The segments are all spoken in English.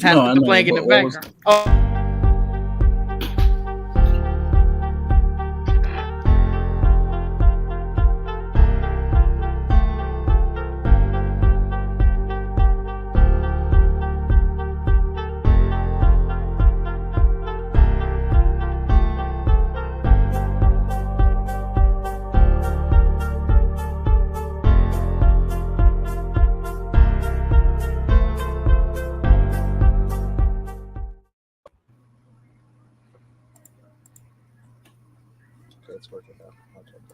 has to be playing in the background. Oh.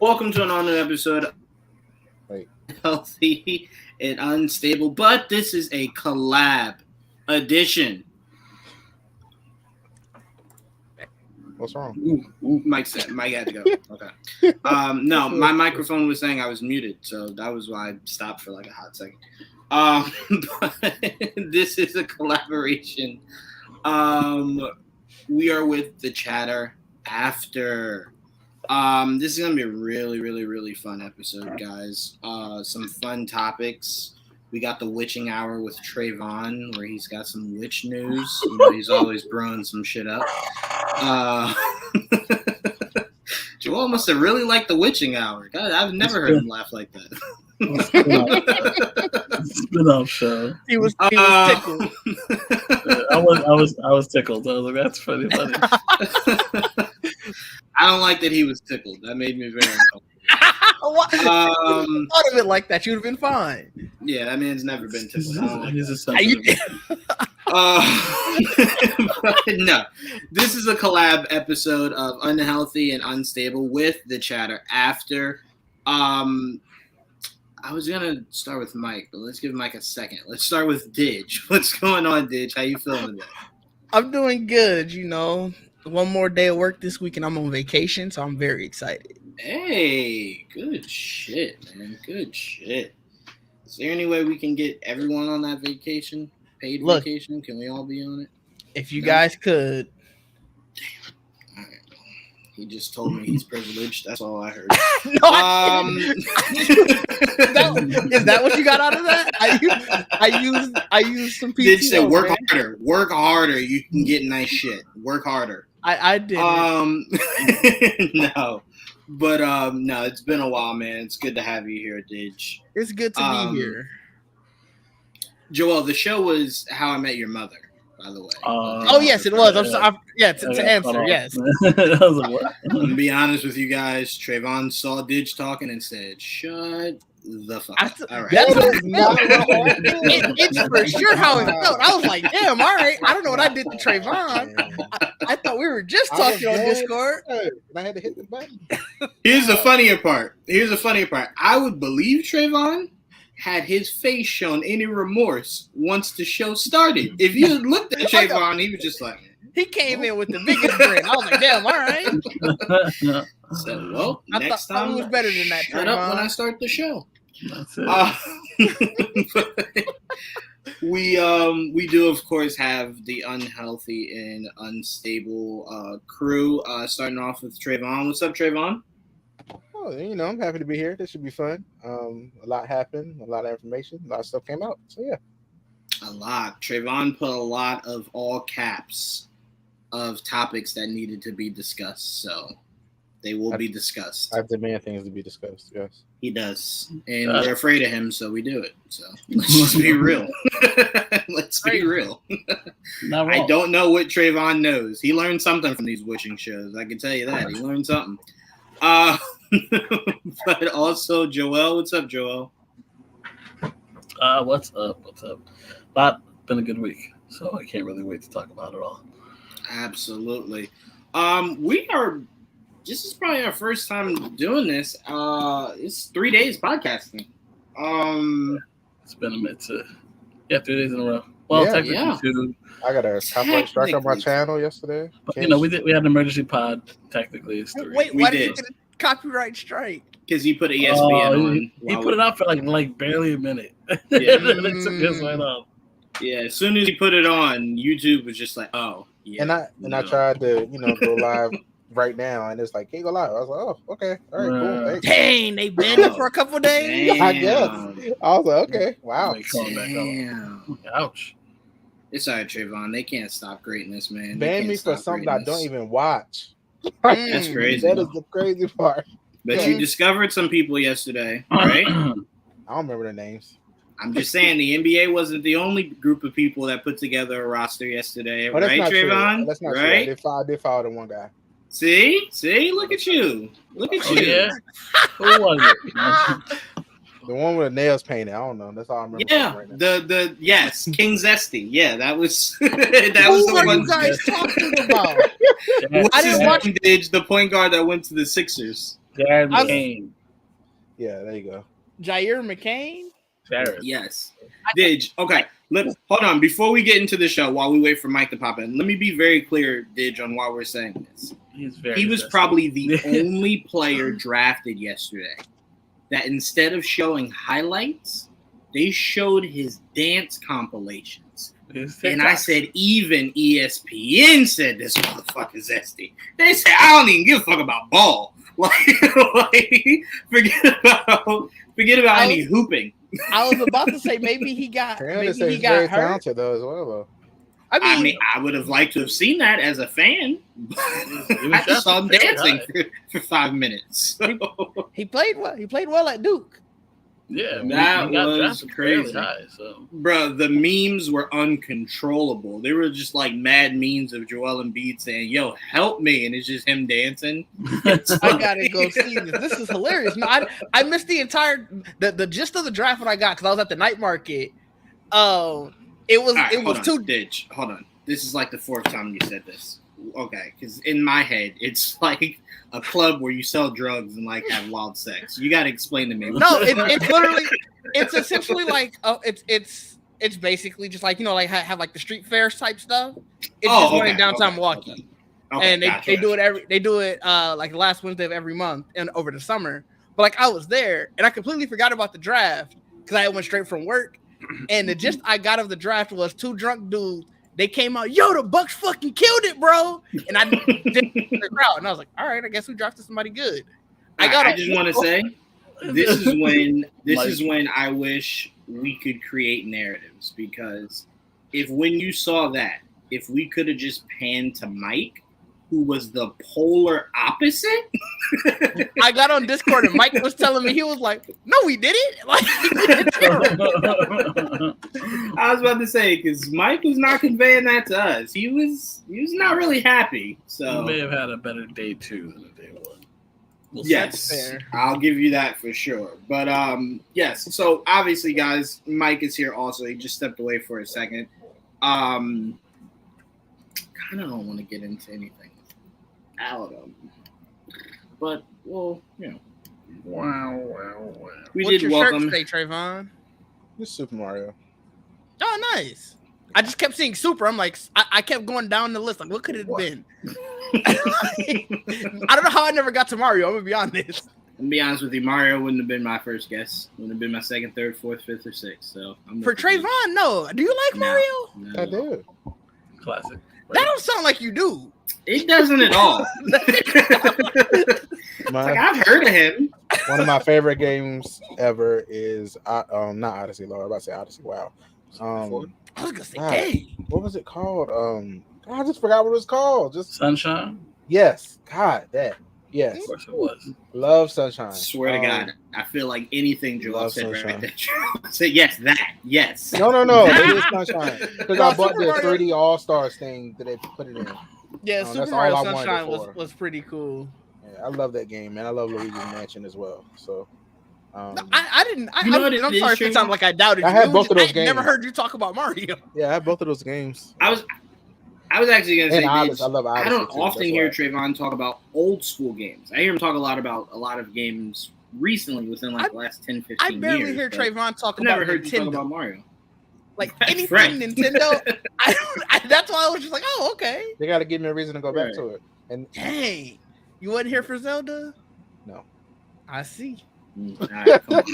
Welcome to an all-new episode of Healthy and Unstable, but this is a collab edition. What's wrong? Mike had to go. Okay. No, my microphone was saying I was muted, so that was why I stopped for like a hot second. But this is a collaboration. We are with the chatter after. This is gonna be a really, really, really fun episode, guys. Some fun topics. We got the witching hour with Trevon, where he's got some witch news. You know, he's always brewing some shit up. Joel must have really liked the witching hour. God, I've never heard him laugh like that. Spin-off show. He was tickled. I was tickled. I was like, that's funny. I don't like that he was tickled. That made me very uncomfortable. Thought of it like that, you'd have been fine. Yeah, that man's never been tickled. He's a sensitive. No, this is a collab episode of Unhealthy and Unstable with the chatter after. I was gonna start with Mike, but let's give Mike a second. Let's start with Didge. What's going on, Didge? How you feeling today? I'm doing good. You know, one more day of work this week, and I'm on vacation, so I'm very excited. Hey, good shit, man. Good shit. Is there any way we can get everyone on that vacation? Paid vacation? Can we all be on it? If you guys could. All right. He just told me he's privileged. That's all I heard. Is that what you got out of that? I used some PTO. Did say work harder. Work harder. You can get nice shit. Work harder. I did. No. But no, it's been a while, man. It's good to have you here, Didge. It's good to be here. Joel, the show was How I Met Your Mother, by the way. Oh yes, it was. I'm sorry. To answer, yes. I'm gonna be honest with you guys. Trevon saw Didge talking and said, "Shut the fuck up." All right. It's for sure how it felt. I was like, damn, all right. I don't know what I did to Trevon. I thought we were just talking on Discord. I had to hit the button. Here's the funnier part. I would believe Trevon had his face shown any remorse once the show started. If you looked at Trevon, he was just like... He came in with the biggest grin. I was like, damn, all right. So, well, next time it was better than that. Shut up when I start the show. That's it. We do, of course, have the Unhealthy and Unstable crew, starting off with Trevon. What's up, Trevon? Oh, you know, I'm happy to be here. This should be fun. A lot happened, a lot of information, a lot of stuff came out. So, yeah. A lot. Trevon put a lot of all caps of topics that needed to be discussed. So they will be discussed. I demand things to be discussed, yes. He does. And we're afraid of him, so we do it. So let's just be real. Let's be real. I don't know what Trevon knows. He learned something from these wishing shows. I can tell you that. He learned something. But also, Joel. What's up, Joel? What's up? Been a good week, so I can't really wait to talk about it all. Absolutely. This is probably our first time doing this. It's 3 days podcasting. It's been a minute. 3 days in a row. Well, technically 2. I got a copyright strike on my channel yesterday. But, we had an emergency pod. Technically, it's 3. Wait, why did you get a copyright strike? Because he put ESPN on. He put it out for like barely a minute. Yeah. Then it took his right off. Yeah, as soon as he put it on, YouTube was just like, oh, yeah. And I tried to, go live right now, and it's like, can't go live. I was like, oh, okay, all right, cool. Thanks. Dang, they banned it for a couple of days. I guess. I was like, okay, wow. Damn. Ouch. It's all right, Trevon. They can't stop greatness, man. Ban me for something I don't even watch. That's crazy. That is the crazy part. But you discovered some people yesterday, right? I don't remember their names. I'm just saying the NBA wasn't the only group of people that put together a roster yesterday, Oh, right, Trevon? True. That's not right? true. I did follow the one guy. See, look at you. Look at you. Yeah. Who was it? The one with the nails painted. I don't know. That's all I remember. Yeah, right now. the yes, King Zesty. Yeah, that was that was the one. You guys talking about? I didn't watch Didge, the point guard that went to the Sixers. Jared McCain. Yeah, there you go. Jair McCain. Jared. Yes, Didge. Okay, hold on. Before we get into the show, while we wait for Mike to pop in, let me be very clear, Didge, on why we're saying this. He was probably the only player drafted yesterday that instead of showing highlights, they showed his dance compilations. And I said, even ESPN said this motherfucker's zesty. They said, I don't even give a fuck about ball. Forget about any hooping. I was about to say maybe he got very hurt. Talented though as well though. I mean, I would have liked to have seen that as a fan. I just saw him dancing for 5 minutes. So. He played well. He played well at Duke. Yeah, that was crazy. High, so. Bro, the memes were uncontrollable. They were just like mad memes of Joel Embiid saying, "Yo, help me," and it's just him dancing. I gotta go see this. This is hilarious. No, I missed the entire the gist of the draft when I got because I was at the night market. It was too. Didge. Hold on. This is like the fourth time you said this. Okay, because in my head, it's like a club where you sell drugs and like have wild sex. You got to explain to me. No, it's literally, it's essentially like it's basically just like like have like the street fair type stuff. It's just one in downtown Milwaukee, and they do it like the last Wednesday of every month and over the summer. But like I was there and I completely forgot about the draft because I went straight from work, and the gist I got of the draft was two drunk dudes. They came out, yo, the Bucks fucking killed it, bro. And I did the crowd, and I was like, all right, I guess we drafted somebody good. I just want to say, this is when I wish we could create narratives, because when you saw that, if we could have just panned to Mike, who was the polar opposite. I got on Discord and Mike was telling me, he was like, no, we did it. Like, I was about to say, because Mike was not conveying that to us. He was not really happy. So he may have had a better day 2 than a day 1. Yes, I'll give you that for sure. But yes, so obviously, guys, Mike is here also. He just stepped away for a second. Kind of don't want to get into anything out of him. But, well, Wow. We What's did your welcome. shirt today, Trevon? This Super Mario. Oh, nice. I just kept seeing Super. I'm like, I kept going down the list. Like, what could it have been? I don't know how I never got to Mario. I'm going to be honest. I'm be honest with you, Mario wouldn't have been my first guess. Wouldn't have been my second, third, fourth, fifth, or sixth. So for Trevon, no. Do you like Mario? No. I do. Classic. That don't sound like you do. It doesn't at all. Like, I've heard of him. One of my favorite games ever is not Odyssey, Lord. I'm about to say Odyssey. Wow. I was gonna say, hey, what was it called? I just forgot what it was called. Just Sunshine. Yes. God, that. Yes. Of course it was. Love Sunshine. Swear to God, I feel like anything Joel said right there. Said yes, that, yes. No. It is Sunshine. Because I bought the 3D All Stars thing that they put it in. Yeah, Super Mario Sunshine was pretty cool. Yeah, I love that game, man. I love Luigi's Mansion as well. So, I'm sorry if it sounded like I doubted you. I had both of those games. Never heard you talk about Mario. Yeah, I had both of those games. I was actually going to say, I love Odyssey. I don't often hear Trevon talk about old school games. I hear him talk about a lot of games recently within like the last 10, 15 years. I barely hear Trevon talk about never heard Nintendo. you talk about Mario. Like anything Nintendo, that's why I was just like, oh, okay. They got to give me a reason to go back to it. And hey, you wasn't here for Zelda? No. I see. All right, come on,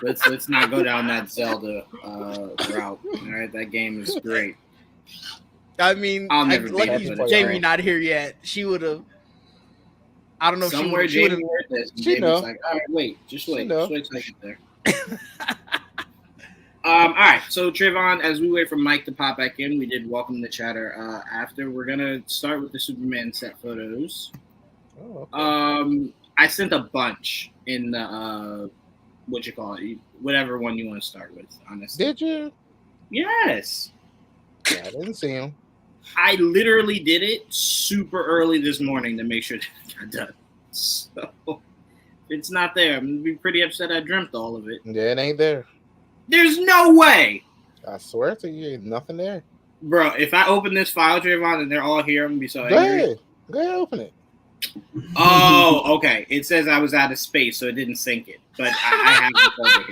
let's not go down that Zelda route. All right, that game is great. I mean, I'll never be lucky able to Jamie not here yet. She would have. I don't know. Somewhere she Jamie heard this. She Jamie's knows. like, all right, wait, just wait till I get there. All right. So Trevon, as we wait for Mike to pop back in, we did welcome the chatter. After we're gonna start with the Superman set photos. Oh, okay. I sent a bunch in the what you call it, whatever one you want to start with. Honestly, Did you? Yes. Yeah, I didn't see him. I literally did it super early this morning to make sure that it got done. So if it's not there, I'm gonna be pretty upset. I dreamt all of it. Yeah, it ain't there. There's no way, I swear to you, ain't nothing there. bro. If I open this file, Trayvon, and they're all here, I'm gonna be so Go angry. ahead. Go ahead, open it. Oh, okay. It says I was out of space, so it didn't sync it. But I have the folder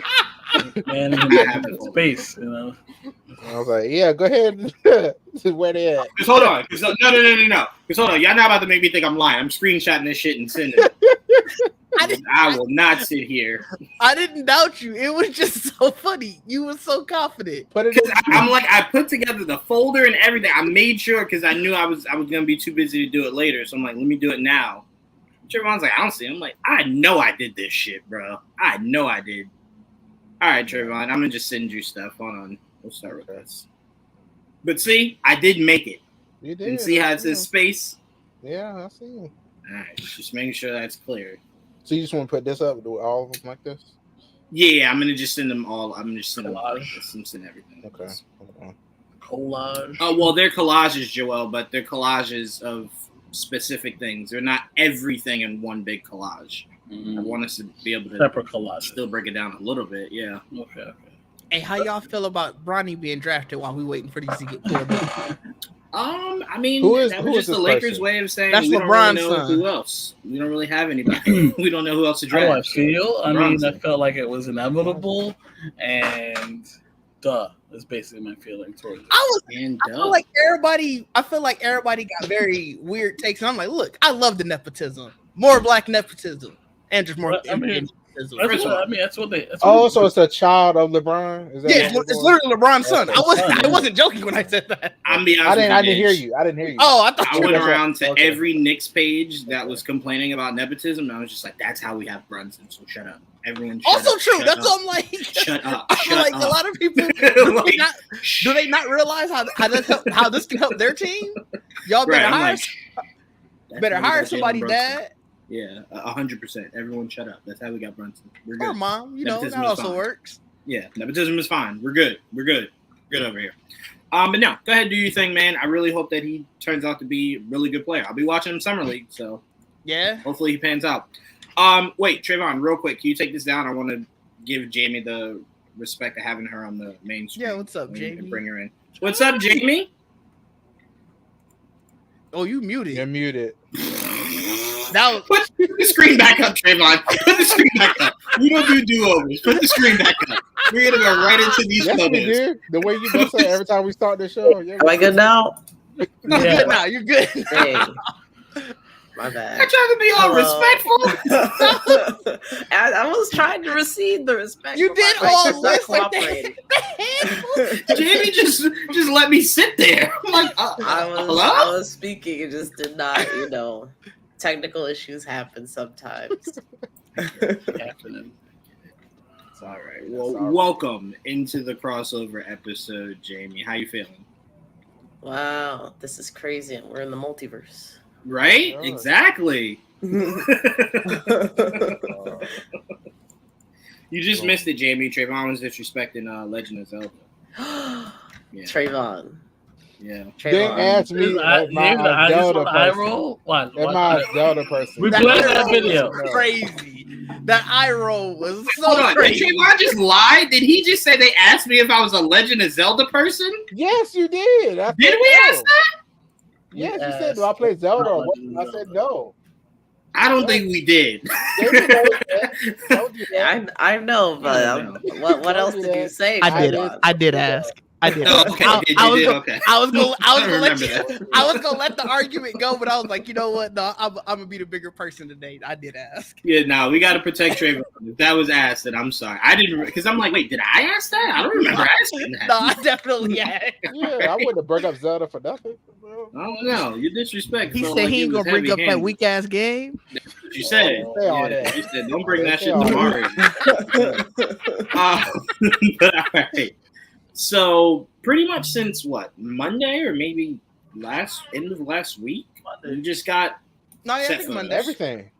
here. Man, I have the folder. space, you know. I was like, yeah, go ahead. Where they at? Just hold on. No. Just hold on. Y'all not about to make me think I'm lying. I'm screenshotting this shit and sending it. I will not sit here. I didn't doubt you. It was just so funny. You were so confident. Because I'm like, I put together the folder and everything. I made sure because I knew I was gonna be too busy to do it later. So I'm like, let me do it now. Trayvon's like, I don't see him. I'm like, I know I did this shit, bro. I know I did. All right, Trayvon, I'm gonna just send you stuff. Hold on. We'll start with this. But see, I did make it. You did. And see how it says space? Yeah, I see him. All right, just making sure that's clear. So you just want to put this up, do all of them like this? Yeah, I'm gonna just send them all. I'm just sending them all. Collage. I'm sending everything. Okay. Hold on. Collage. Oh well, they're collages, Joel, but they're collages of specific things. They're not everything in one big collage. I want us to be able to Separate collage. still break it down a little bit. Yeah. Okay. Hey, how y'all feel about Bronny being drafted while we waiting for these to get pulled up? I mean, Who is that was just this the Lakers' person? way of saying That's we don't LeBron's really know son. who else. We don't really have anybody. We don't know who else to How do I draft. feel? I LeBron's mean, I son. felt like it was inevitable, and that's basically my feeling towards it. I And feel like everybody got very weird takes. And I'm like, look, I love the nepotism. More black nepotism. And just more Well, I mean, nepotism. That's what they. Oh, so it's a child of LeBron? Is that Yeah, what it's literally LeBron's son. That's I wasn't joking when I said that. I'm be honest I with didn't you, hear Didge. you. I didn't hear you. Oh, I thought I you went were around to Okay. every Knicks page that was complaining about nepotism, and I was just like, "That's how we have Brunson." So shut up, everyone. Shut also up, true. shut That's up, what I'm like. Shut up. I'm Shut like up. a lot of people. Like, Do they not realize how this can help their team? Y'all better Right, I'm hire like, that's better how we hire got Jalen somebody, Brunson. Dad. Yeah, 100%. Everyone, shut up. That's how we got Brunson. We're good. Or mom. You know Nepotism that is also fine. works. Yeah, nepotism is fine. We're good. We're good. Good over here. But no, go ahead, do your thing, man. I really hope that he turns out to be a really good player. I'll be watching him summer league, so Yeah. hopefully he pans out. Wait, Trayvon, real quick, can you take this down? I want to give Jamie the respect of having her on the main screen. Yeah. What's up, and Jamie? bring her in. What's up, Jamie? Oh, you muted. You're muted. Now Put the screen back up, Trayvon. Put the screen back up. We don't do do-overs. Put the screen back up. We're going to go right into these Yes, we photos. did. The way you bust it every time we start the show. Yeah, Am I good now? you're good now. You're good. Hey, my I bad. tried to be all Hello. respectful. I was trying to receive the respect. You but did my all mic was not this like cooperating. that. Jamie just let me sit there. I'm like, I hello? was speaking. It just did not, technical issues happen sometimes. Happening. It's all right. Well, welcome into the crossover episode, Jamie. How you feeling? Wow, this is crazy. We're in the multiverse. Right? Good. Exactly. You just missed it, Jamie. Trayvon was disrespecting Legend of Zelda. Yeah. Trayvon. Yeah. Didn't ask me. I just want eye roll. What? Am I a Zelda person? We That played eye that roll video. was crazy. That eye roll was Hold so on. Did crazy. Trayvon just lie? Did he just say they asked me if I was a Legend of Zelda person? Yes, you did. I Did said we no. ask that? Yes, you Yes. said, do I play Zelda or what? Legend I of said Zelda. no. I don't think we did. Don't do that. I know, but I don't what else did you say? I did ask. I did. Oh, okay. I- Did I you was did? gonna- Okay. I was gonna let remember you. that. I was gonna let the argument go, but I was like, you know what? No, I'm gonna be the bigger person today. I did ask. Yeah, no, we got to protect Trayvon. If that was asked, then I'm sorry. I didn't, because I'm like, wait, did I ask that? I don't remember asking that. No, I definitely asked. Yeah, I wouldn't have brought up Zelda for nothing. Bro. I don't know. Your disrespect. He felt said like he it ain't was gonna bring up that heavy-handed. weak ass game. That's what you said. Say all Yeah, that. you said, don't bring that Say shit all to that. Mario. But all right. So pretty much since Monday or maybe end of last week, we just got set photos. Monday. Everything.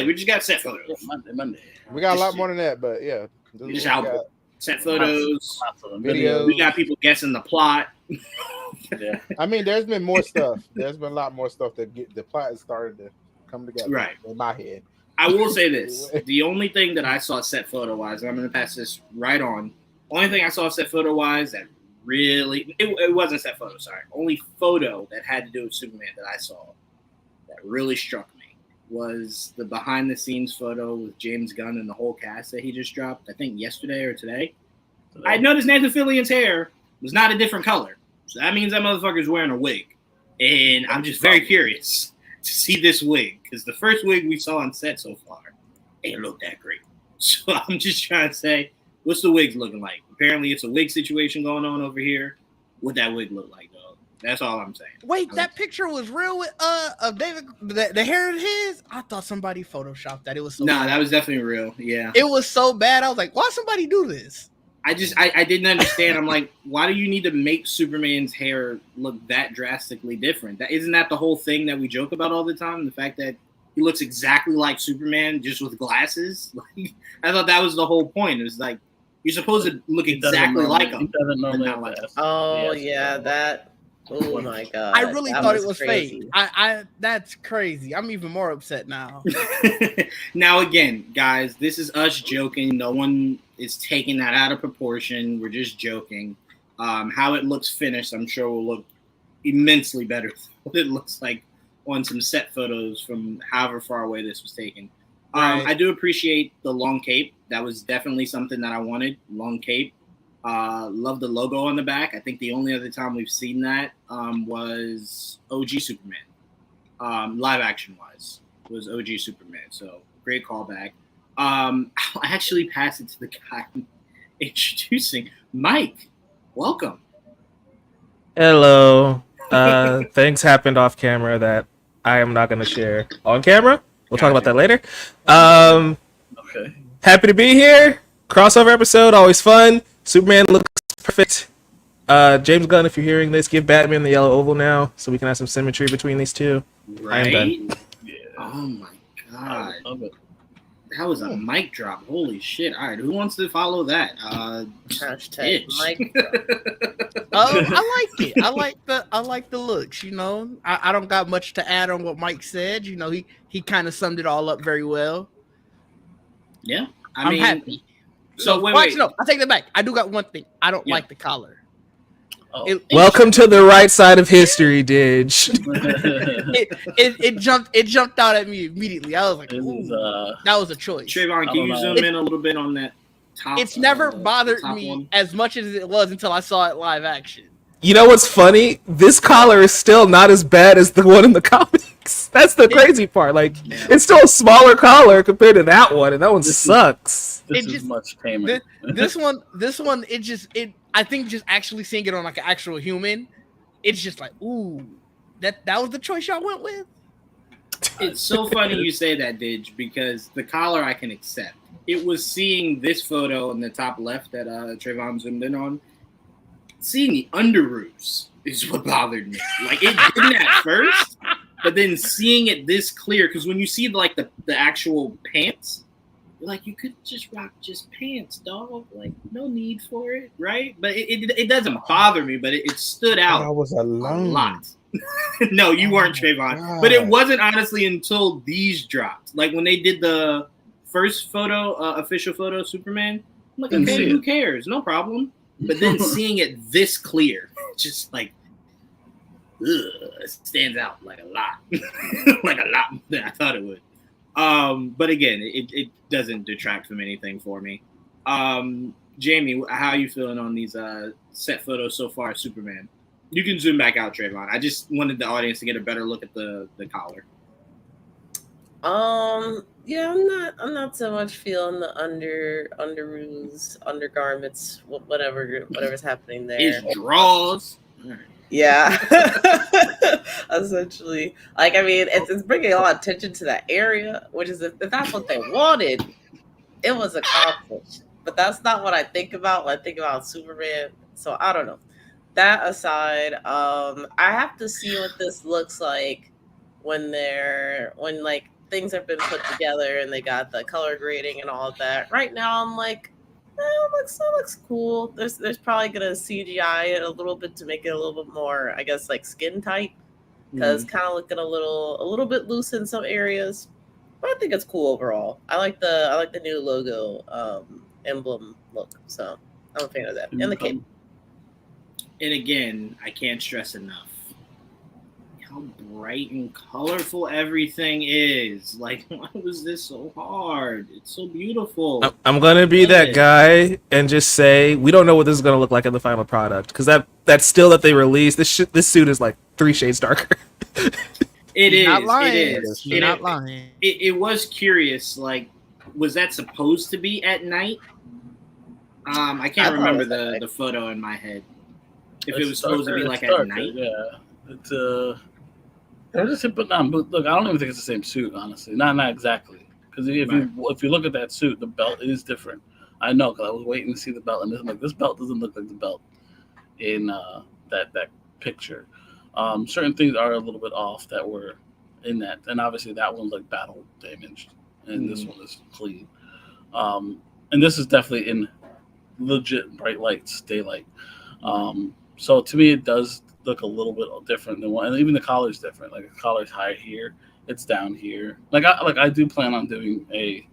We just got set photos. Monday. We got a lot more than that, but yeah. We just got set photos, videos. We got people guessing the plot. Yeah. I mean, there's been more stuff. There's been a lot more stuff that the plot has started to come together. Right. In my head. I will say this. The only thing that I saw set photo-wise, and I'm going to pass this right on, only thing I saw set photo-wise that really, it wasn't set photo, sorry. Only photo that had to do with Superman that I saw that really struck me was the behind-the-scenes photo with James Gunn and the whole cast that he just dropped, I think yesterday or today. I noticed Nathan Fillion's hair was not a different color. So that means that motherfucker's wearing a wig. And I'm just very curious to see this wig, because the first wig we saw on set so far ain't look that great. So I'm just trying to say, what's the wigs looking like? Apparently it's a wig situation going on over here. What that wig look like, though? That's all I'm saying. Wait, that picture was real with of David, the hair of his? I thought somebody photoshopped that. It was so bad. that was definitely real. Yeah. It was so bad. I was like, why somebody do this? I didn't understand. I'm like, why do you need to make Superman's hair look that drastically different? Isn't that the whole thing that we joke about all the time? The fact that he looks exactly like Superman, just with glasses. Like, I thought that was the whole point. It was like, you're supposed to look exactly like him. He doesn't normally have like Oh yeah, that. Oh my god! I really thought it was crazy. fake. I that's crazy. I'm even more upset now. Now again, guys, this is us joking. No one is taking that out of proportion. We're just joking. How it looks finished, I'm sure will look immensely better than what it looks like on some set photos from however far away this was taken. Right. I do appreciate the long cape. That was definitely something that I wanted. Long cape. Love the logo on the back. I think the only other time we've seen that was OG Superman. Live action wise was OG Superman. So great callback. I'll actually pass it to the guy introducing Mike. Welcome. Hello. Things happened off camera that I am not going to share on camera. We'll talk about that later. Okay. Happy to be here. Crossover episode, always fun. Superman looks perfect. James Gunn, if you're hearing this, give Batman the yellow oval now so we can have some symmetry between these two. Right? I am done. Yeah. Oh my god. Love it. That was a mic drop. Holy shit. All right, who wants to follow that? Hashtag Didge. Mike. I like it. I like the looks, you know. I don't got much to add on what Mike said. You know, he kind of summed it all up very well. Yeah. I'm happy. So wait. No, I take that back. I do got one thing. I don't like the collar. Oh. Welcome to the right side of history, Didge. It jumped out at me immediately. I was like, ooh, that was a choice. Trevon, can you zoom in a little bit on that top? It's never bothered top me one? as much as it was until I saw it live action. You know what's funny? This collar is still not as bad as the one in the comics. That's the crazy part. Like, it's still a smaller collar compared to that one, and that one sucks. This is much tamer. This one, I think just actually seeing it on like an actual human, it's just like, ooh, that was the choice y'all went with. It's so funny you say that, Didge, because the collar I can accept. It was seeing this photo in the top left that Trevon zoomed in on. Seeing the underoos is what bothered me. Like, it didn't at first, but then seeing it this clear, because when you see like the actual pants, you're like, you could just rock just pants, dog. Like, no need for it, right? But it doesn't bother me, but it stood out. I was alone. A lot. No, you weren't, Trevon. But it wasn't honestly until these dropped. Like when they did the first photo, official photo of Superman, I'm like, okay, who cares? No problem. But then seeing it this clear, just like, it stands out like a lot. Like a lot more than I thought it would. But again, it doesn't detract from anything for me. Jaime, how are you feeling on these set photos so far of Superman? You can zoom back out, Trevon. I just wanted the audience to get a better look at the collar. Yeah, I'm not so much feeling the underoos, undergarments, whatever's happening there. His draws. Yeah. Essentially. Like, I mean, it's bringing a lot of attention to that area, which is if that's what they wanted, it was accomplished. But that's not what I think about when I think about Superman. So I don't know. That aside, I have to see what this looks like when like things have been put together and they got the color grading and all of that. Right now, I'm like, that looks cool. There's probably gonna CGI it a little bit to make it a little bit more, I guess, like skin tight, because kind of looking a little bit loose in some areas. But I think it's cool overall. I like the new logo emblem look. So I'm a fan of that. And the cape. And again, I can't stress enough how bright and colorful everything is. Like, why was this so hard? It's so beautiful. I'm gonna be that guy and just say we don't know what this is gonna look like in the final product, because that still that they released, this suit is like 3 shades darker. It is. Not lying. It is. Not lying. It was curious. Like, was that supposed to be at night? I can't remember the photo in my head. If it was supposed to be like at night. Yeah, it's they're just putting on. But look, I don't even think it's the same suit, honestly. Not exactly. Because if you look at that suit, the belt is different. I know, because I was waiting to see the belt, and this belt doesn't look like the belt in that picture. Certain things are a little bit off that were in that, and obviously that one's like battle damaged, and this one is clean. And this is definitely in legit bright lights, daylight. So to me, it does look a little bit different than one, and even the collar's different. Like the collar's high here, it's down here. I do plan on doing a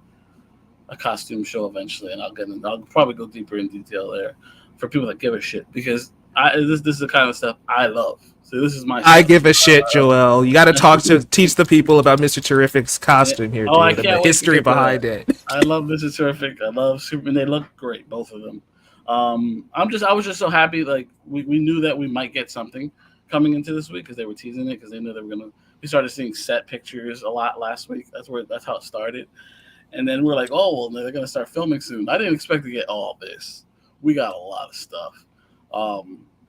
costume show eventually, and I'll probably go deeper in detail there for people that give a shit, because this is the kind of stuff I love. So this is my. I give a shit, Joel. You got to teach the people about Mr. Terrific's costume here, dude, and the history behind it. I love Mr. Terrific. I love Superman. They look great, both of them. I was just so happy. Like we knew that we might get something coming into this week, because they were teasing it, because they knew they were gonna. We started seeing set pictures a lot last week. That's how it started, and then we're like, oh well, they're gonna start filming soon. I didn't expect to get all this. We got a lot of stuff.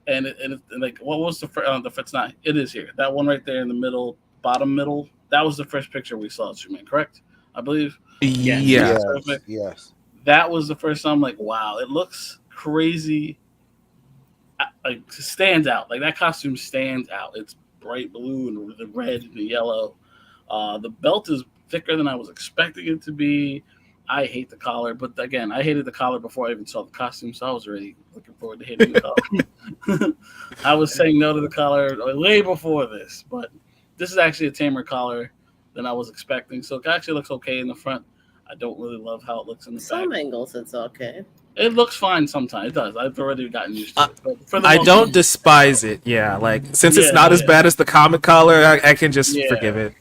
And like, what was the it's not. It is here. That one right there in the middle, bottom middle. That was the first picture we saw of Superman, correct? I believe. Yes. Yes. That was the first time. I'm like, wow, it looks crazy. Like, it stands out. Like that costume stands out. It's bright blue and the red and the yellow. The belt is thicker than I was expecting it to be. I hate the collar, but again, I hated the collar before I even saw the costume, so I was already looking forward to hating the collar. I was saying no to the collar way before this, but this is actually a tamer collar than I was expecting, so it actually looks okay in the front. I don't really love how it looks in the back. Some angles, it's okay. It looks fine sometimes. It does. I've already gotten used to it. But I don't despise it. Yeah, like since it's not as bad as the comic collar, I can just forgive it.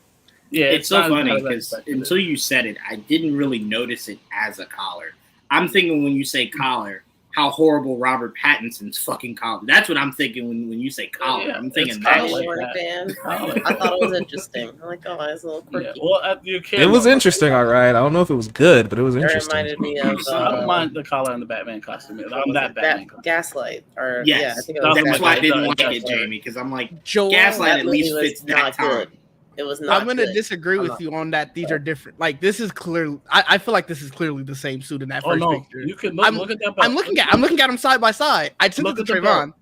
Yeah, it's so funny because until you said it, I didn't really notice it as a collar. I'm thinking when you say collar, how horrible Robert Pattinson's fucking collar. That's what I'm thinking when you say collar. Yeah, I'm thinking that. I thought it was interesting. I'm like, oh, it's a little quirky. Yeah. Well, it was interesting, all right. I don't know if it was good, but it was interesting. It reminded me of. I don't mind the collar and the Batman costume. I'm that Batman costume. Gaslight, or yes. Yeah, I think it was that's why I didn't like it, Jamie, because I'm like, Joel, Gaslight at least fits that time. Good. It was not. I'm gonna disagree with you on that. These are different. Like this is clearly. I feel like this is clearly the same suit in that first picture. You can look at that. I'm looking at them side by side. I sent it to Trevon.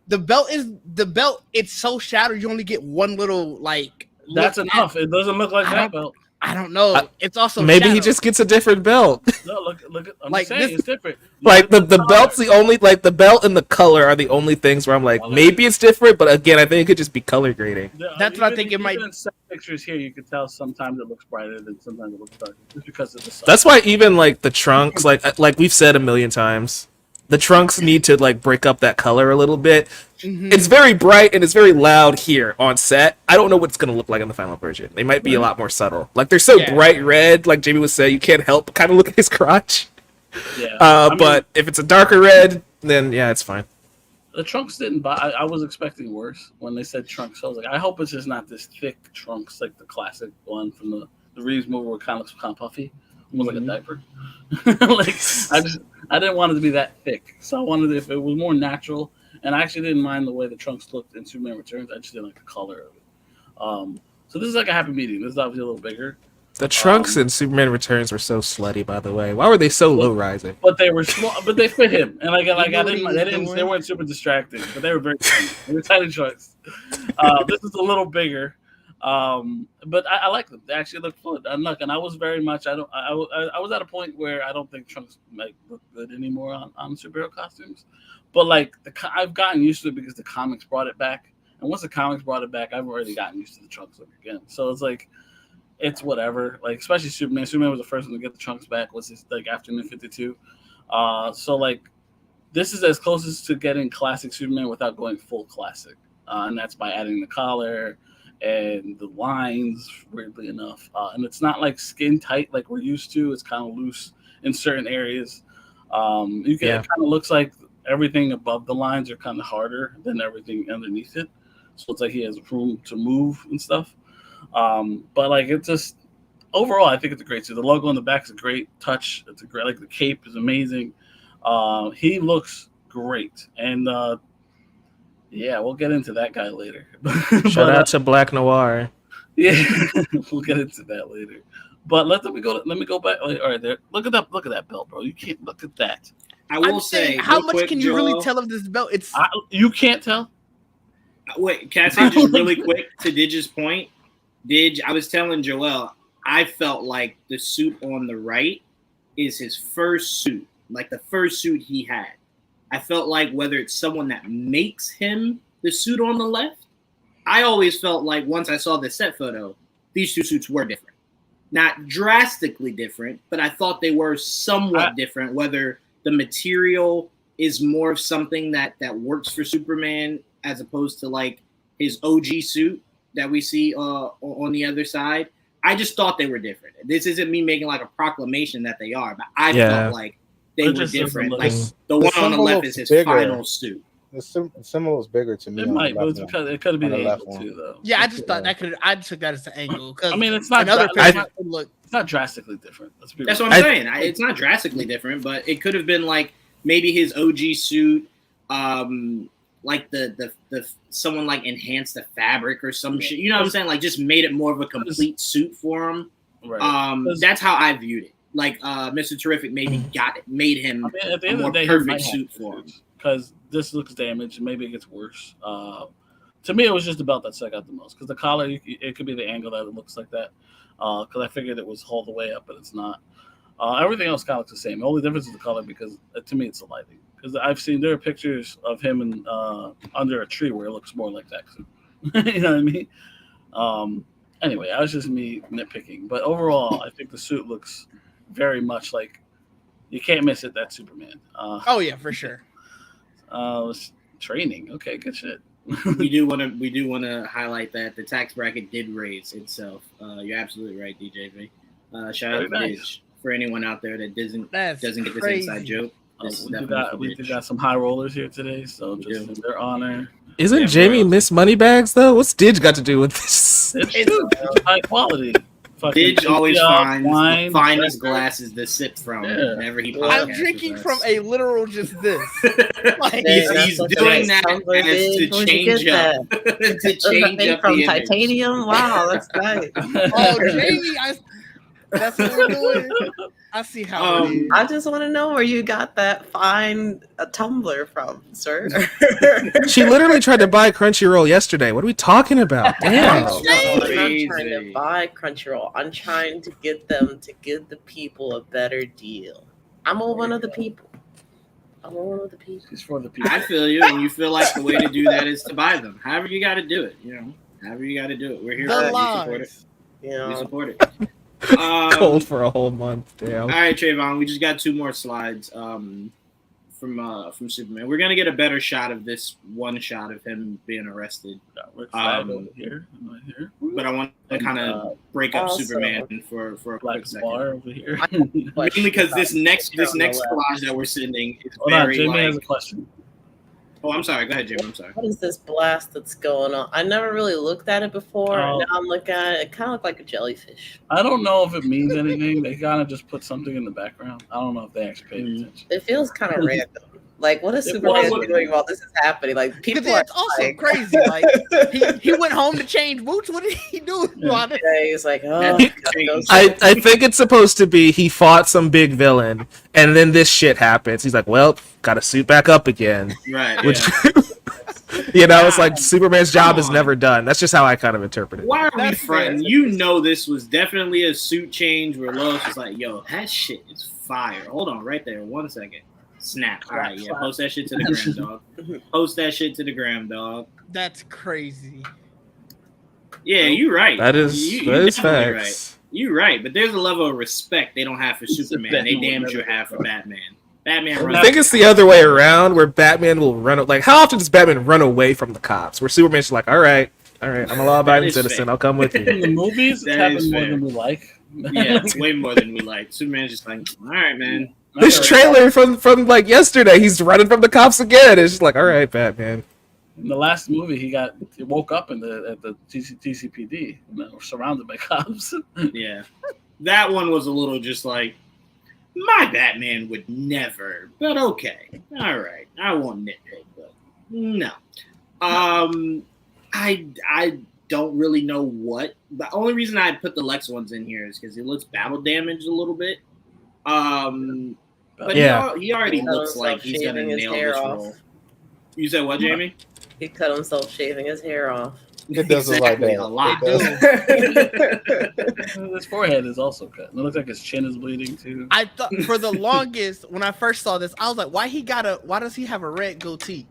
The belt. It's so shattered. You only get one little like. That's enough. It doesn't look like that belt. I don't know. It's also maybe shattered. He just gets a different belt. No, look. I'm like saying it's different. Like the belt's the only like the belt and the color are the only things where I'm like maybe it's different, but again I think it could just be color grading. That's what I think it might. In some pictures here, you can tell sometimes it looks brighter than sometimes it looks darker, just because of the sun. That's why even like the trunks, like we've said a million times, the trunks need to like break up that color a little bit. Mm-hmm. It's very bright and it's very loud here on set. I don't know what it's gonna look like in the final version. They might be a lot more subtle. Like they're so bright red, like Jamie was saying, you can't help but kind of look at his crotch. Yeah. But if it's a darker red, then yeah, it's fine. The trunks didn't buy. I was expecting worse when they said trunks. So I was like, I hope it's just not this thick trunks like the classic one from the Reeves movie where it kind of looks kind of puffy, almost like a diaper. I didn't want it to be that thick, so I wanted if it was more natural. And I actually didn't mind the way the trunks looked in Superman Returns. I just didn't like the color of it. So this is like a happy medium. This is obviously a little bigger. The trunks in Superman Returns were so slutty, by the way. Why were they so low rising? But they were small, but they fit him, and they weren't super distracting, but they were very tiny. They were tiny trunks. This is a little bigger, but I like them. They actually look fun. And I was very much. I was at a point where I don't think trunks like look good anymore on superhero costumes, but like I've gotten used to it because the comics brought it back, and once the comics brought it back, I've already gotten used to the trunks look again. So it's like. It's whatever, like especially Superman. Superman was the first one to get the trunks back. Was his like Afternoon 52? So like, this is as close as to getting classic Superman without going full classic, and that's by adding the collar and the lines. Weirdly enough, and it's not like skin tight like we're used to. It's kind of loose in certain areas. It kind of looks like everything above the lines are kind of harder than everything underneath it. So it's like he has room to move and stuff. But like it's just overall, I think it's a great suit. The logo on the back is a great touch. It's a great, like the cape is amazing. He looks great, and we'll get into that guy later. Shout out to Black Noir. Yeah, we'll get into that later. But let me go back. All right, there. Look at that belt, bro. You can't look at that. I will say, how much quick, can you really tell of this belt? You can't tell. Wait, can I say just really quick to Didge's point? Didge, I was telling Joel, I felt like the suit on the right is his first suit, like the first suit he had. I felt like whether it's someone that makes him the suit on the left, I always felt like once I saw the set photo, these two suits were different. Not drastically different, but I thought they were somewhat different, whether the material is more of something that works for Superman as opposed to like his OG suit that we see on the other side. I just thought they were different. This isn't me making like a proclamation that they are, but I felt like they were different. Like the one on the left is his final suit. The symbol is bigger to me. It might, but it's because it could have been the angle too, though. Yeah, I just thought I took that as an angle. I mean, it's not another it's not drastically different. That's what I'm saying. It's not drastically different, but it could have been like maybe his OG suit. Like the someone like enhanced the fabric or some shit. You know what I'm saying? Like just made it more of a complete suit for him. Right. That's how I viewed it. Like Mr. Terrific maybe made him at the end of the day, perfect suit for him. Because this looks damaged and maybe it gets worse. To me, it was just the belt that stuck out the most. Because the collar, it could be the angle that it looks like that. Because I figured it was all the way up, but it's not. Everything else kind of looks the same. The only difference is the color because to me it's the lighting. Because there are pictures of him in, under a tree where it looks more like that. You know what I mean? Anyway, I was just me nitpicking. But overall, I think the suit looks very much like you can't miss it. That's Superman. Oh yeah, for sure. Training. Okay, good shit. we do want to highlight that the tax bracket did raise itself. You're absolutely right, DJV. Shout out to Didge. For anyone out there that doesn't get this inside joke. We got some high rollers here today, so just in their honor. Isn't Jaime Miss Moneybags though? What's Didge got to do with this? It's high quality. Didge always finds the finest glasses to sip from whenever he podcasts. I'm drinking from a literal just this. He's doing that to change up. To change up from titanium. Wow, that's nice. Oh, Jaime, that's what we're doing. I see how it is. I just want to know where you got that fine tumbler from, sir. She literally tried to buy Crunchyroll yesterday. What are we talking about? Damn. I'm not trying to buy Crunchyroll. I'm trying to get them to give the people a better deal. I'm one of the people. She's for the people. I feel you, and you feel like the way to do that is to buy them. However you got to do it, However you got to do it. We're here to support it. We support it. Cold for a whole month. Damn. All right, Trevon, we just got 2 more slides from Superman. We're gonna get a better shot of this one shot of him being arrested. Over here. But I want to kind of break up Superman for a quick second. Over here. Mainly because this next collage that we're sending is Jaime has a question. Oh, I'm sorry. Go ahead, Jim. I'm sorry. What is this blast that's going on? I never really looked at it before. Now I'm looking at it. It kind of looked like a jellyfish. I don't know if it means anything. They kind of just put something in the background. I don't know if they actually paid attention. It feels kind of random. Like, what is Superman doing while this is happening? Like, people are it's also crazy. Like, he went home to change boots. What did he do? Yeah, he's like, oh, I think it's supposed to be he fought some big villain, and then this shit happens. He's like, well, gotta suit back up again. Right. Which, it's like Superman's job is never done. That's just how I kind of interpret it. Why are we fronting? You know this was definitely a suit change where Lois was like, yo, that shit is fire. Hold on, right there. 1 second. Snap. All right, yeah. Post that shit to the gram, dog. Post that shit to the gram, dog. That's crazy. Yeah, you're right. That is facts. Right. You're right, but there's a level of respect they don't have for Superman. They damn sure have for Batman. I think it's the other way around, where Batman will run. Like, how often does Batman run away from the cops? Where Superman's like, all right, I'm a law-abiding citizen. Fair. I'll come with you. In the movies, it's happened more than we like. Yeah, it's way more than we like. Superman's just like, all right, man. This trailer from like yesterday, he's running from the cops again. It's just like, all right, Batman. In the last movie, he woke up at the TCPD, surrounded by cops. Yeah, that one was a little just like, my Batman would never, but okay, all right, I won't nitpick, but no. I don't really know what. The only reason I put the Lex ones in here is because he looks battle damaged a little bit. But yeah, he already looks like he's gonna nail this role. You said what, Jamie? He cut himself shaving his hair off. It does look like that. A lot. His forehead is also cut. It looks like his chin is bleeding too. I thought for the longest when I first saw this, I was like, why does he have a red goatee?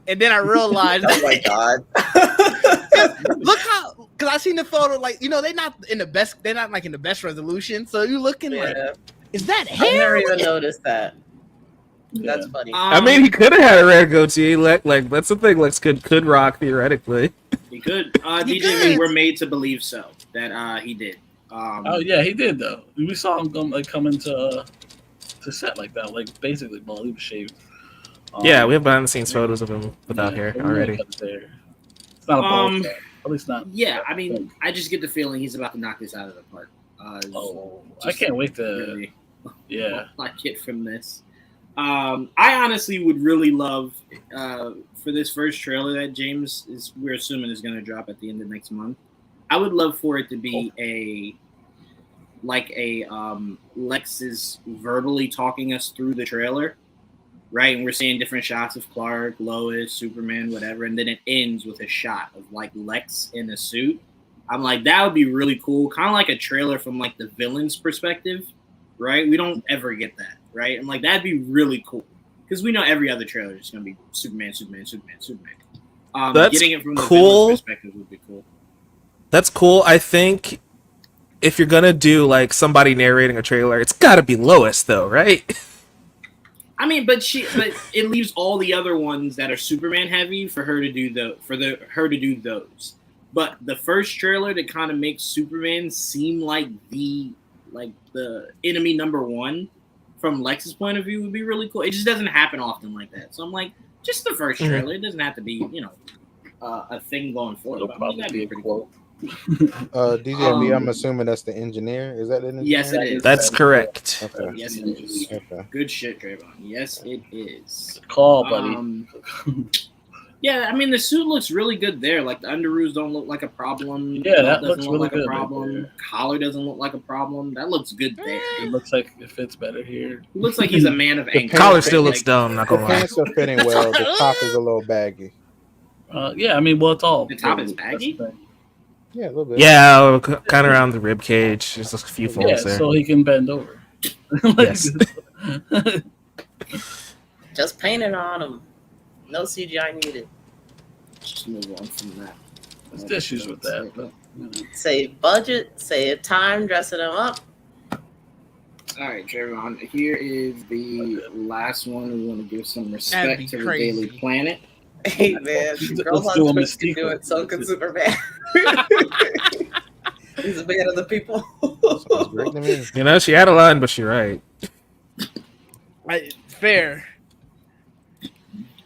And then I realized, oh my god! Look how, because I seen the photo, like they're not in the best resolution. So you looking like, is that hair? I never even noticed that. That's funny. I mean, he could have had a red goatee. Like that's the thing. Lex could rock theoretically. He could. DJ, we were made to believe so that he did. Oh yeah, he did though. We saw him come into set like that, like basically while he was shaved. Yeah, we have behind the scenes photos of him without hair already. It's not a bald spot. At least not. Yeah, I mean, I just get the feeling he's about to knock this out of the park. I can't wait to. Really like it from this. I honestly would really love for this first trailer that we're assuming is going to drop at the end of next month. I would love for it to be Lex is verbally talking us through the trailer, right? And we're seeing different shots of Clark, Lois, Superman, whatever, and then it ends with a shot of like Lex in a suit. I'm like, that would be really cool, kind of like a trailer from like the villain's perspective, right? We don't ever get that. Right? I'm like, that'd be really cool. Because we know every other trailer is going to be Superman. That's getting it from the cool. Perspective would be cool. That's cool. I think if you're going to do like somebody narrating a trailer, it's got to be Lois though, right? I mean, but it leaves all the other ones that are Superman heavy for her to do those. But the first trailer that kind of makes Superman seem like the enemy number one from Lex's point of view would be really cool. It just doesn't happen often like that. So I'm like, just the first trailer. It doesn't have to be, a thing going forward. It'll probably be pretty cool. DJB, I'm assuming that's the engineer. Is that the engineer? Yes, it is. That's correct. Okay. Yes, it is. Okay. Good shit, Trevon. Yes, it is. Call, buddy. Yeah, I mean, the suit looks really good there. Like, the underoos don't look like a problem. Yeah, that doesn't looks look really like good a problem. right Collar doesn't look like a problem. That looks good there. It looks like it fits better here. It looks like he's a man of anger. Collar still looks dumb, not The gonna lie. pants are fitting well. The top is a little baggy. Yeah, I mean, well, it's all. The top is baggy? Yeah, a little bit. Yeah, kind of around the rib cage. There's a few folds Yeah, there. so he can bend over. Yes. Just paint it on him. No CGI needed. Just move on from that. There's issues with that, but Save budget, save time, dressing him up. All right, Trevon. Here is the last one. We want to give some That'd respect be to crazy. the Daily Planet. Hey man, girls Let's do a on Twitch can Mystique do one. it. So can Superman. He's a man of the people. Sounds great to me. She had a line, but you're right. Fair.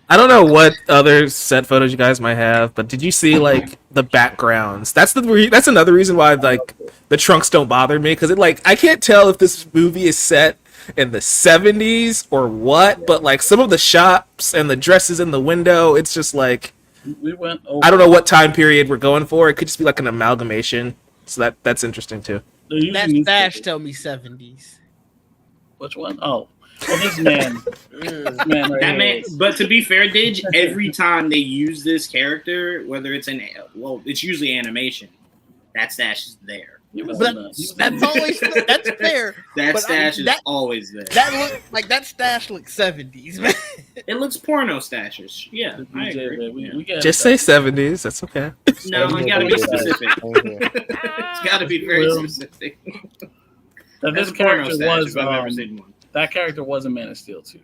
I don't know what other set photos you guys might have, but did you see like the backgrounds? That's another reason why like the trunks don't bother me, because I can't tell if this movie is set in the 70s or what, but like some of the shops and the dresses in the window, it's just like we went over. I don't know what time period we're going for. It could just be like an amalgamation. So that's interesting too. That stash tell me 70s. Which one? Oh, well, this man. But to be fair, Didge, every time they use this character, whether it's it's usually animation, that stash is there. That's always that's fair. That stash is always there. That stash looks 70s, man. It looks porno stashes. Yeah, I agree. We just say 70s. That's okay. No, you gotta be specific. It's gotta be very specific. This character was. I've ever seen one. That character was in Man of Steel too.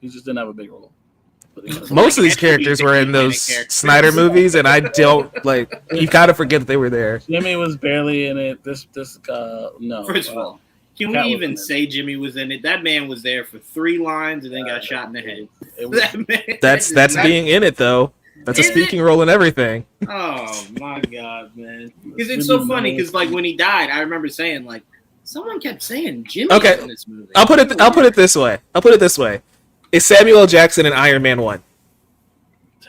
He just didn't have a big role. Most of these characters were in those Snyder movies, and I don't like. You gotta forget that they were there. Jimmy was barely in it. This no. First of all, can we even say Jimmy was in it? That man was there for 3 lines and then got shot in the head. That's being in it though. That's a speaking role and everything. Oh my god, man! Because it's so funny. Because like when he died, I remember saying like someone kept saying Jimmy was in this movie. I'll put it this way. Is Samuel L. Jackson in Iron Man 1?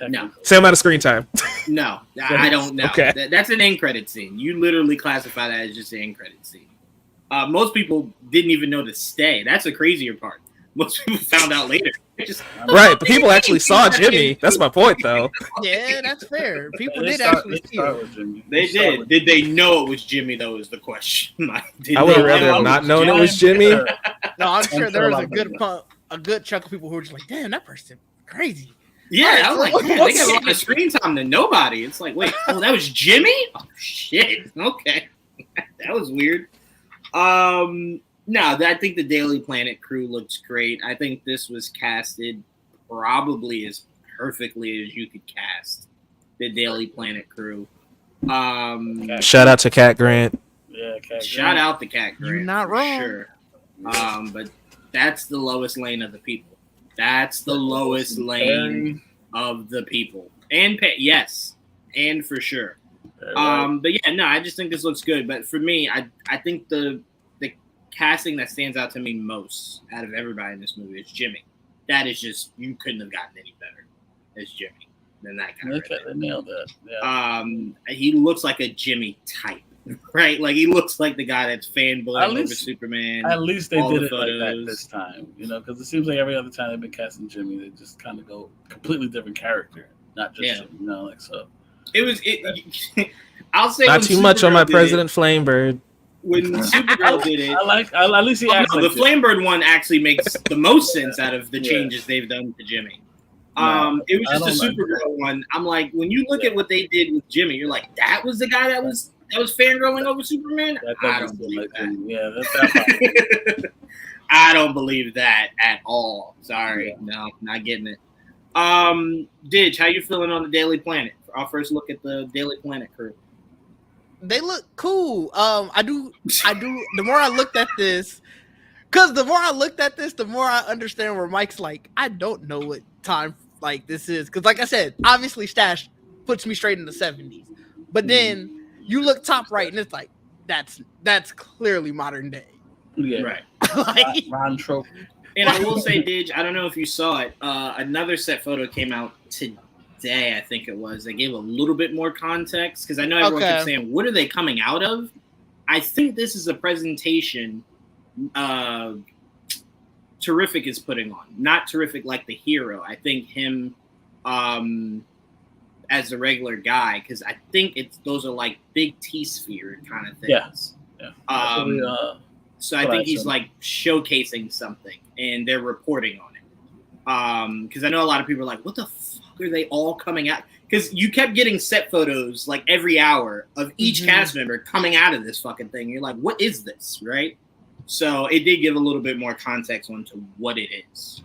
No. Same amount of screen time. No, I don't know. Okay. That's an end credit scene. You literally classify that as just an end credit scene. Most people didn't even know to stay. That's the crazier part. Most people found out later. Right, but people actually saw Jimmy. That's my point, though. Yeah, that's fair. People did actually see it. They did. Did they know it was Jimmy, though, is the question. I would have rather have not known it was Jimmy. No, I'm sure there was a good chunk of people who were just like, damn, that person crazy. Yeah, I was like, man, they got a lot of screen time to nobody. It's like, wait, that was Jimmy? Oh, shit. Okay. That was weird. No, I think the Daily Planet crew looks great. I think this was casted probably as perfectly as you could cast the Daily Planet crew. Shout out to Cat Grant. Yeah, shout out to Cat Grant. You're not wrong. Sure. But that's the lowest lane of the people. That's the lowest lane of the people. And yes, and for sure. But yeah, no, I just think this looks good. But for me, I think the casting that stands out to me most out of everybody in this movie is Jimmy. That is just, you couldn't have gotten any better as Jimmy than that guy. Okay, they nailed that. Yeah. He looks like a Jimmy type, right? Like he looks like the guy that's fanboying over Superman. At least they did it like that this time, because it seems like every other time they've been casting Jimmy, they just kind of go completely different character, not just Jimmy, like so. It was. I'll say not too much on my President Flamebird. When Supergirl did it, at least he acts the Flamebird one actually makes the most sense out of the changes they've done to Jimmy. It was just a Supergirl one. I'm like, when you look at what they did with Jimmy, you're like, that was the guy that was fangirling over Superman. I don't believe that. Yeah, that's I don't believe that at all. Sorry, no, not getting it. Didge, how you feeling on the Daily Planet? Our first look at the Daily Planet crew. They look cool. I do. The more I looked at this, the more I understand where Mike's like, I don't know what time like this is. Because like I said, obviously Stash puts me straight in the 70s. But then you look top right and it's like, that's clearly modern day. Yeah. Right. Ron Trope. And I will say, Didge, I don't know if you saw it. Another set photo came out today, I think it was. They gave a little bit more context because I know everyone kept saying, what are they coming out of? I think this is a presentation Terrific is putting on. Not Terrific like the hero. I think him as a regular guy, because I think those are like big T-sphere kind of things. Yeah. So I think he's like showcasing something and they're reporting on it. Because I know a lot of people are like, what the fuck are they all coming out? Because you kept getting set photos like every hour of each cast member coming out of this fucking thing. You're like, what is this, right? So it did give a little bit more context onto what it is,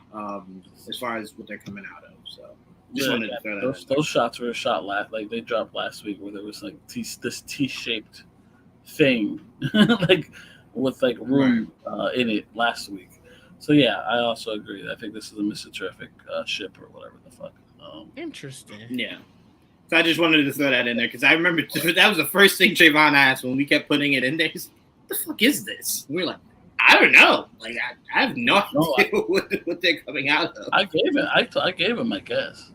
as far as what they're coming out of. So just wanted to throw that those shots were shot like they dropped last week, where there was like this T-shaped thing, like with like room in it last week. So yeah, I also agree. I think this is a Mr. Terrific ship or whatever the fuck. Interesting. Yeah. So I just wanted to throw that in there because I remember that was the first thing Trevon asked when we kept putting it in there. He's like, what the fuck is this? And we were like, I don't know. Like I have no idea what they're coming out of. I gave him my guess.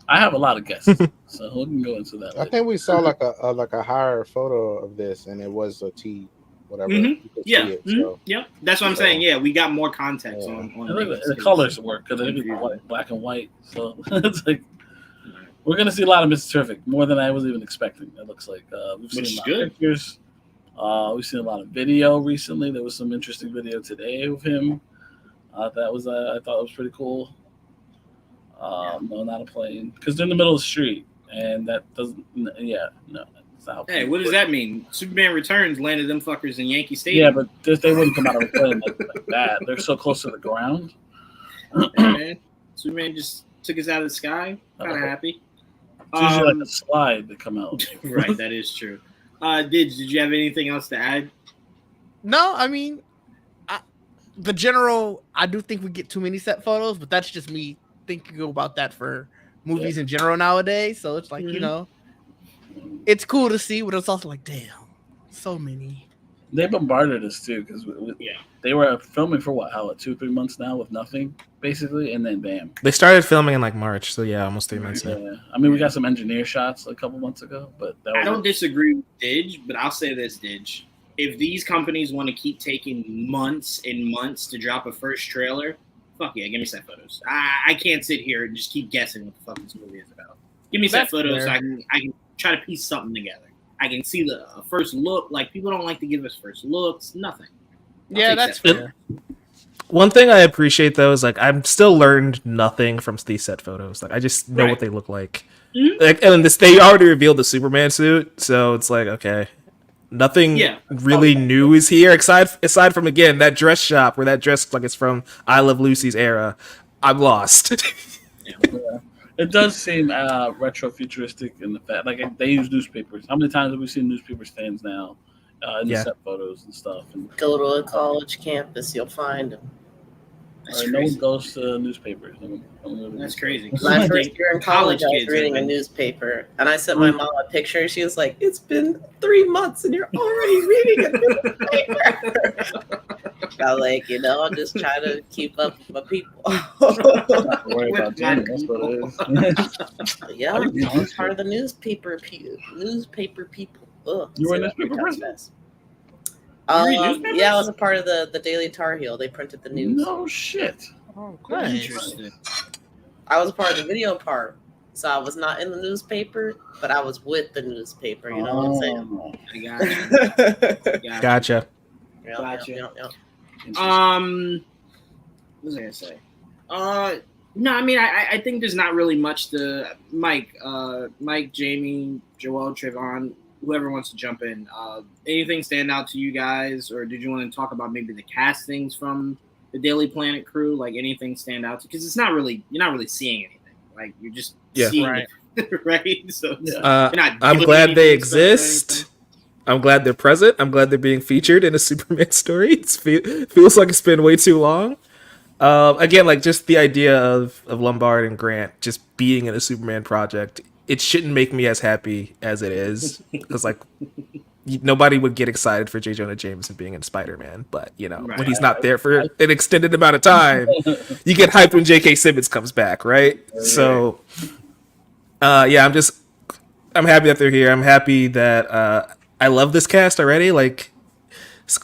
I have a lot of guesses, so we can go into that. I think we saw like a higher photo of this, and it was a T, whatever. Mm-hmm. Yeah, it, so. Yep. That's what I'm saying. Yeah, we got more context on the colors work because it's black and white, so it's like we're gonna see a lot of Mr. Terrific, more than I was even expecting. It looks like we've seen a lot of pictures. We've seen a lot of video recently. There was some interesting video today of him. I thought it was pretty cool. No, not a plane, because they're in the middle of the street, and that doesn't. Yeah, no. Hey, what does that mean? Superman Returns landed them fuckers in Yankee Stadium. Yeah, but they wouldn't come out of a plane like that. They're so close to the ground. Man, Superman just took us out of the sky. Kind of happy. It's usually like a slide to come out. Right, that is true. Did you have anything else to add? No, I mean, the general. I do think we get too many set photos, but that's just me thinking about that for movies in general nowadays. So it's like it's cool to see, but it's also like, damn, so many. They bombarded us too because they were filming for 2-3 months now with nothing basically, and then bam, they started filming in like March, so almost 3 months now. Yeah, I mean we got some engineer shots a couple months ago, but I don't disagree with Didge, but I'll say this, Didge: if these companies want to keep taking months and months to drop a first trailer, fuck yeah, give me set photos. I can't sit here and just keep guessing what the fuck this movie is about. Give me set photos so I can try to piece something together. I can see the first look. Like, people don't like to give us first looks. Nothing. Yeah, that's fair. One thing I appreciate though is like I'm still learned nothing from these set photos. Like I just know what they look like. Mm-hmm. Like, and they already revealed the Superman suit, so it's like okay, nothing really new is here aside from again that dress shop where that dress looks like it's from I Love Lucy's era. I'm lost. It does seem retro futuristic in the fact like they use newspapers. How many times have we seen newspaper stands now in the set photos and stuff? And go to a college campus, you'll find them. No one goes to newspapers. That's crazy. My first year in college, I was reading a newspaper, and I sent my mom a picture. She was like, "It's been 3 months, and you're already reading a newspaper." I like, I'm just trying to keep up with my people. Not worry about Jaime, that's what it is. Yeah, I'm part of the newspaper people. Ugh, you were a newspaper person? Yeah, I was a part of the Daily Tar Heel. They printed the news. No shit. Oh, interesting. I was a part of the video part, so I was not in the newspaper, but I was with the newspaper. You know what I'm saying? I Gotcha. Yep. What was I gonna say? No, I mean, I think there's not really much to Mike, Jaime, Joel, Trevon, whoever wants to jump in. Anything stand out to you guys, or did you want to talk about maybe the castings from the Daily Planet crew? Like anything stand out to? Because you're not really seeing anything. Like you're just seeing it, right? So I'm glad they exist. I'm glad they're present. I'm glad they're being featured in a Superman story. It feels like it's been way too long. Again, like just the idea of Lombard and Grant just being in a Superman project, it shouldn't make me as happy as it is because like nobody would get excited for J. Jonah Jameson being in Spider-Man, but when he's not there for an extended amount of time, you get hyped when J.K. Simmons comes back, right? So, I'm happy that they're here. I'm happy that I love this cast already. Like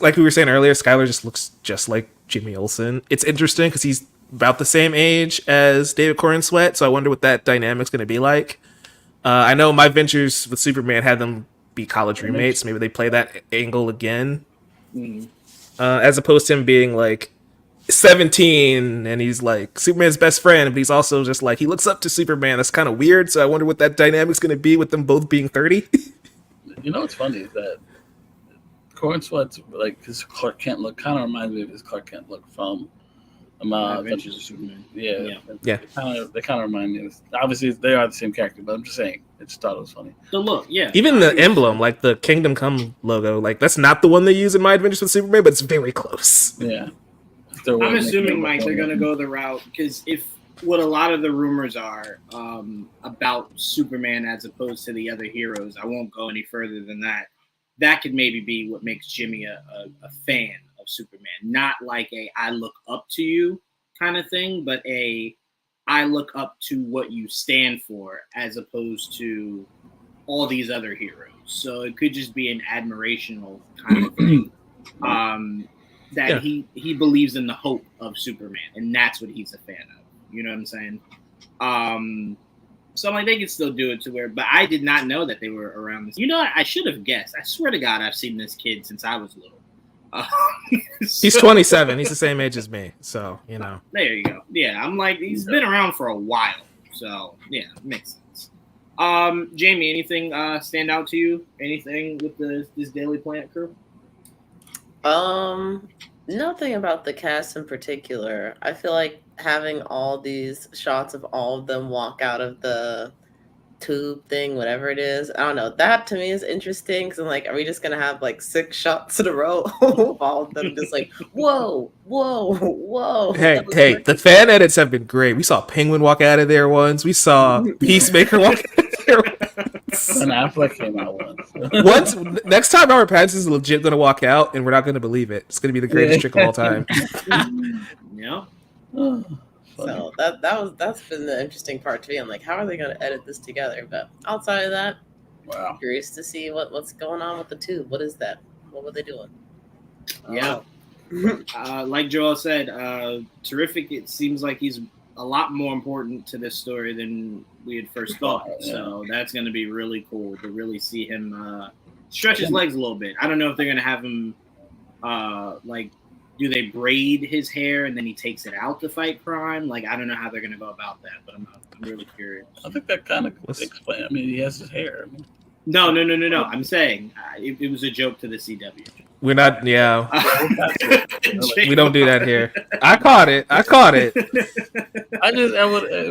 we were saying earlier, Skylar just looks just like Jimmy Olsen. It's interesting because he's about the same age as David Corn Sweat, so I wonder what that dynamic's going to be like. I know my ventures with Superman had them be college roommates. Maybe they play that angle again. As opposed to him being like 17 and he's like Superman's best friend, but he's also just like he looks up to Superman. That's kind of weird. So I wonder what that dynamic's going to be with them both being 30. You know what's funny is that Corn Sweat's like his Clark Kent look kind of reminds me of his Clark Kent look from Adventures of Superman. Yeah. They kind of remind me of this. Obviously, they are the same character, but I'm just saying. I just thought it was funny. The look, yeah. Even the emblem, like the Kingdom Come logo, like that's not the one they use in My Adventures with Superman, but it's very close. Yeah. I'm assuming, Mike, they're going to go the route because if what a lot of the rumors are about Superman as opposed to the other heroes, I won't go any further than that. That could maybe be what makes Jimmy a fan of of Superman, not like a I look up to you kind of thing, but a I look up to what you stand for as opposed to all these other heroes. So it could just be an admirational kind of thing. That he believes in the hope of Superman, and that's what he's a fan of. You know what I'm saying? So I'm like, they could still do it to where, but I did not know that they were around this. You know, I should have guessed. I swear to God, I've seen this kid since I was little. He's 27. He's the same age as me. So, you know. There you go. Yeah, I'm like, he's been around for a while. So, yeah, makes sense. Jaime, anything stand out to you? Anything with this Daily Planet crew? Nothing about the cast in particular. I feel like having all these shots of all of them walk out of the tube thing, whatever it is, I don't know. That to me is interesting because I'm like, are we just gonna have like 6 shots in a row of all of them just like, whoa, whoa, whoa? Hey, the fan edits have been great. We saw Penguin walk out of there once. We saw Peacemaker walk out of there once. And Affleck came out once. Next time Robert Pattinson is legit going to walk out, and we're not going to believe it. It's going to be the greatest trick of all time. Yeah. So that's been the interesting part to me. I'm like, how are they going to edit this together? But outside of that, Wow. Curious to see what's going on with the tube. What is that? What were they doing? Yeah. Like Joel said, terrific. It seems like he's a lot more important to this story than we had first thought. So that's going to be really cool to really see him stretch his legs a little bit. I don't know if they're going to have him do they braid his hair and then he takes it out to fight crime? Like, I don't know how they're going to go about that, but I'm really curious. I think that kind of explains. I mean, he has his hair. No. I'm saying it was a joke to the CW. We're not, yeah. We don't do that here. I caught it. It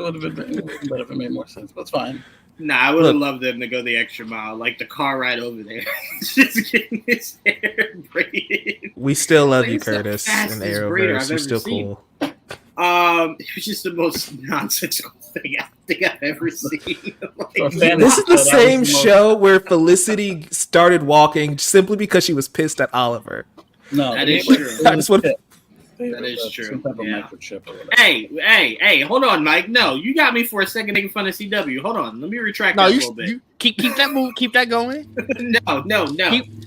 would have been better if it made more sense, but it's fine. Nah, I would have loved them to go the extra mile, like the car ride over there, just getting his hair braided. We still love you, Curtis, in the Arrowverse. You're still cool. It was just the most nonsensical thing I think I've ever seen. This is the same show where Felicity started walking simply because she was pissed at Oliver. No, that is true. That is true. Some type of microchip or whatever. Hey, hold on, Mike. No, you got me for a second making fun of CW. Hold on. Let me retract that a little bit. You keep that move. Keep that going. No.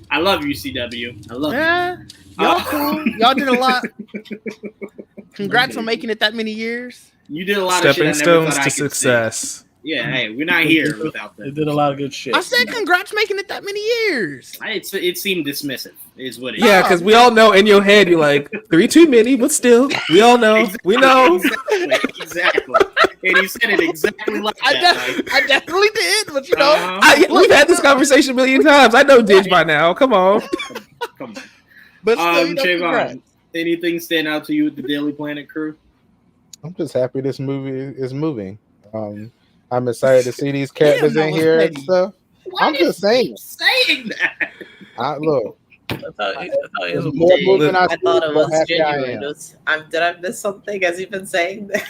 I love you, CW. I love you. Y'all cool. Y'all did a lot. Congrats on making it that many years. You did a lot of shit. Stepping stones to success. See. Yeah, hey, we're not here without that. They did a lot of good shit. I said congrats making it that many years. It seemed dismissive, is what it is. Yeah, because we all know in your head you're like 3 too many, but still, we all know. We know. Exactly. And he said it exactly like that. I definitely did, but you know. We've had this conversation a million times. I know Didge by now. Come on. Come on. But still, Trevon, anything stand out to you with the Daily Planet crew? I'm just happy this movie is moving. I'm excited to see these characters in here and stuff. I'm just saying that. Look. I thought it was genuine. Did I miss something? Has he been saying that?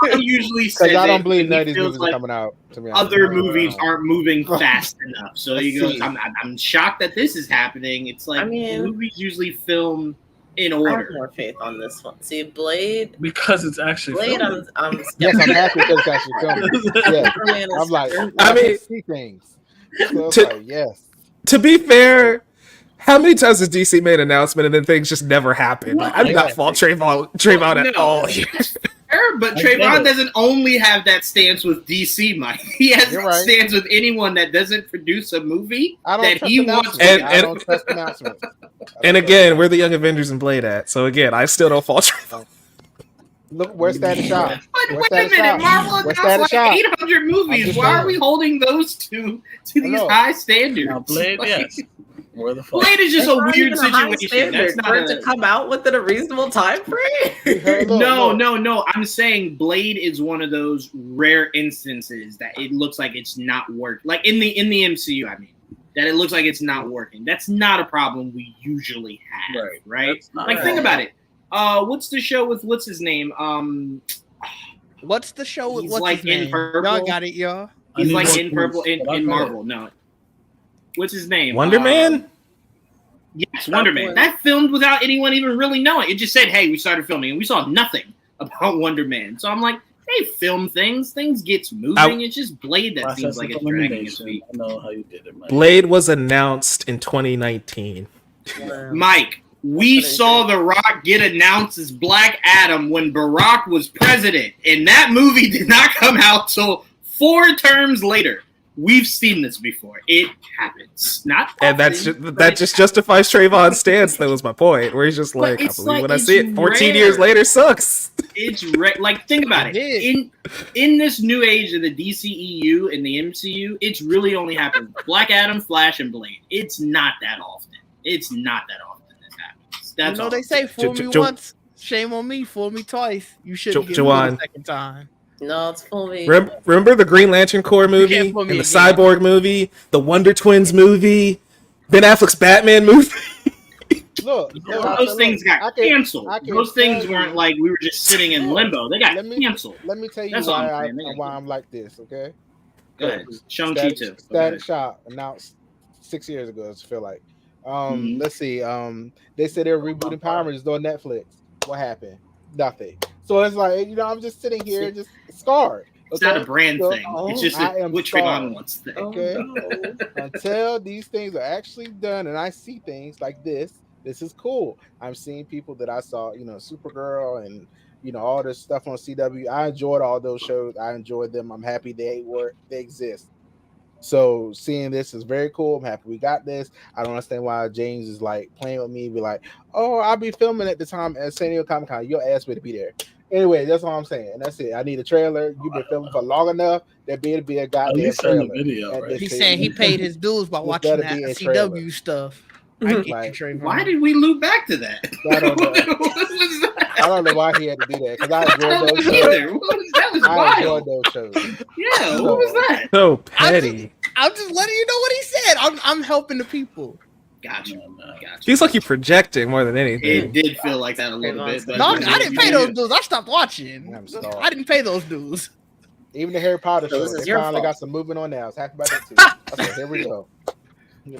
I usually say because I don't believe none of these movies are coming out. To me, other movies aren't moving fast enough. So he goes, I'm shocked that this is happening. It's like movies usually film in order. I have more faith on this one. See, Blade, because it's actually Blade. filmed. I'm yes, I'm happy because it's actually filmed. Yeah. I'm like, I mean, see things. So yes. To be fair, how many times has DC made an announcement and then things just never happen? Like, I'm not fault Trevon at all. But Trevon doesn't only have that stance with DC, Mike. He has that stance with anyone that doesn't produce a movie that he wants. I don't trust announcements. And again, we're the Young Avengers and Blade at. So again, I still don't fault Trevon. Look, where's that shot? Wait a minute, Marvel announced like 800 movies. Why are we holding those two to these high standards? Now, Blade, yes. Blade is just a weird situation. That's not to come out within a reasonable time frame. No. I'm saying Blade is one of those rare instances that it looks like it's not working. Like in the MCU, I mean, that it looks like it's not working. That's not a problem we usually have, right? Like think about it. What's the show with what's his name? What's the show with what's like his name? in purple? Y'all got it, y'all. He's like in purple in Marvel. No. What's his name? Wonder Man? Yes, Wonder Man. That filmed without anyone even really knowing. It just said, "Hey, we started filming," and we saw nothing about Wonder Man. So I'm like, they film things. Things gets moving. It's just Blade that seems like it's dragging its feet. I know how you did it, Mike. Blade was announced in 2019. Mike, we saw The Rock get announced as Black Adam when Barack was president, and that movie did not come out till 4 terms later. We've seen this before. It happens. Not often, and that just justifies Trevon's stance. That was my point. Where he's just like, I believe when I see it. 14 years later sucks. It's like, think about it. In this new age of the DCEU and the MCU, it's really only happened Black Adam, Flash, and Blade. It's not that often. It's not that often this happens. That's they say fool me once, shame on me. Fool me twice. You shouldn't get me the second time. No, it's full me. Remember the Green Lantern Corps movie and the Cyborg movie, the Wonder Twins movie, Ben Affleck's Batman movie? Look, those things got canceled. Those things weren't like we were just sitting in limbo. They got canceled. Let me tell you why I'm like this, okay? Go ahead. Shang-Chi too. Static Shock announced 6 years ago, I feel like. Let's see. They said they're rebooting Power Rangers on Netflix. What happened? Nothing. So it's like, I'm just sitting here just scarred. Okay? It's not a brand thing. It's just what Trevon wants thing. Okay. Until these things are actually done and I see things like this is cool. I'm seeing people that I saw, Supergirl and all this stuff on CW. I enjoyed all those shows. I enjoyed them. I'm happy they exist. So seeing this is very cool. I'm happy we got this. I don't understand why James is like playing with me, be like, "Oh, I'll be filming at the time at San Diego Comic-Con. You'll ask me to be there." Anyway, that's all I'm saying. And that's it. I need a trailer. You've been filming for long enough. There be a goddamn trailer. Video, right? He's saying he paid his dues by watching that CW stuff. I get you, Trevon. Why did we loop back to that? I don't know. What was that? I don't know why he had to do that because I enjoyed those shows. That was wild. I enjoyed those shows. Yeah, what was that? So petty. I'm just letting you know what he said. I'm helping the people. Gotcha. Feels like you're projecting more than anything. It did feel like that a little bit. No, I didn't pay those dues. I stopped watching. I didn't pay those dues. Even the Harry Potter show, they finally got some movement on now. I was happy about that too. Okay, here we go.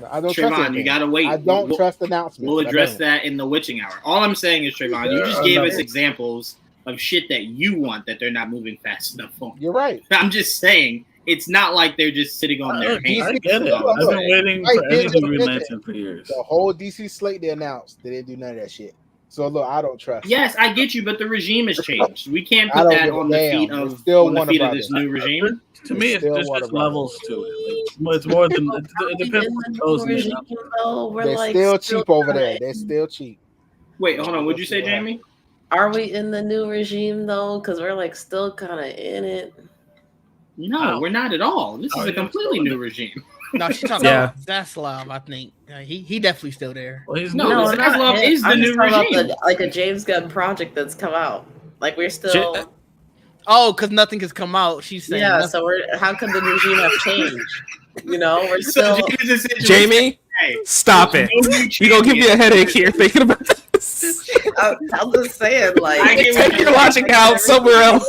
I don't trust Trevon, you gotta wait. I don't trust announcements. We'll address that in the witching hour. All I'm saying is, Trevon, you just gave us examples of shit that you want that they're not moving fast enough on. You're right. I'm just saying it's not like they're just sitting on their hands. I get it. I've been waiting for anything Green Lantern for years. The whole DC slate they announced, they didn't do none of that shit. So look, I don't trust. Yes, I get you, but the regime has changed. We can't put that on the feet of this new regime. To me, it's just levels to it. Like, it's more than it depends on the They're still cheap over there. They're still cheap. Wait, hold on. What'd you say, Jamie? Are we in the new regime though? Because we're like still kind of in it. No, we're not at all. This is a completely new regime. No, she's talking about Zaslav, I think. He definitely still there. Well, Zaslav is the new regime. Like a James Gunn project that's come out. Like we're still. Because nothing has come out. She's saying. Yeah, so how could the regime have changed? We're still. Jamie, stop it. You're going to give me a headache here thinking about this. I'm just saying, like. Take your logic out somewhere else.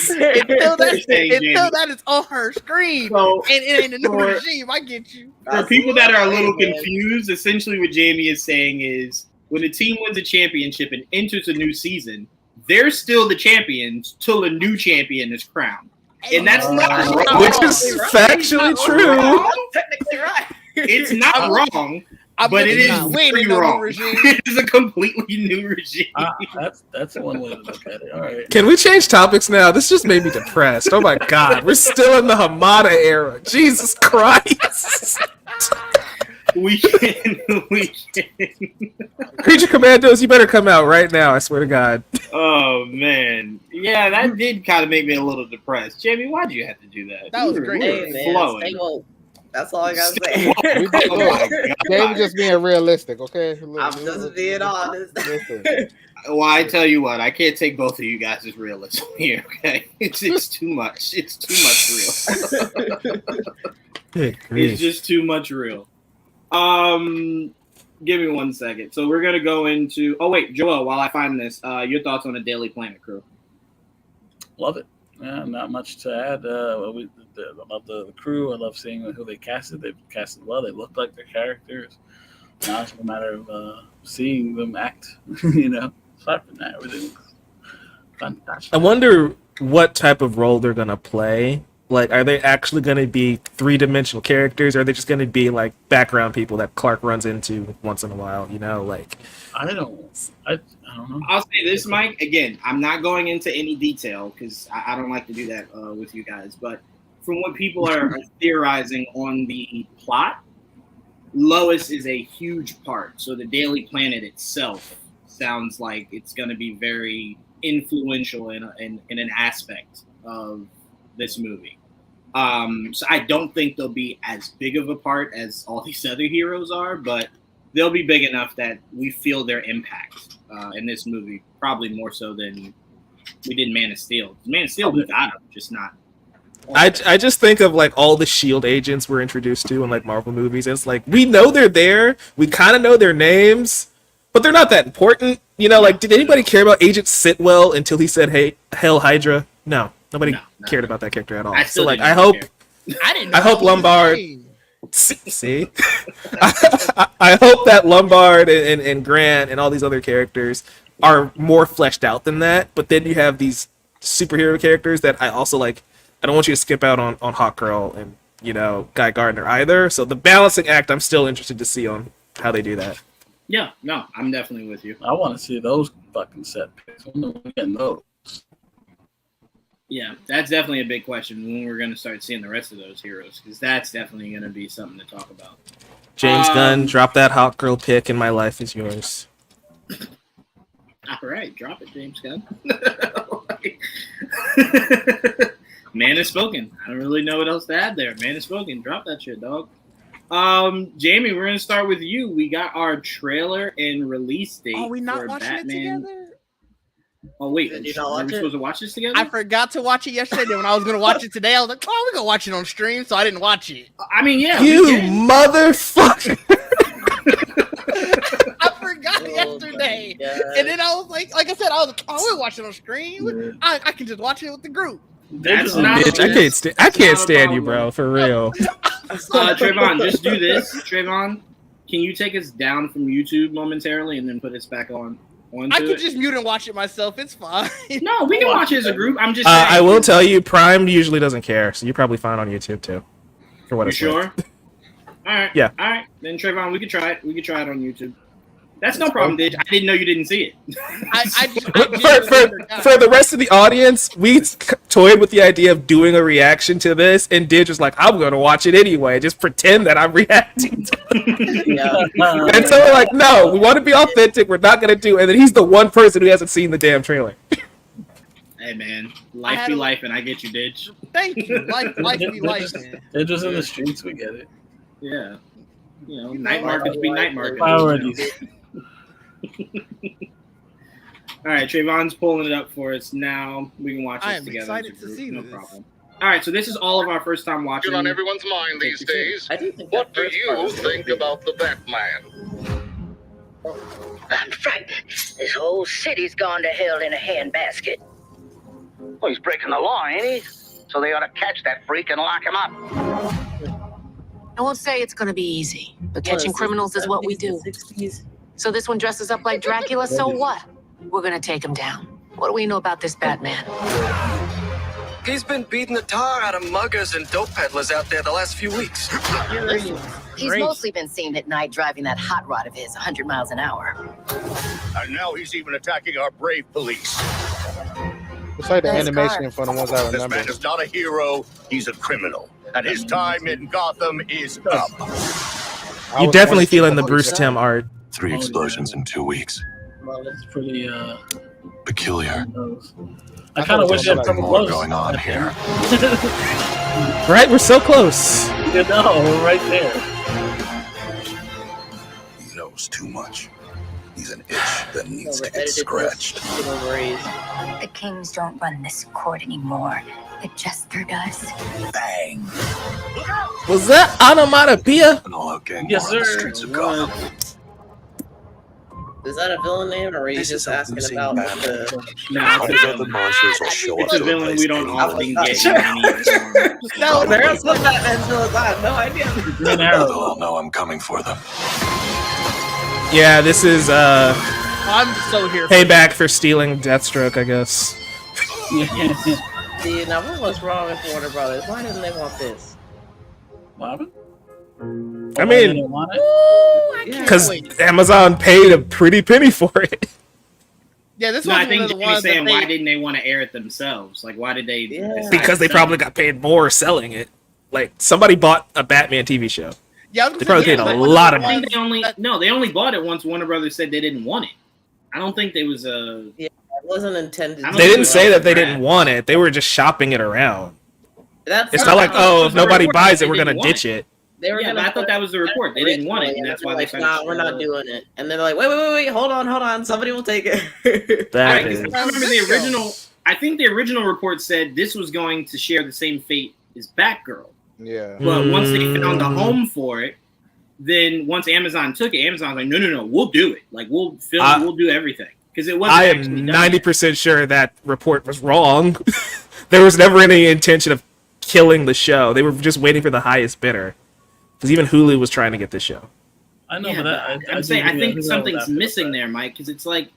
Until that is on her screen. So, and it ain't a new regime. I get you. For people that are a little confused, essentially what Jamie is saying is when a team wins a championship and enters a new season, they're still the champions till a new champion is crowned. And that's not wrong. Which is factually true. Technically right. It's not wrong, but it is pretty wrong. It is a completely new regime. That's one way to look at it. All right. Can we change topics now? This just made me depressed. Oh my God. We're still in the Hamada era. Jesus Christ. We can. Creature Commandos, you better come out right now. I swear to God. Oh man, yeah, that did kind of make me a little depressed. Jamie, why'd you have to do that? That was great. Hey, man, that's all I gotta say. David just being realistic, okay? I'm just being honest. Well, I tell you what, I can't take both of you guys as realism here. Okay, it's too much. It's too much real. It's just too much real. Give me 1 second. So we're gonna go into. Oh wait, Joel. While I find this, your thoughts on the Daily Planet crew? Love it. Yeah, not much to add. I love the crew. I love seeing who they casted. They've casted well. They look like their characters. Now it's a matter of seeing them act. You know, aside from that, everything's fantastic. I wonder what type of role they're gonna play. Like, are they actually gonna be 3-dimensional characters, or are they just gonna be like background people that Clark runs into once in a while? You know, like I don't know. I'll say this, Mike. Again, I'm not going into any detail because I don't like to do that with you guys. But from what people are theorizing on the plot, Lois is a huge part. So the Daily Planet itself sounds like it's going to be very influential in an aspect of this movie. So I don't think they'll be as big of a part as all these other heroes are, but they'll be big enough that we feel their impact in this movie, probably more so than we did Man of Steel. Man of Steel, we got them, just not. I just think of like all the SHIELD agents we're introduced to in like Marvel movies. It's like we know they're there, we kind of know their names, but they're not that important. You know, like did anybody care about Agent Sitwell until he said, "Hey, Hail Hydra"? No, nobody cared about that character at all. So like, I hope Lombard. See, I hope that Lombard and Grant and all these other characters are more fleshed out than that. But then you have these superhero characters that I also like. I don't want you to skip out on Hawkgirl and, you know, Guy Gardner either. So the balancing act, I'm still interested to see on how they do that. Yeah, no, I'm definitely with you. I want to see those fucking set picks. We're getting those. Yeah, that's definitely a big question when we're going to start seeing the rest of those heroes, because that's definitely going to be something to talk about. James Gunn, drop that Hawkgirl pick, and my life is yours. All right, drop it, James Gunn. Man has spoken. I don't really know what else to add there. Man has spoken. Drop that shit, dog. Jamie, we're gonna start with you. We got our trailer and release date. Are we not for watching Batman. it together? Oh wait, Did you not are watch we it? supposed to watch this together? I forgot to watch it yesterday. When I was gonna watch it today, I was like, "Oh, we're gonna watch it on stream," so I didn't watch it. I mean, yeah. You motherfucker! I forgot yesterday, and then I was like I said, I was like, "Oh, we're watching on stream. I can just watch it with the group." That's not. Bitch, I can't stand you, bro. For real. Trevon, just do this. Trevon, can you take us down from YouTube momentarily and then put us back on? I can just mute and watch it myself. It's fine. No, we can watch it as a group. I'm just saying. I will tell you, Prime usually doesn't care, so you're probably fine on YouTube too. For what it's sure? worth. All right. Yeah. All right. Then Trevon, we could try it. We could try it on YouTube. That's no problem, Didge. I didn't know you didn't see it. For the rest of the audience, we toyed with the idea of doing a reaction to this, and Didge was like, "I'm going to watch it anyway. Just pretend that I'm reacting to it." And so we're like, "No, we want to be authentic. We're not going to do." And then he's the one person who hasn't seen the damn trailer. Hey man, life be life, and I get you, Didge. Thank you. Life be life, man. They're just in the streets. We get it. Yeah. You know, night markets be night markets. Priorities. All right, Trayvon's pulling it up for us now. We can watch this together. I am excited to see no this. problem. All right, so this is all of our first time watching. On everyone's mind these days. What do you think about the Batman? I'm frightened. This whole city's gone to hell in a handbasket. Well, he's breaking the law, ain't he? So they ought to catch that freak and lock him up. I won't say it's gonna be easy, but catching criminals is what we do. So this one dresses up like Dracula, so what? We're gonna take him down. What do we know about this Batman? He's been beating the tar out of muggers and dope peddlers out there the last few weeks. He's mostly been seen at night driving that hot rod of his 100 miles an hour. And now he's even attacking our brave police. It's like the animation for the ones I This remember. man is not a hero, he's a criminal. And his time in Gotham is up. You definitely feeling the Bruce Timm art. 3 explosions in 2 weeks. Well, that's pretty Peculiar. I kind of wish there was something more close. going on here. Right? We're so close. You know, we're right there. He knows too much. He's an itch that needs to get scratched. The Kings don't run this court anymore. The Jester does. Bang! Was that onomatopoeia? An all-out gang Yes, war on the sir. streets of Gotham. Is that a villain name, or are you just asking about the? How did other monsters will show up It's a to villain replace we don't anyone often in get this in world? any form. No, there's what Batman's villains. I have no idea. Green Arrow. They'll know I'm coming for them. Yeah, this is I'm so here. payback for stealing Deathstroke, I guess. See, now what's wrong with Warner Brothers? Why didn't they want this? What happened? I mean, because Amazon paid a pretty penny for it. Yeah, this No, was I think one of the Jimmy's ones saying that why they, didn't they want to air it themselves? Like, why did they? decide Because to they sell probably it? got paid more selling it. Like, somebody bought a Batman TV show. Yeah, I was They gonna probably say, paid a yeah, lot of I money. think they only bought it once Warner Brothers said they didn't want it. I don't think there was a. Yeah, it wasn't intended. They didn't say that they didn't want it. They were just shopping it around. That's It's not like, oh, if nobody buys it, we're They gonna didn't ditch want it. They were Yeah, gonna but I thought that was the report. They didn't want it, and that's why they like, kind nah, of. we're not doing it. And they're like, wait, hold on, somebody will take it. That I is. remember the original. I think the original report said this was going to share the same fate as Batgirl. Yeah. But once they found a home for it, then once Amazon took it, Amazon's like, no, we'll do it. Like we'll film, we'll do everything because it wasn't. I am actually done. 90% sure that report was wrong. There was never any intention of killing the show. They were just waiting for the highest bidder. Because even Hulu was trying to get this show. I know, Yeah, but I'm saying I think something's missing there, Mike, because it's like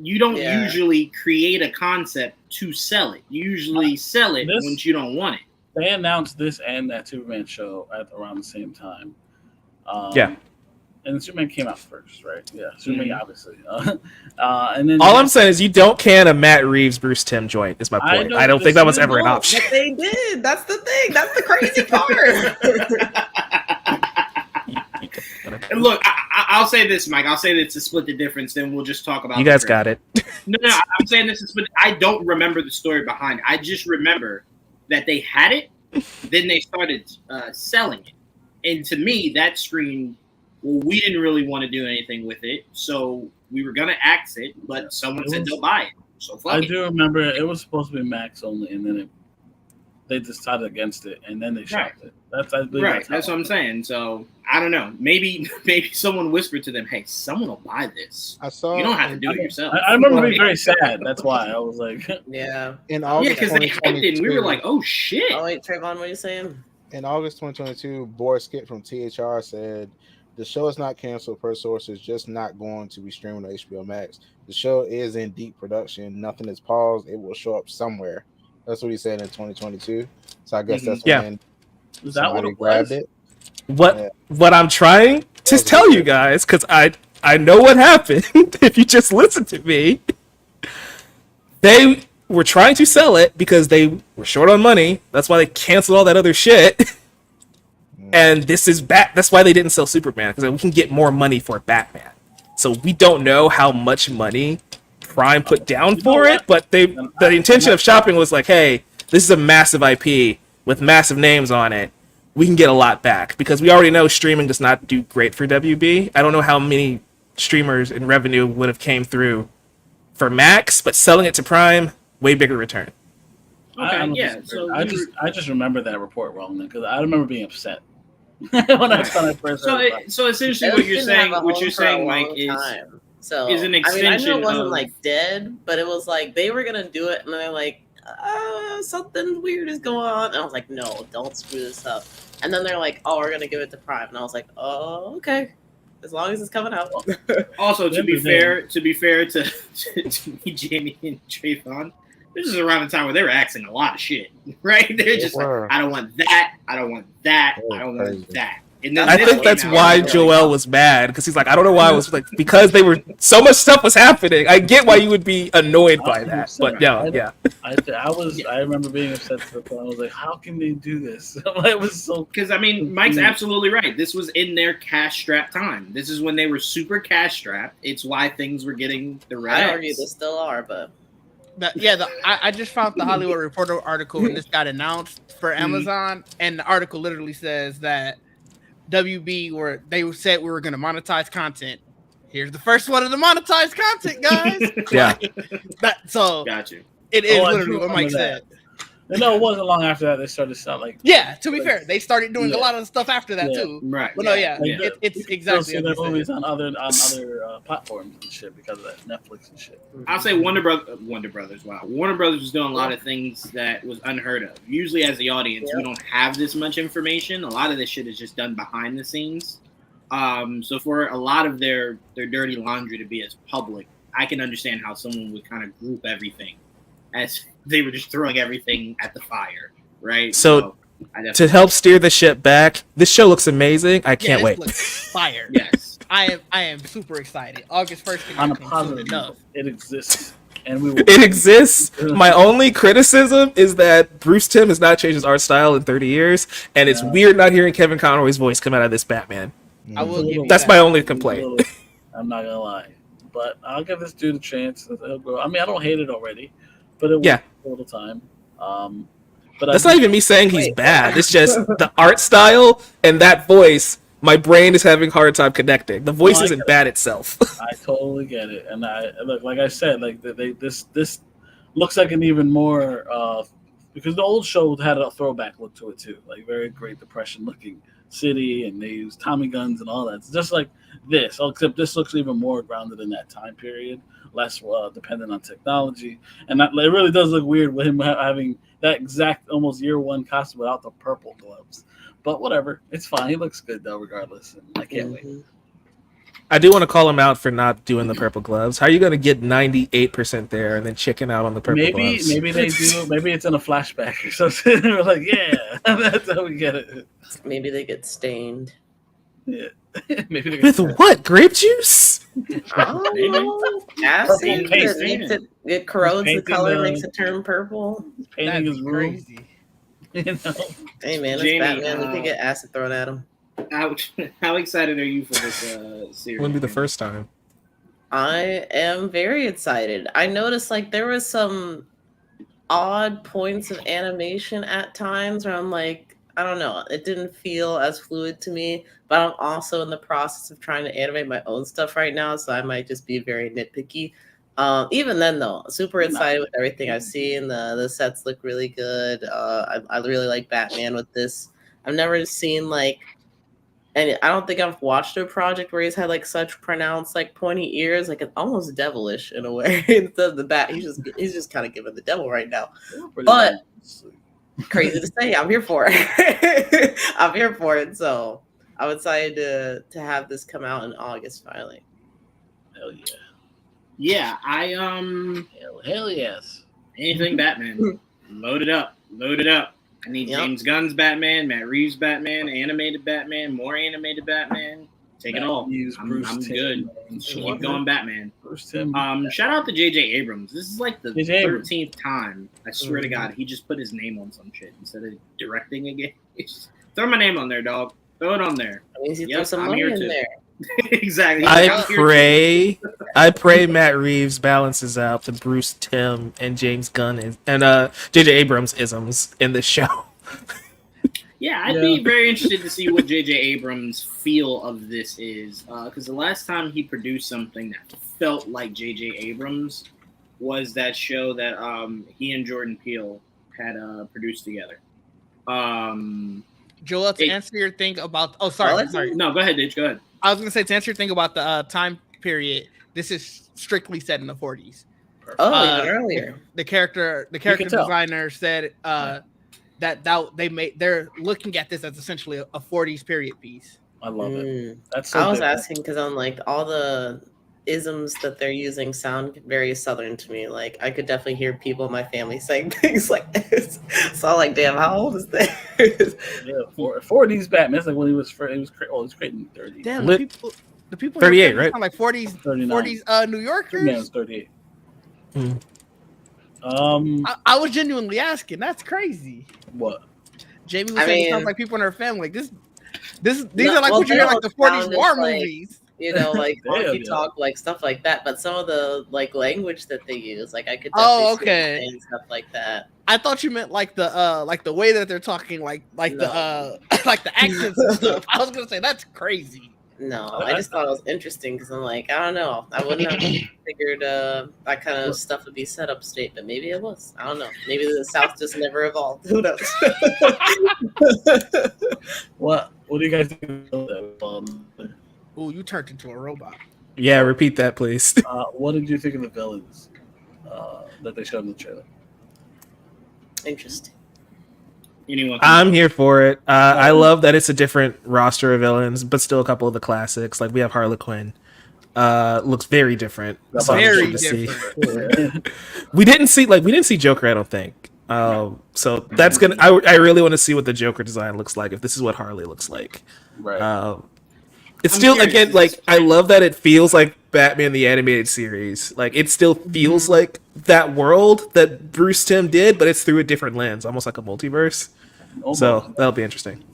you don't usually create a concept to sell it. You usually sell it once you don't want it. They announced this and that Superman show at around the same time. Yeah. And Superman came out first, right? Yeah, Superman, obviously. And then All I'm saying is you don't can a Matt Reeves Bruce Timm joint, is my point. I don't think that was ever an option. But they did. That's the thing. That's the crazy part. And look, I'll say this, Mike. I'll say this to split the difference. Then we'll just talk about. You guys got it. No. I'm saying this is split. I don't remember the story behind it. I just remember that they had it, then they started selling it, and to me, that screamed. Well, we didn't really want to do anything with it, so we were gonna axe it, but someone said they'll buy it. So fuck I it. do remember it was supposed to be Max only, and then they decided against it, and then they shopped it. That's That's what I'm saying. So I don't know. Maybe someone whispered to them, "Hey, someone will buy this. I saw. You don't have to do it yourself." I remember being very sad. That's why I was like, yeah. In August because they hyped it, and we were like, "Oh shit!" Oh wait, Trevon, what are you saying? In August 2022, Boris Skip from THR said the show is not canceled per sources, just not going to be streamed on HBO Max. The show is in deep production. Nothing is paused. It will show up somewhere. That's what he said in 2022. So I guess that's when somebody grabbed it. What I'm trying to tell you guys, because I know what happened. If you just listen to me, they were trying to sell it because they were short on money. That's why they canceled all that other shit. And this is that's why they didn't sell Superman, because we can get more money for Batman. So we don't know how much money Prime put down for it, but the intention of shopping was like, hey, this is a massive IP with massive names on it. We can get a lot back, because we already know streaming does not do great for WB. I don't know how many streamers in revenue would have came through for Max, but selling it to Prime, way bigger return. Okay, so I just remember that report wrong because I remember being upset when I first heard it. So essentially, what you're saying, Mike, is an extension. I knew it wasn't like dead, but it was like they were gonna do it, and they're like, something weird is going on, and I was like, no, don't screw this up. And then they're like, oh, we're gonna give it to Prime, and I was like, oh, okay, as long as it's coming out. Also, to be fair to me, Jaime and Trevon, this is around the time where they were axing a lot of shit, right? They're just like, I don't want that, I don't want that, I don't want that. And then I think that's why Joel was mad, because he's like, I don't know why I was like, because they were so much stuff was happening. I get why you would be annoyed by that, but yeah. I remember being upset to the point. I was like, how can they do this? It was so because I mean, Mike's absolutely right. This was in their cash strapped time. This is when they were super cash strapped. It's why things were getting the red. I argue they still are, but. I just found the Hollywood Reporter article when this got announced for Amazon, and the article literally says that WB said we were going to monetize content. Here's the first one of the monetized content, guys. Yeah. Got you. It is literally what Mike said. No, it wasn't long after that they started to sound like. Yeah, to be fair, they started doing a lot of stuff after that too. Right. But it's exactly. See their movies on other platforms and shit because of that, Netflix and shit. I'll say Warner Brothers. Wow, Warner Brothers was doing a lot of things that was unheard of. Usually, as the audience, we don't have this much information. A lot of this shit is just done behind the scenes. So for a lot of their dirty laundry to be as public, I can understand how someone would kind of group everything as they were just throwing everything at the fire, right? So to help steer the ship back, this show looks amazing. I can't wait. Fire. Yes. I am super excited. August 1st. On a positive note, it exists. And it exists. My only criticism is that Bruce Timm has not changed his art style in 30 years, and it's weird not hearing Kevin Conroy's voice come out of this Batman. I will give you That's my only complaint. I'm not gonna lie, but I'll give this dude a chance. It'll grow. I mean, I don't hate it already, but it will take a little time. But that's not even me saying he's bad. It's just the art style and that voice. My brain is having a hard time connecting. The voice isn't bad itself. I totally get it, and like I said, like this looks like an even more because the old show had a throwback look to it too, like very Great Depression looking city, and they use Tommy guns and all that. It's just like this, except this looks even more grounded in that time period, less dependent on technology, and it really does look weird with him having that exact almost year one costume without the purple gloves. But whatever, it's fine. He looks good though, regardless. And I can't wait. I do want to call him out for not doing the purple gloves. How are you going to get 98% there and then chicken out on the purple gloves? Maybe they do. Maybe it's in a flashback or something. We're like, yeah, that's how we get it. Maybe they get stained. Yeah. Maybe they with what? Grape juice? Acid. It corrodes the color, makes it turn purple. Painting is crazy. You know? Hey man, it's Jamie, Batman. We can get acid thrown at him. How excited are you for this series? Wouldn't be the first time. I am very excited. I noticed like there was some odd points of animation at times where I'm like, I don't know, it didn't feel as fluid to me, but I'm also in the process of trying to animate my own stuff right now, so I might just be very nitpicky. Even then though, super excited with everything I've seen. The sets look really good. I really like Batman with this. I've never seen like, and I don't think I've watched a project where he's had like such pronounced like pointy ears, like it's almost devilish in a way. Instead of the bat, he's just kind of giving the devil right now. But crazy to say, I'm here for it. I'm here for it. So I'm excited to have this come out in August finally. Hell yeah. Yeah, hell yes. Anything Batman. Load it up. I need James Gunn's Batman, Matt Reeves' Batman, animated Batman, more animated Batman. Take it all. I'm good. Keep going Batman. Shout out to J.J. Abrams. This is like the 13th time, I swear to God, he just put his name on some shit instead of directing again. Throw my name on there, dog. Throw it on there. I'm here in there. Exactly. I pray Matt Reeves balances out the Bruce Timm and James Gunn and J.J. Abrams isms in this show. Yeah, I'd be very interested to see what J.J. Abrams' feel of this is, because the last time he produced something that felt like J.J. Abrams was that show that he and Jordan Peele had produced together. Joel, to answer your thing about... Oh, sorry. No, go ahead, Didge. Go ahead. I was going to say, to answer your thing about the time period, this is strictly set in the 40s. Oh, even earlier. The character designer said they're looking at this as essentially a 40s period piece. I love it. I was asking because I'm like, all the isms that they're using sound very Southern to me. Like, I could definitely hear people in my family saying things like this. So I'm like, damn, how old is this? Yeah, 40s Batman. It's like when he was created in 30s. Damn, the people 38, right? Sound like 40s, 40s New Yorkers. Yeah, it's 38. I was genuinely asking. That's crazy. What? Jamie was saying it sounds like people in her family. Like these are like what you hear like the 40s war movies. You know, like monkey talk, like stuff like that. But some of the like language that they use, like I could definitely see stuff like that. I thought you meant like the way that they're talking, like the accents and stuff. I was gonna say that's crazy. No, I just thought it was interesting because I'm like, I don't know. I wouldn't have figured that kind of stuff would be set up state, but maybe it was. I don't know. Maybe the South just never evolved. Who knows? What do you guys think of that? Ooh, you turned into a robot. Yeah, repeat that, please. What did you think of the villains that they showed in the trailer? Interesting. I'm here for it. I love that it's a different roster of villains, but still a couple of the classics. Like we have Harley Quinn. Looks very different. So Very different. we didn't see Joker, I don't think. So that's gonna. I really want to see what the Joker design looks like. If this is what Harley looks like, right? It's still again like I love that it feels like Batman the Animated Series. Like it still feels like that world that Bruce Timm did, but it's through a different lens, almost like a multiverse. So that'll be interesting.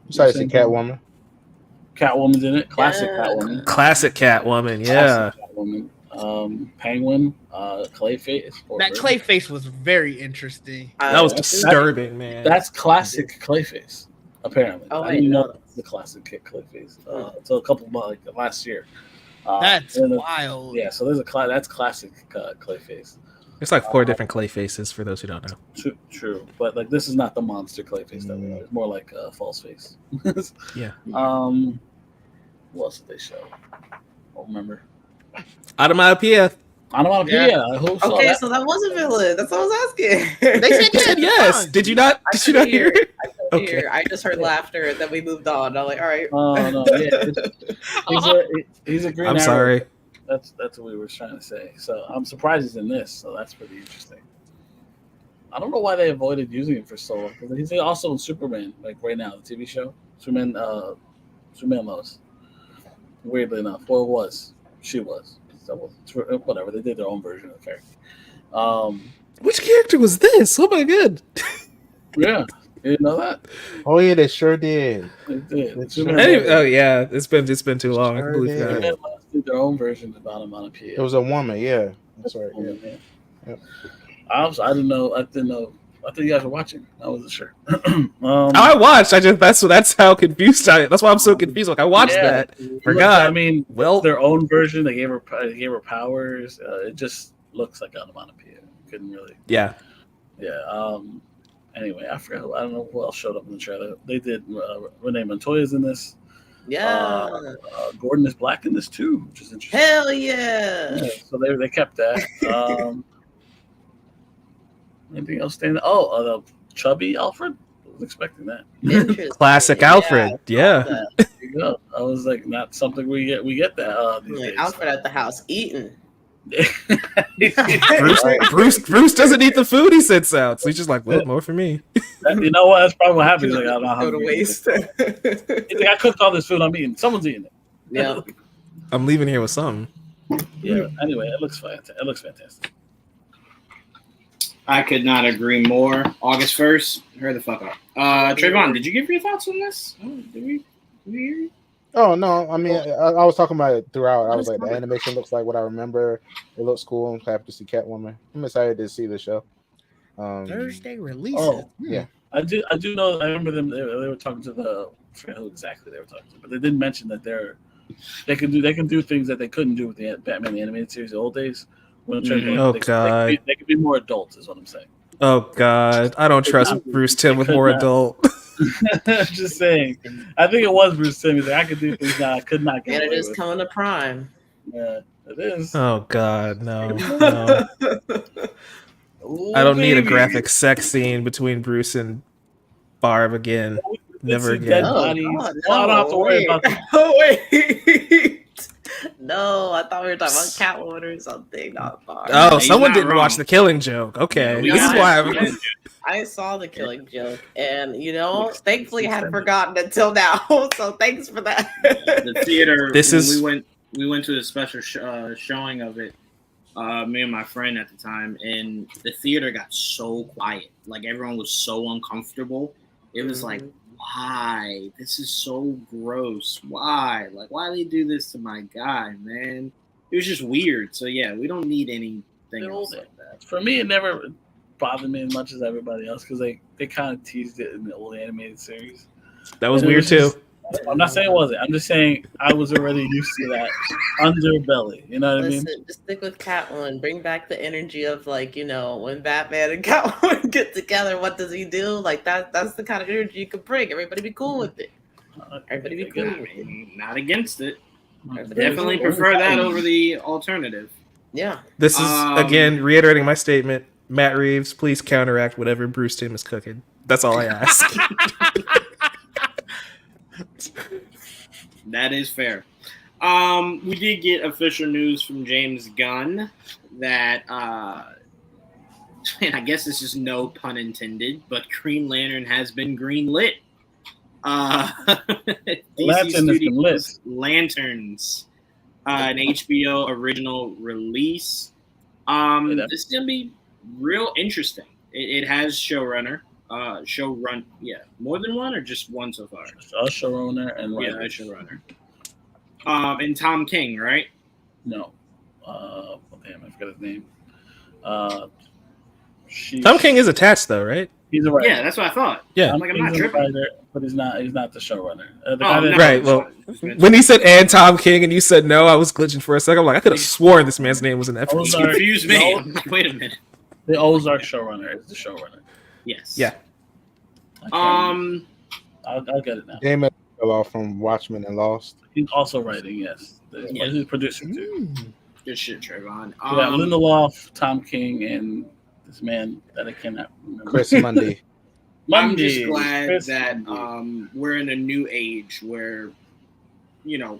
Sorry, it's Catwoman. Catwoman's in it. Classic Catwoman. Classic Catwoman. Yeah. Classic Catwoman. Penguin. Clayface. That Clayface was very interesting. That was disturbing, man. That's classic Clayface. Apparently, Oh, I didn't know that was the classic Clayface. So a couple like last year. That's wild. Yeah, so there's that's classic Clayface. There's like 4 different Clayfaces for those who don't know. True, but like this is not the monster Clayface that we know. It's more like a false face. Yeah. What else did they show? I don't remember. Onomatopoeia. Onomatopoeia. I hope so. Okay, so that was a villain. That's what I was asking. They said yes. Did you not? Did you not hear it? Okay. I just heard laughter, and then we moved on. I'm like, all right. Oh no, yeah. He's a green. I'm arrow. sorry. That's what we were trying to say. So I'm surprised he's in this. So that's pretty interesting. I don't know why they avoided using him for so long. Because he's also in Superman, like right now, the TV show. Superman Lois. Weirdly enough, well, it was. She was. Whatever. They did their own version of the character. Which character was this? Oh my god. Yeah. You didn't know that? Oh yeah, they sure did. They did. Oh yeah, it's been too long. I believe that. They did their own version of Onomatopoeia. It was a woman, yeah. That's right. Yeah. Yep. I didn't know. I thought you guys were watching. I wasn't sure. I watched. That's how confused I am. That's why I'm so confused. Like I watched that. Forgot. I mean, well, their own version. They gave her powers. It just looks like Onomatopoeia. Couldn't really. Yeah. Yeah. Anyway, I forgot. I don't know who else showed up in the trailer. They did. Renee Montoya's in this. Yeah. Gordon is black in this too, which is interesting. Hell yeah. So they kept that. Anything else standing? Oh, the chubby Alfred. I was expecting that. Classic Alfred. Yeah. There you go. I was like, not something we get that. These days. Alfred at the house eating. Bruce doesn't eat the food he sits out, so he's just like, well, more for me. You know what? That's probably what happens. Like, I'm not go to waste. He's like, I cooked all this food. I'm eating. Someone's eating it. Yeah. I'm leaving here with something. Yeah. Anyway, it looks fantastic. I could not agree more. August 1st, hurry the fuck up. Trevon, did you give your thoughts on this? Did we hear you? Oh no, I mean I was talking about it throughout. I was like, the animation looks like what I remember. It looks cool. I'm happy to see Catwoman. I'm excited to see the show. Thursday release. Oh yeah, I do know. I remember them. They were talking to I forget who exactly they were talking to, but they did mention that they can do things that they couldn't do with the Batman the Animated Series the old days. When God, they could be more adults, is what I'm saying. Oh God, I don't trust Bruce Timm with more adult. Just saying. I think it was Bruce Timm. He's like, I could do things that I could not get. And it is coming to Prime. Yeah, it is. Oh God, no. Ooh, I don't need a graphic sex scene between Bruce and Barb again. Never again. Oh, God, no, I don't have to worry about that. Oh wait. No, I thought we were talking about Catwoman or something, not Barb. Oh, someone didn't watch The Killing Joke. Okay, Yeah, this is why I saw The Killing Joke, and thankfully I hadn't forgotten until now. So thanks for that. The theater. This is we went to a special showing of it. Me and my friend at the time, and the theater got so quiet. Like everyone was so uncomfortable. It was like, why? This is so gross. Why? Like, why do they do this to my guy, man? It was just weird. So yeah, we don't need anything else like that. For me, it never bothered me as much as everybody else because they kind of teased it in the old animated series. That was weird too. I'm not saying it wasn't. I'm just saying I was already used to that underbelly. You know what I mean? Just stick with Catwoman. Bring back the energy of like, when Batman and Catwoman get together, what does he do? Like that's the kind of energy you could bring. Everybody be cool with it. Everybody be cool with it. Not against it. Definitely prefer that over the alternative. Yeah. This is again reiterating my statement. Matt Reeves, please counteract whatever Bruce Timm is cooking. That's all I ask. That is fair. We did get official news from James Gunn that, and I guess this is no pun intended, but Green Lantern has been greenlit. DC Studios Lanterns, an HBO original release. This is gonna be real interesting. It has showrunner, more than one or just one so far. Just a showrunner and writer. Yeah, a showrunner. And Tom King, right? No, damn, I forgot his name. Tom King is attached though, right? He's a writer. Yeah, that's what I thought. Yeah, I'm not tripping. Writer, but he's not the showrunner. Right. Well, when he said "and Tom King" and you said no, I was glitching for a second. I'm like, I could have sworn this man's name was an F. You confused me. I'm like, wait a minute. The Ozark showrunner is the showrunner. Yes. Yeah. I'll get it now. Jaime fell off from Watchmen and Lost. He's also writing. Yes, he's producing too. Good shit, Trevon. Lindelof, Tom King, and this man that I cannot remember. Chris Mundy. I'm just glad that we're in a new age where,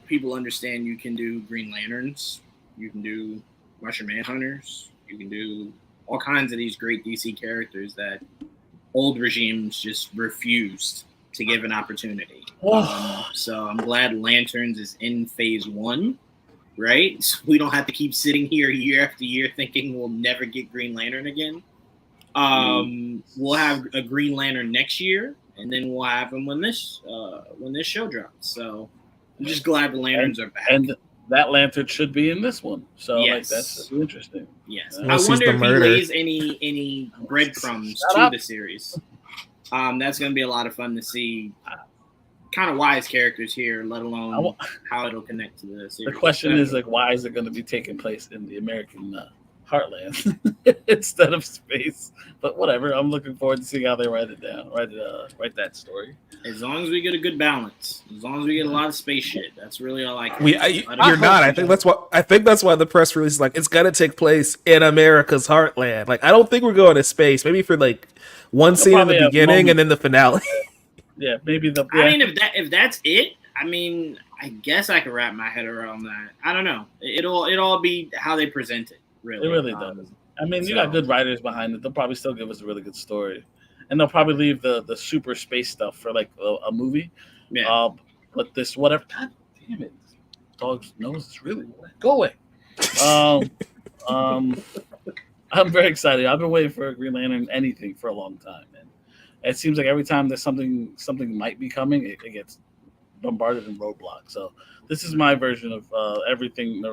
people understand you can do Green Lanterns, you can do Martian Manhunters, you can do all kinds of these great DC characters that old regimes just refused to give an opportunity. So I'm glad Lanterns is in phase 1, right? So we don't have to keep sitting here year after year thinking we'll never get Green Lantern again. We'll have a Green Lantern next year, and then we'll have him when this show drops. So I'm just glad the Lanterns are back. And that Lantern should be in this one. So that's interesting. Yes. I wonder if he lays any breadcrumbs to the series. That's going to be a lot of fun to see. Kind of why his character's here, let alone how it'll connect to the series. The question is why is it going to be taking place in the American heartland instead of space? But whatever. I'm looking forward to seeing how they write it down. Write that story. As long as we get a good balance, as long as we get a lot of space shit, that's really all I care. You're not. I think that's why the press release is it's gonna take place in America's heartland. I don't think we're going to space. Maybe for one scene in the beginning and then the finale. Yeah, maybe I mean, if that's it, I mean, I guess I could wrap my head around that. I don't know. It'll all be how they present it. Really, it really does. I mean, you got good writers behind it. They'll probably still give us a really good story, and they'll probably leave the super space stuff for a movie. Yeah. But this whatever. God damn it, dog's nose is really go away. I'm very excited. I've been waiting for a Green Lantern anything for a long time, and it seems like every time there's something might be coming, it gets bombarded in roadblocks. So this is my version of everything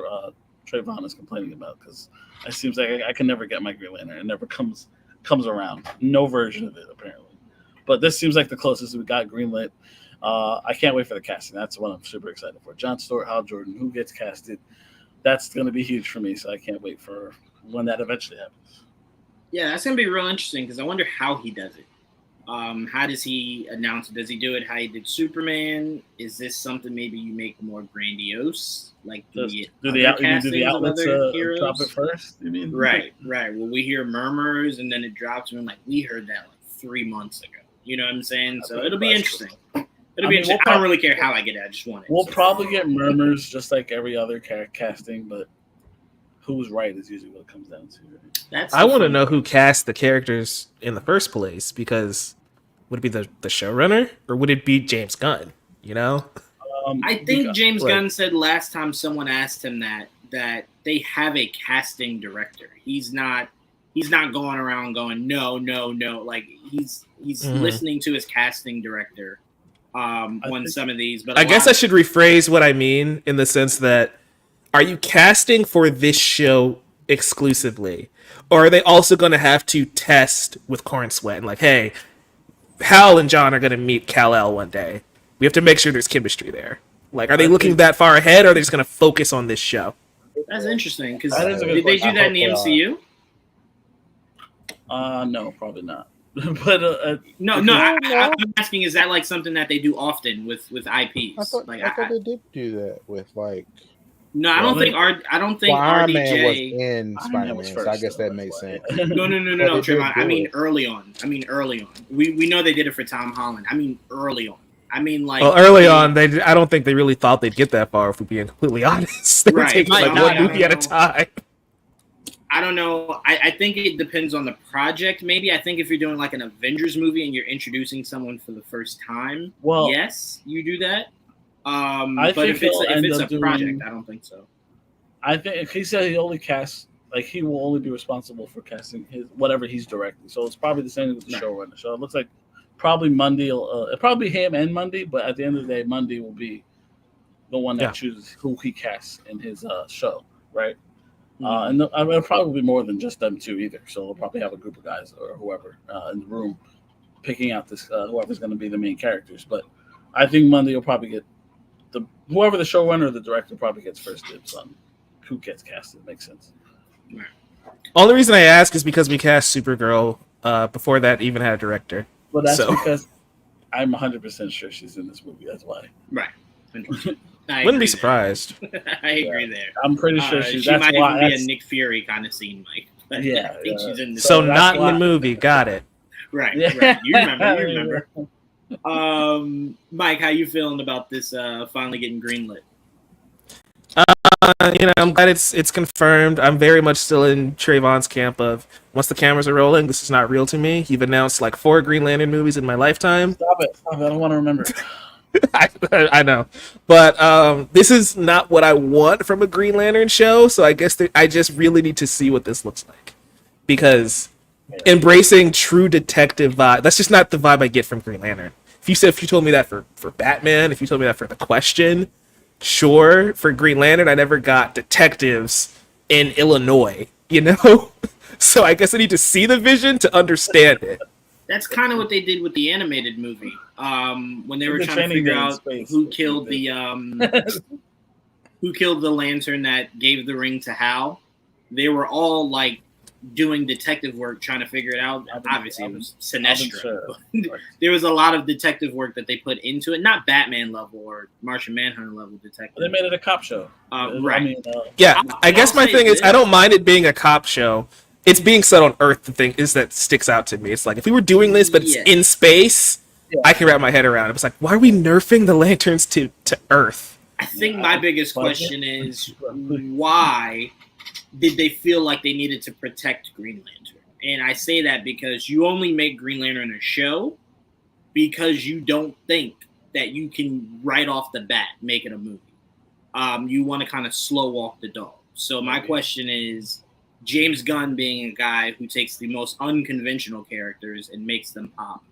Trevon is complaining about, because it seems like I can never get my Green Lantern. It never comes around. No version of it apparently, but this seems like the closest we got greenlit. I can't wait for the casting. That's what I'm super excited for. Jon Stewart, Hal Jordan, who gets casted. That's going to be huge for me. So I can't wait for when that eventually happens. Yeah, that's going to be real interesting, because I wonder how he does it. How does he announce it? Does he do it how he did Superman? Is this something maybe you make more grandiose? Do the outlets drop it first? You mean? Right. Well, we hear murmurs, and then it drops, and we heard that 3 months ago. You know what I'm saying? So it'll be interesting. It'll be interesting. I don't really care how I get it. I just want it. We'll probably get murmurs just like every other casting, but who's right is usually what it comes down to. I want to know who cast the characters in the first place, because would it be the showrunner or would it be James Gunn? I think James Gunn said last time someone asked him that they have a casting director. He's not going around going no. He's listening to his casting director on some of these. But I guess I should rephrase what I mean in the sense that, are you casting for this show exclusively, or are they also going to have to test with corn sweat and hey, Hal and John are going to meet Kal-El one day. We We have to make sure there's chemistry there. Like, are they looking that far ahead, or are they just going to focus on this show? That's interesting, because That is a good did they do question. that in the MCU? No, probably not. But I'm asking, is that like something that they do often with IPs? I thought they did do that with like. No, I don't think Iron Man RDJ was in Spider-Man, so I guess that makes sense. No, Trevon. I mean, early on. We know they did it for Tom Holland. I mean, early on. I mean, like. Well, early on, I don't think they really thought they'd get that far. If we're being completely honest, they were taking like one movie at a time. I don't know. I think it depends on the project. Maybe I think if you're doing like an Avengers movie and you're introducing someone for the first time, yes, you do that. But if it's a project, I don't think so. I think he said he only casts, like, he will only be responsible for casting his whatever he's directing. So it's probably the same with the showrunner. So it looks like probably Monday it'll probably him and Monday, but at the end of the day, Monday will be the one that chooses who he casts in his show, right? And it'll probably be more than just them two either. So they'll probably have a group of guys or whoever in the room picking out this whoever's going to be the main characters. But I think Monday will probably get whoever the showrunner or the director probably gets first dibs on who gets casted. Makes sense. Right. Only reason I ask is because we cast Supergirl before that even had a director. Well, that's because I'm 100% sure she's in this movie. That's why. Right. Wouldn't be surprised. I agree there. I'm pretty sure she might even be a Nick Fury kind of scene, Mike. But I think she's in this. So not in the movie. Got it. Right. Right. You remember. Mike, how you feeling about this finally getting greenlit? I'm glad it's confirmed. I'm very much still in Trevon's camp of once the cameras are rolling, this is not real to me. You've announced like 4 Green Lantern movies in my lifetime. Stop it. I don't want to remember. I know, but this is not what I want from a Green Lantern show. So I guess I just really need to see what this looks like, because embracing true detective vibe, that's just not the vibe I get from Green Lantern. If you told me that for Batman, if you told me that for The Question, sure. For Green Lantern, I never got detectives in Illinois, So I guess I need to see the vision to understand it. That's kind of what they did with the animated movie. When they were trying to figure out who killed the lantern that gave the ring to Hal, they were all like doing detective work trying to figure it out. Obviously, it was Sinestro. Sure. There was a lot of detective work that they put into it, not Batman level or Martian Manhunter level detective. They made it a cop show, right? I guess my thing is I don't mind it being a cop show. It's being set on Earth. The thing is that sticks out to me. It's like if we were doing this, but it's in space, I can wrap my head around it. It's like, why are we nerfing the lanterns to Earth? I think my biggest question is why did they feel like they needed to protect Green Lantern? And I say that because you only make Green Lantern a show because you don't think that you can right off the bat make it a movie. You want to kind of slow walk the dog. So my question is, James Gunn being a guy who takes the most unconventional characters and makes them pop,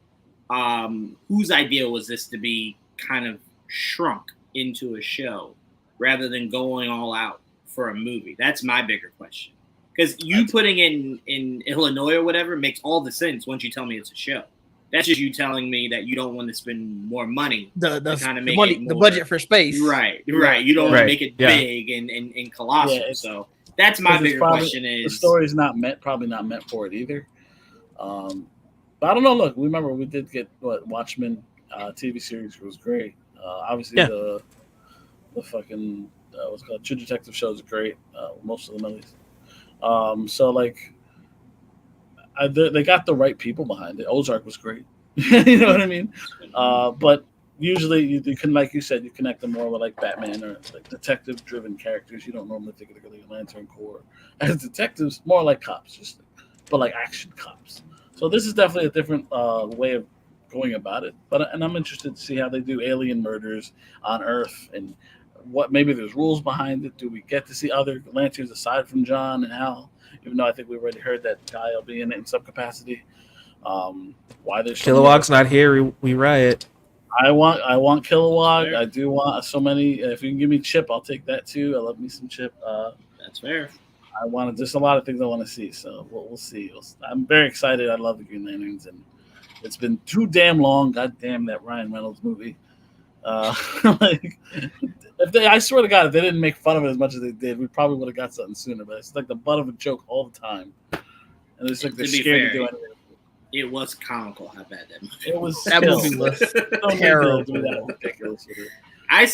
whose idea was this to be kind of shrunk into a show rather than going all out for a movie? That's my bigger question. Because putting in Illinois or whatever makes all the sense once you tell me it's a show. That's just you telling me that you don't want to spend more money to kind of make the budget for space. Right. You don't want to make it big and colossal. Yeah, so that's my bigger question is... The story's probably not meant for it either. But I don't know. Look, remember, we did get Watchmen TV series was great. Obviously, the fucking... what's called True Detective shows are great. Most of them, at least. So like, they got the right people behind it. Ozark was great. You know what I mean? But usually, you can, like you said, you connect them more with like Batman or like detective-driven characters. You don't normally think of the Green Lantern Corps as detectives, more like cops, but like action cops. So this is definitely a different way of going about it. And I'm interested to see how they do alien murders on Earth and what maybe there's rules behind it. Do we get to see other lanterns aside from John and Hal? Even though I think we already heard that Guy will be in it in some capacity. Why there's Kilowog's not here, we riot. I want Kilowog. I do want so many. If you can give me Chip, I'll take that too. I love me some Chip. That's fair. I want there's a lot of things I want to see. So we'll see. I'm very excited. I love the Green Lanterns, and it's been too damn long. God damn that Ryan Reynolds movie. Like, I swear to God, if they didn't make fun of it as much as they did, we probably would have got something sooner. But it's like the butt of a joke all the time, and it's like they're scared to do anything. It was comical how bad that movie. It was. That movie was terrible. Ridiculous.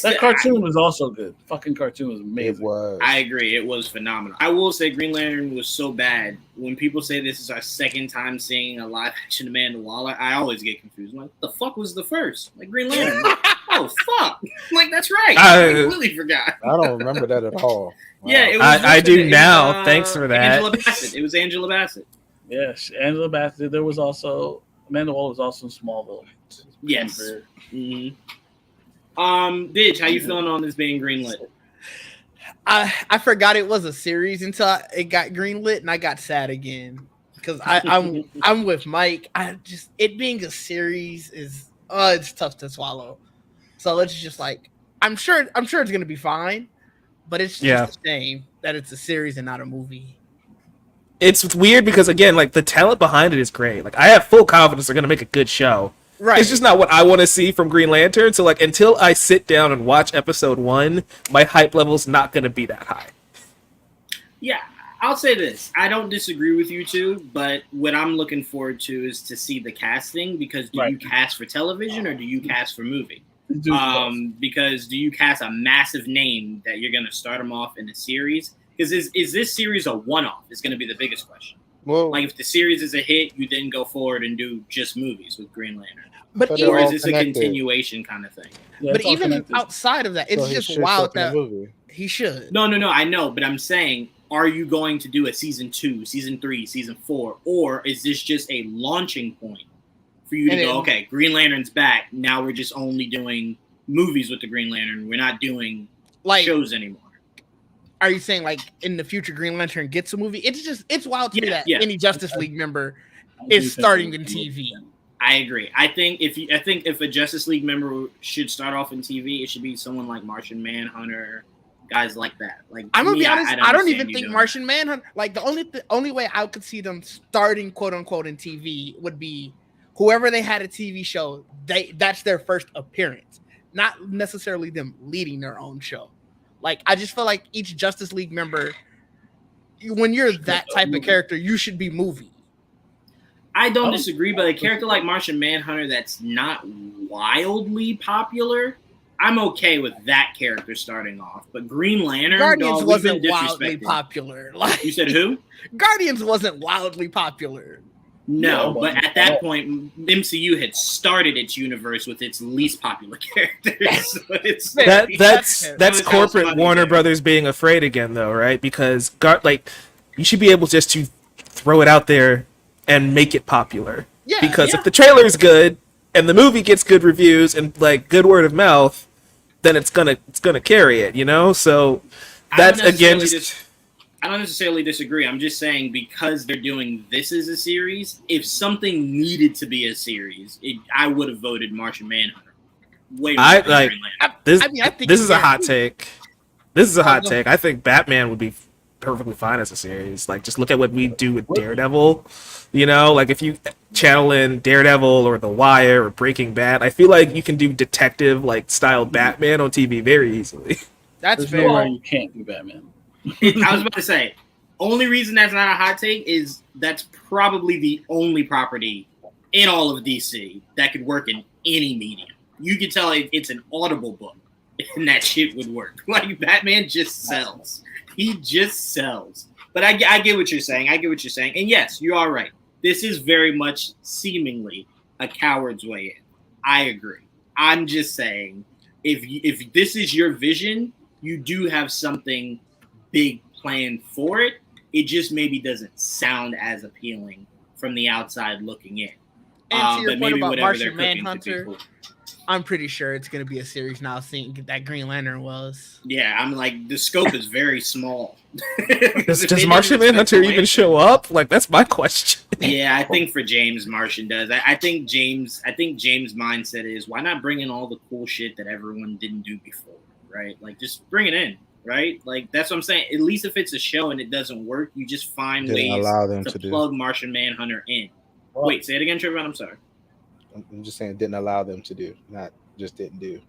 That cartoon was also good. Fucking cartoon was amazing. It was. I agree. It was phenomenal. I will say Green Lantern was so bad. When people say this is our second time seeing a live action Amanda Waller, I always get confused. I'm like, the fuck was the first? Like Green Lantern. Like, oh fuck! Like that's right. I completely forgot. I don't remember that at all. Wow. Yeah, it was I do now. Thanks for that. Angela Bassett. It was Angela Bassett. Yes, Angela Bassett. There was also Amanda Waller was also in Smallville. Yes. Mm-hmm. Didge, how you feeling on this being greenlit? I forgot it was a series until it got greenlit, and I got sad again because I'm with Mike. It being a series is it's tough to swallow. So let's just like I'm sure it's gonna be fine, but it's just a shame that it's a series and not a movie. It's weird because again, like the talent behind it is great. Like I have full confidence they're gonna make a good show. Right. It's just not what I want to see from Green Lantern. So like until I sit down and watch episode 1, my hype level's not gonna be that high. Yeah, I'll say this. I don't disagree with you two, but what I'm looking forward to is to see the casting because do you cast for television or do you cast for movie? Because do you cast a massive name that you're gonna start them off in a series? Because is this series a one-off? Is going to be the biggest question. Well, like if the series is a hit, you then go forward and do just movies with Green Lantern. But or is this a continuation kind of thing? Yeah, but even outside of that, it's just wild that he should. No, I know, but I'm saying, are you going to do a season 2, season 3, season 4, or is this just a launching point for you to go? Okay, Green Lantern's back. Now we're just only doing movies with the Green Lantern. We're not doing shows anymore. Are you saying like in the future Green Lantern gets a movie? It's wild to me that any Justice League member is starting in TV. I agree. I think if a Justice League member should start off in TV, it should be someone like Martian Manhunter, guys like that. Like I'm gonna be honest, I don't even think Martian Manhunter. Like the only way I could see them starting quote unquote in TV would be whoever they had a TV show. That's their first appearance, not necessarily them leading their own show. Like, I just feel like each Justice League member, when you're that type of character, you should be movie. I don't disagree, but a character like Martian Manhunter that's not wildly popular, I'm okay with that character starting off. But Green Lantern, Guardians wasn't wildly popular. Like, you said who? Guardians wasn't wildly popular. No, but at that point, MCU had started its universe with its least popular characters. So that's corporate Warner Brothers being afraid again, though, right? Because you should be able just to throw it out there and make it popular. Yeah, because if the trailer is good and the movie gets good reviews and like good word of mouth, then it's gonna carry it, you know. So that's again I don't necessarily disagree. I'm just saying because they're doing this as a series, if something needed to be a series, I would have voted Martian Manhunter. Way more than Green Lantern. This is a hot take. This is a hot take. I think Batman would be perfectly fine as a series. Like, just look at what we do with Daredevil. You know, like if you channel in Daredevil or The Wire or Breaking Bad, I feel like you can do detective like style Batman on TV very easily. That's fair. No way you can't do Batman. I was about to say, only reason that's not a hot take is that's probably the only property in all of DC that could work in any medium. You could tell it's an Audible book, and that shit would work. Like, Batman just sells. He just sells. But I get what you're saying. And yes, you are right. This is very much seemingly a coward's way in. I agree. I'm just saying, if this is your vision, you do have something big plan for it. It just maybe doesn't sound as appealing from the outside looking in. And to your point about Martian Manhunter, I'm pretty sure it's going to be a series now, seeing that Green Lantern was. Yeah, I'm like, the scope is very small. Does Martian Manhunter even show up? Like, that's my question. Yeah, I think for James, Martian does. I think James' mindset is, why not bring in all the cool shit that everyone didn't do before, right? Like, just bring it in. Right? Like, that's what I'm saying. At least if it's a show and it doesn't work, you just find ways to plug Martian Manhunter in. Well, wait, say it again, Trevon. I'm sorry. I'm just saying didn't allow them to do, not just didn't do.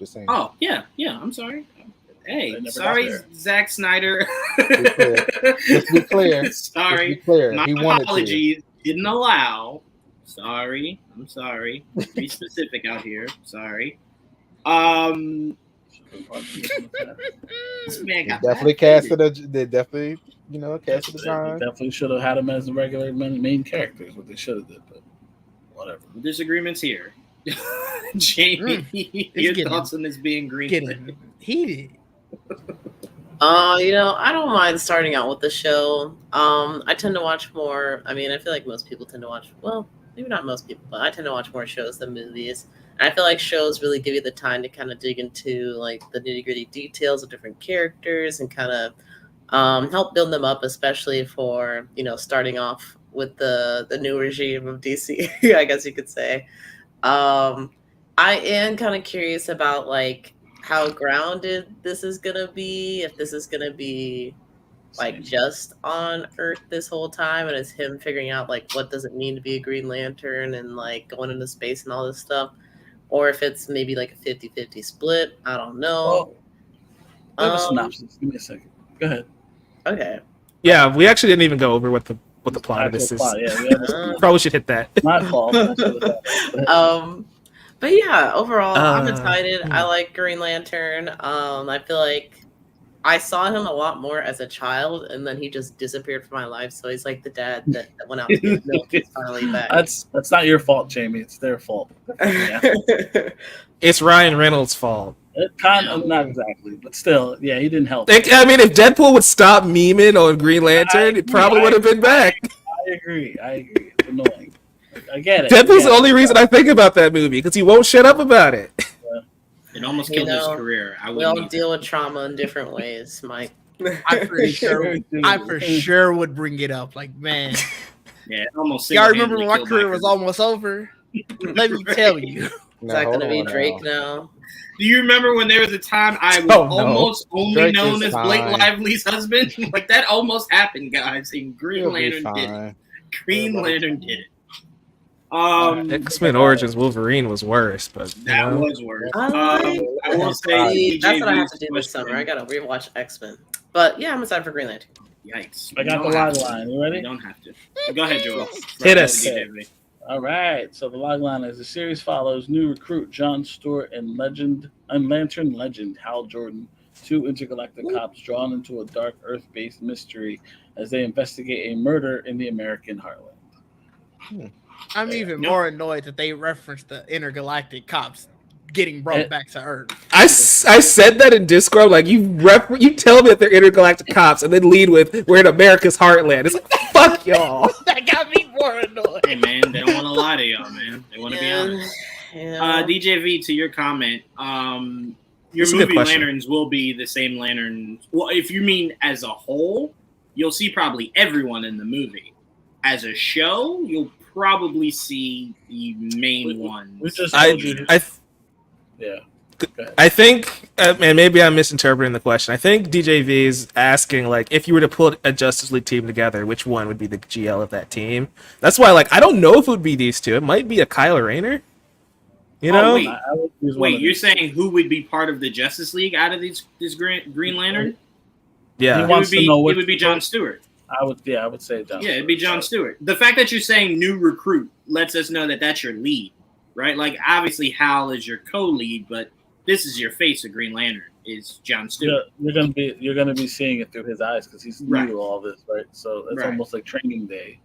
Just saying. Oh yeah. I'm sorry. Hey, sorry, Zack Snyder. Let's be clear. Sorry. Let's be clear. My He wanted apologies. Didn't allow. Sorry. I'm sorry. Be specific out here. Sorry. This man got definitely casted they definitely, casted the time. Definitely should have had him as the regular main character is what they should have did, but whatever. Disagreements here. Jamie, your thoughts on this being green? Heated. I don't mind starting out with the show. I tend to watch more. I mean, I feel like most people tend to watch. Well, maybe not most people, but I tend to watch more shows than movies. And I feel like shows really give you the time to kind of dig into like the nitty gritty details of different characters and kind of help build them up, especially for starting off with the new regime of DC. I guess you could say. I am kind of curious about like how grounded this is gonna be, if this is gonna be like just on Earth this whole time, and it's him figuring out like what does it mean to be a Green Lantern and like going into space and all this stuff, or if it's maybe like a 50-50 split. I don't know. I have a synopsis. Give me a second. Go ahead. Okay. Yeah, we actually didn't even go over what the plot of this is. Probably should hit that. My fault. But yeah, overall, I'm excited. I like Green Lantern. I feel like I saw him a lot more as a child, and then he just disappeared from my life. So he's like the dad that went out to get milk. He's finally back. That's not your fault, Jamie. It's their fault. Yeah. It's Ryan Reynolds' fault. Kind of, not exactly, but still, yeah, he didn't help. I mean, if Deadpool would stop memeing on Green Lantern, it probably would have been back. I agree. It's annoying. I get it. Deadpool's the only reason I think about that movie because he won't shut up about it. It almost killed his career. We all deal with trauma in different ways, Mike. I for sure would bring it up. Like, man. Yeah, almost. Y'all remember when my career was almost over? Let me tell you. Is that going to be Drake now? Do you remember when there was a time I was almost only Drake known as Blake Lively's husband? Like, that almost happened, guys. And Green Lantern did it. Green Lantern did it. X-Men Origins Wolverine was worse, but that was worse. I will say that's what I have to do this summer. I gotta rewatch X-Men. But yeah, I'm excited for Green Lantern. Yikes! I got the log line. You ready? You don't have to. Go ahead, Joel. Hit us. All right. So the log line is: the series follows new recruit John Stewart and Lantern legend Hal Jordan, two intergalactic cops drawn into a dark Earth-based mystery as they investigate a murder in the American heartland. I'm even more annoyed that they referenced the intergalactic cops getting brought back to Earth. I said that in Discord. Like, you tell me that they're intergalactic cops and then lead with we're in America's heartland. It's like, fuck y'all. That got me more annoyed. Hey man, they don't want to lie to y'all, man. They want to be honest. Yeah. DJ V, to your comment, your movie lanterns will be the same lanterns. Well, if you mean as a whole, you'll see probably everyone in the movie. As a show, you'll probably see the main ones. I think, and maybe I'm misinterpreting the question. I think DJV is asking, like, if you were to put a Justice League team together, which one would be the GL of that team? That's why, like, I don't know if it would be these two. It might be a Kyle Rayner. You know? Wait, you're saying who would be part of the Justice League out of this Green Lantern? Yeah, it would be John Stewart. I would say John. Yeah, it'd be John Stewart. The fact that you're saying new recruit lets us know that that's your lead, right? Like, obviously Hal is your co-lead, but this is your face of Green Lantern is John Stewart. You're gonna be seeing it through his eyes because he's new to all this, right? So it's almost like training day.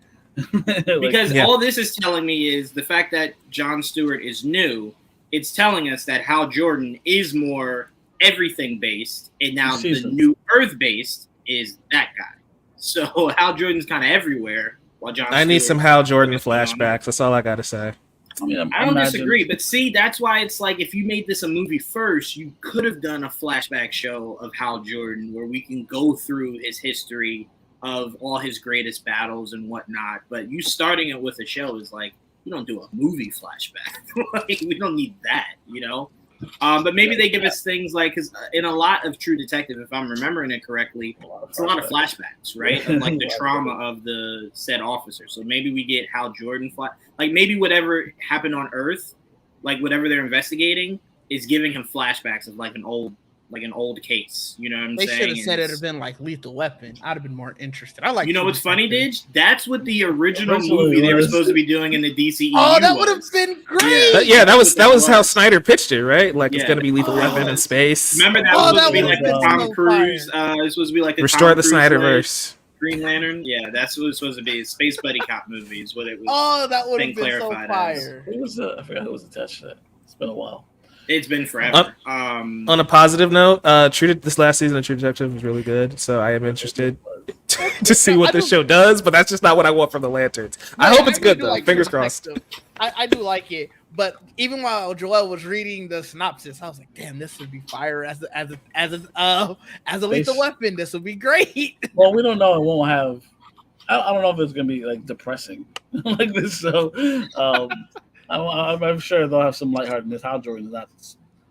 Because all this is telling me is the fact that John Stewart is new. It's telling us that Hal Jordan is more everything based, and now the new Earth based is that guy. So Hal Jordan's kind of everywhere. While I need some Hal Jordan flashbacks. That's all I gotta say. I don't disagree, but see, that's why it's like if you made this a movie first, you could have done a flashback show of Hal Jordan where we can go through his history of all his greatest battles and whatnot. But you starting it with a show is like, you don't do a movie flashback. Like, we don't need that, you know? But maybe they give us things like, because in a lot of True Detective, if I'm remembering it correctly, it's a lot of flashbacks, right? Of like the trauma of the said officer. So maybe we get Hal Jordan like maybe whatever happened on Earth, like whatever they're investigating, is giving him flashbacks of like an old case. You know what I'm saying? They should have said it had been like Lethal Weapon. I'd have been more interested. I like. You know what's funny, Didge? That's what the original movie they were supposed to be doing in the DCEU. Oh, that would have been great. Yeah, that was how Snyder pitched it, right? Like it's gonna be Lethal Weapon in space. Remember that was supposed to be like the Tom Cruise. It's supposed to be like the Restore Tom the Cruise, Snyderverse. Green Lantern. Yeah, that's what it was supposed to be. Space buddy cop movie is what it was. Oh, that would have been so fire. It was. I forgot who was attached to that. It's been a while. It's been forever. On a positive note, this last season of True Detective was really good, so I am interested to see what this show does. But that's just not what I want from the Lanterns. I hope it's good though. Like Fingers crossed. I do like it, but even while Joel was reading the synopsis, I was like, "Damn, this would be fire as a Lethal Weapon. This would be great." Well, we don't know. It won't have. I don't know if it's gonna be like depressing like this. So. I'm sure they'll have some lightheartedness. Hal Jordan is not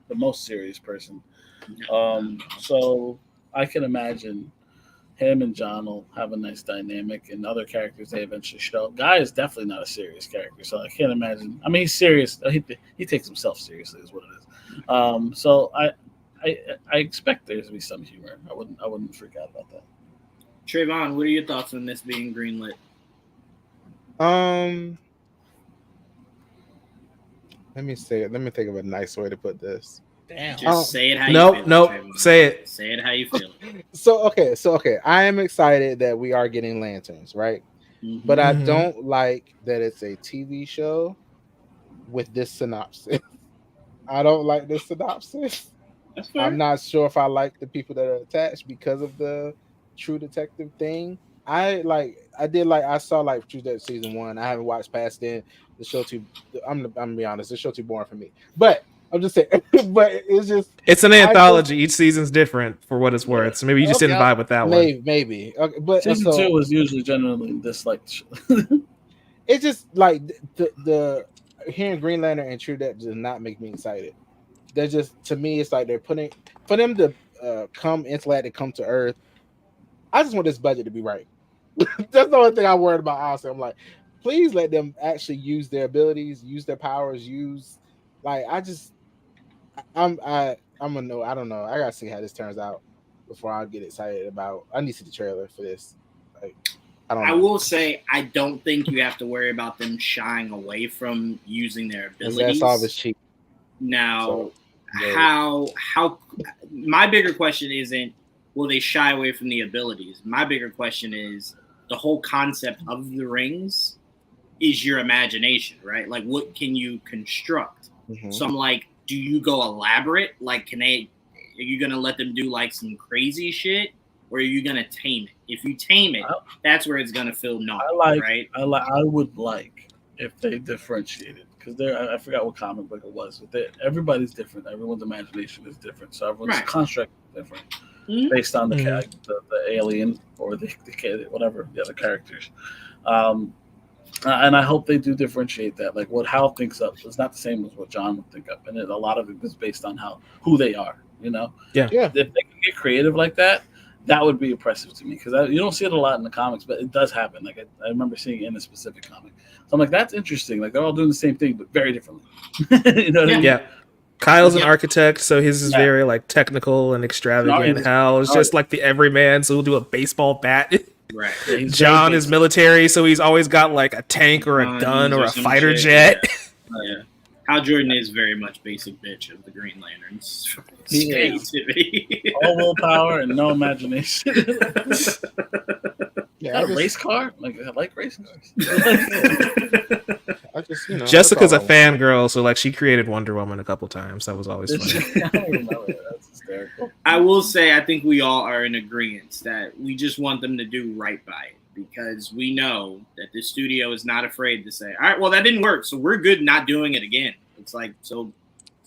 the most serious person. So I can imagine him and John will have a nice dynamic, and other characters they eventually show. Guy is definitely not a serious character, so I can't imagine. I mean, he's serious. He takes himself seriously, is what it is. So I expect there to be some humor. I wouldn't freak out about that. Trevon, what are your thoughts on this being greenlit? Let me say it. Let me think of a nice way to put this. Damn. Just say it how you feel. Nope. Say it. Say it how you feel. So okay. I am excited that we are getting lanterns, right? Mm-hmm. But I don't like that it's a TV show with this synopsis. I don't like this synopsis. I'm not sure if I like the people that are attached because of the True Detective thing. I saw like True Detective season 1. I haven't watched past then. The show I'm gonna be honest, the show too boring for me. But I'm just saying, but it's an anthology. Each season's different for what it's worth. So maybe you just didn't vibe with that one. Maybe. Okay, but season 2 was usually generally disliked. It's just like the hearing Green Lantern and True Detective does not make me excited. They're just, to me, it's like they're putting for them to come to Earth. I just want this budget to be right. That's the only thing I'm worried about. Honestly, I'm like, please let them actually use their abilities, use their powers, I don't know. I gotta see how this turns out before I get excited about. I need to see the trailer for this. I will say I don't think you have to worry about them shying away from using their abilities. That's all this cheap. Now, how my bigger question isn't will they shy away from the abilities? My bigger question is the whole concept of the rings is your imagination, right? Like, what can you construct? Mm-hmm. So I'm like, do you go elaborate? Like, are you going to let them do like some crazy shit, or are you going to tame it? If you tame it, that's where it's going to feel numb, right? I would like if they differentiated, because I forgot what comic book it was, but everybody's different. Everyone's imagination is different. So everyone's construct is different. Mm-hmm. Based on the alien or the kid, whatever the other characters, and I hope they do differentiate that. Like what Hal thinks of is not the same as what John would think of, and a lot of it is based on who they are. You know, yeah. If they can get creative like that, that would be impressive to me, because you don't see it a lot in the comics, but it does happen. Like I remember seeing it in a specific comic. So I'm like, that's interesting. Like they're all doing the same thing but very differently. You know what I mean? Yeah. Kyle's an architect, so his is very like technical and extravagant. Hal is just like the everyman, so he'll do a baseball bat. Right. Yeah, John is military, so he's always got like a tank or a gun or a fighter jet. Yeah. Hal Jordan is very much basic bitch of the Green Lanterns. He is. All willpower and no imagination. Yeah, a race car? Like I like race cars. Jessica's a fangirl, so like she created Wonder Woman a couple times. That was always funny. That's hysterical. I will say I think we all are in agreement that we just want them to do right by it, because we know that the studio is not afraid to say, all right, well, that didn't work, so we're good not doing it again. It's like, so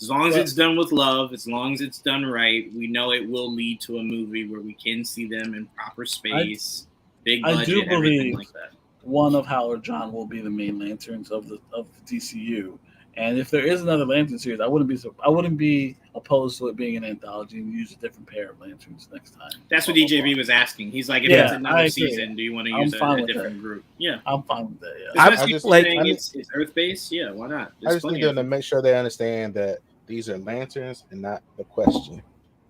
as long as it's done with love, as long as it's done right, we know it will lead to a movie where we can see them in proper space, big budget, I do believe everything like that. One of Hal or John will be the main Lanterns of the DCU, and if there is another Lantern series, I wouldn't be opposed to it being an anthology and use a different pair of Lanterns next time. That's what DJB was asking. He's like, if it's another season, do you want to use a different group? Yeah, I'm fine with that. Yeah, it's Earth based. Yeah, why not? I just need them to make sure they understand that These are lanterns and not the question.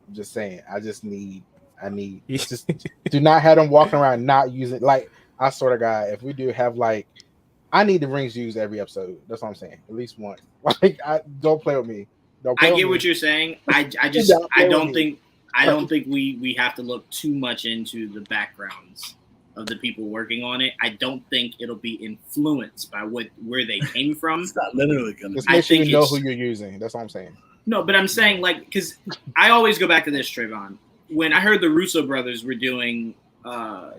I'm just saying. I need just do not have them walking around not using like I sort of God. If we do have like I need the rings used every episode. That's what I'm saying. At least once. Like I don't play with me. I get what you're saying. I don't think we have to look too much into the backgrounds of the people working on it. I don't think it'll be influenced by where they came from. It's not literally gonna. Just make sure you know who you're using. That's what I'm saying. No, but I'm saying like because I always go back to this, Trevon. When I heard the Russo brothers were doing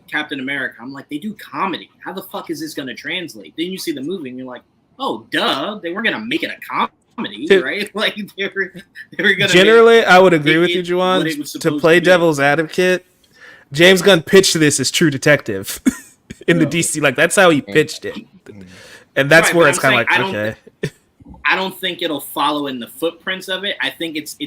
Captain America, I'm like, they do comedy. How the fuck is this going to translate? Then you see the movie and you're like, oh, duh, they weren't going to make it a comedy, right? Like they were going to. Generally, I would agree with you, Juwaan. To play devil's advocate, James Gunn pitched this as True Detective in the DC. Like that's how he pitched it, and that's where it's kind of like okay. I don't think it'll follow in the footprints of it. I think it's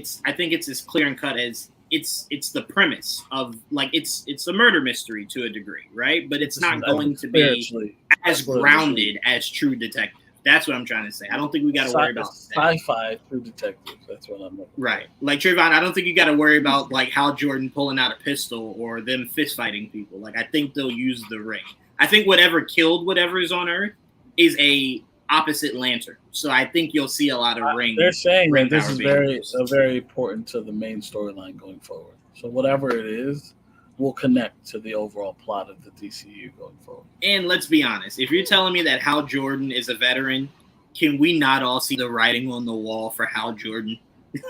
as clear and cut as. It's the premise of like it's a murder mystery to a degree, right? But it's not going to be as grounded as True Detective. That's what I'm trying to say. I don't think we got to worry about sci-fi True Detective. That's what I'm looking right. Like Trevon, I don't think you got to worry about like Hal Jordan pulling out a pistol or them fist fighting people. Like I think they'll use the ring. I think whatever killed whatever is on Earth is a opposite lantern. So I think you'll see a lot of ring. They're saying that this is very important to the main storyline going forward. So whatever it is will connect to the overall plot of the DCU going forward. And let's be honest, if you're telling me that Hal Jordan is a veteran, can we not all see the writing on the wall for Hal Jordan?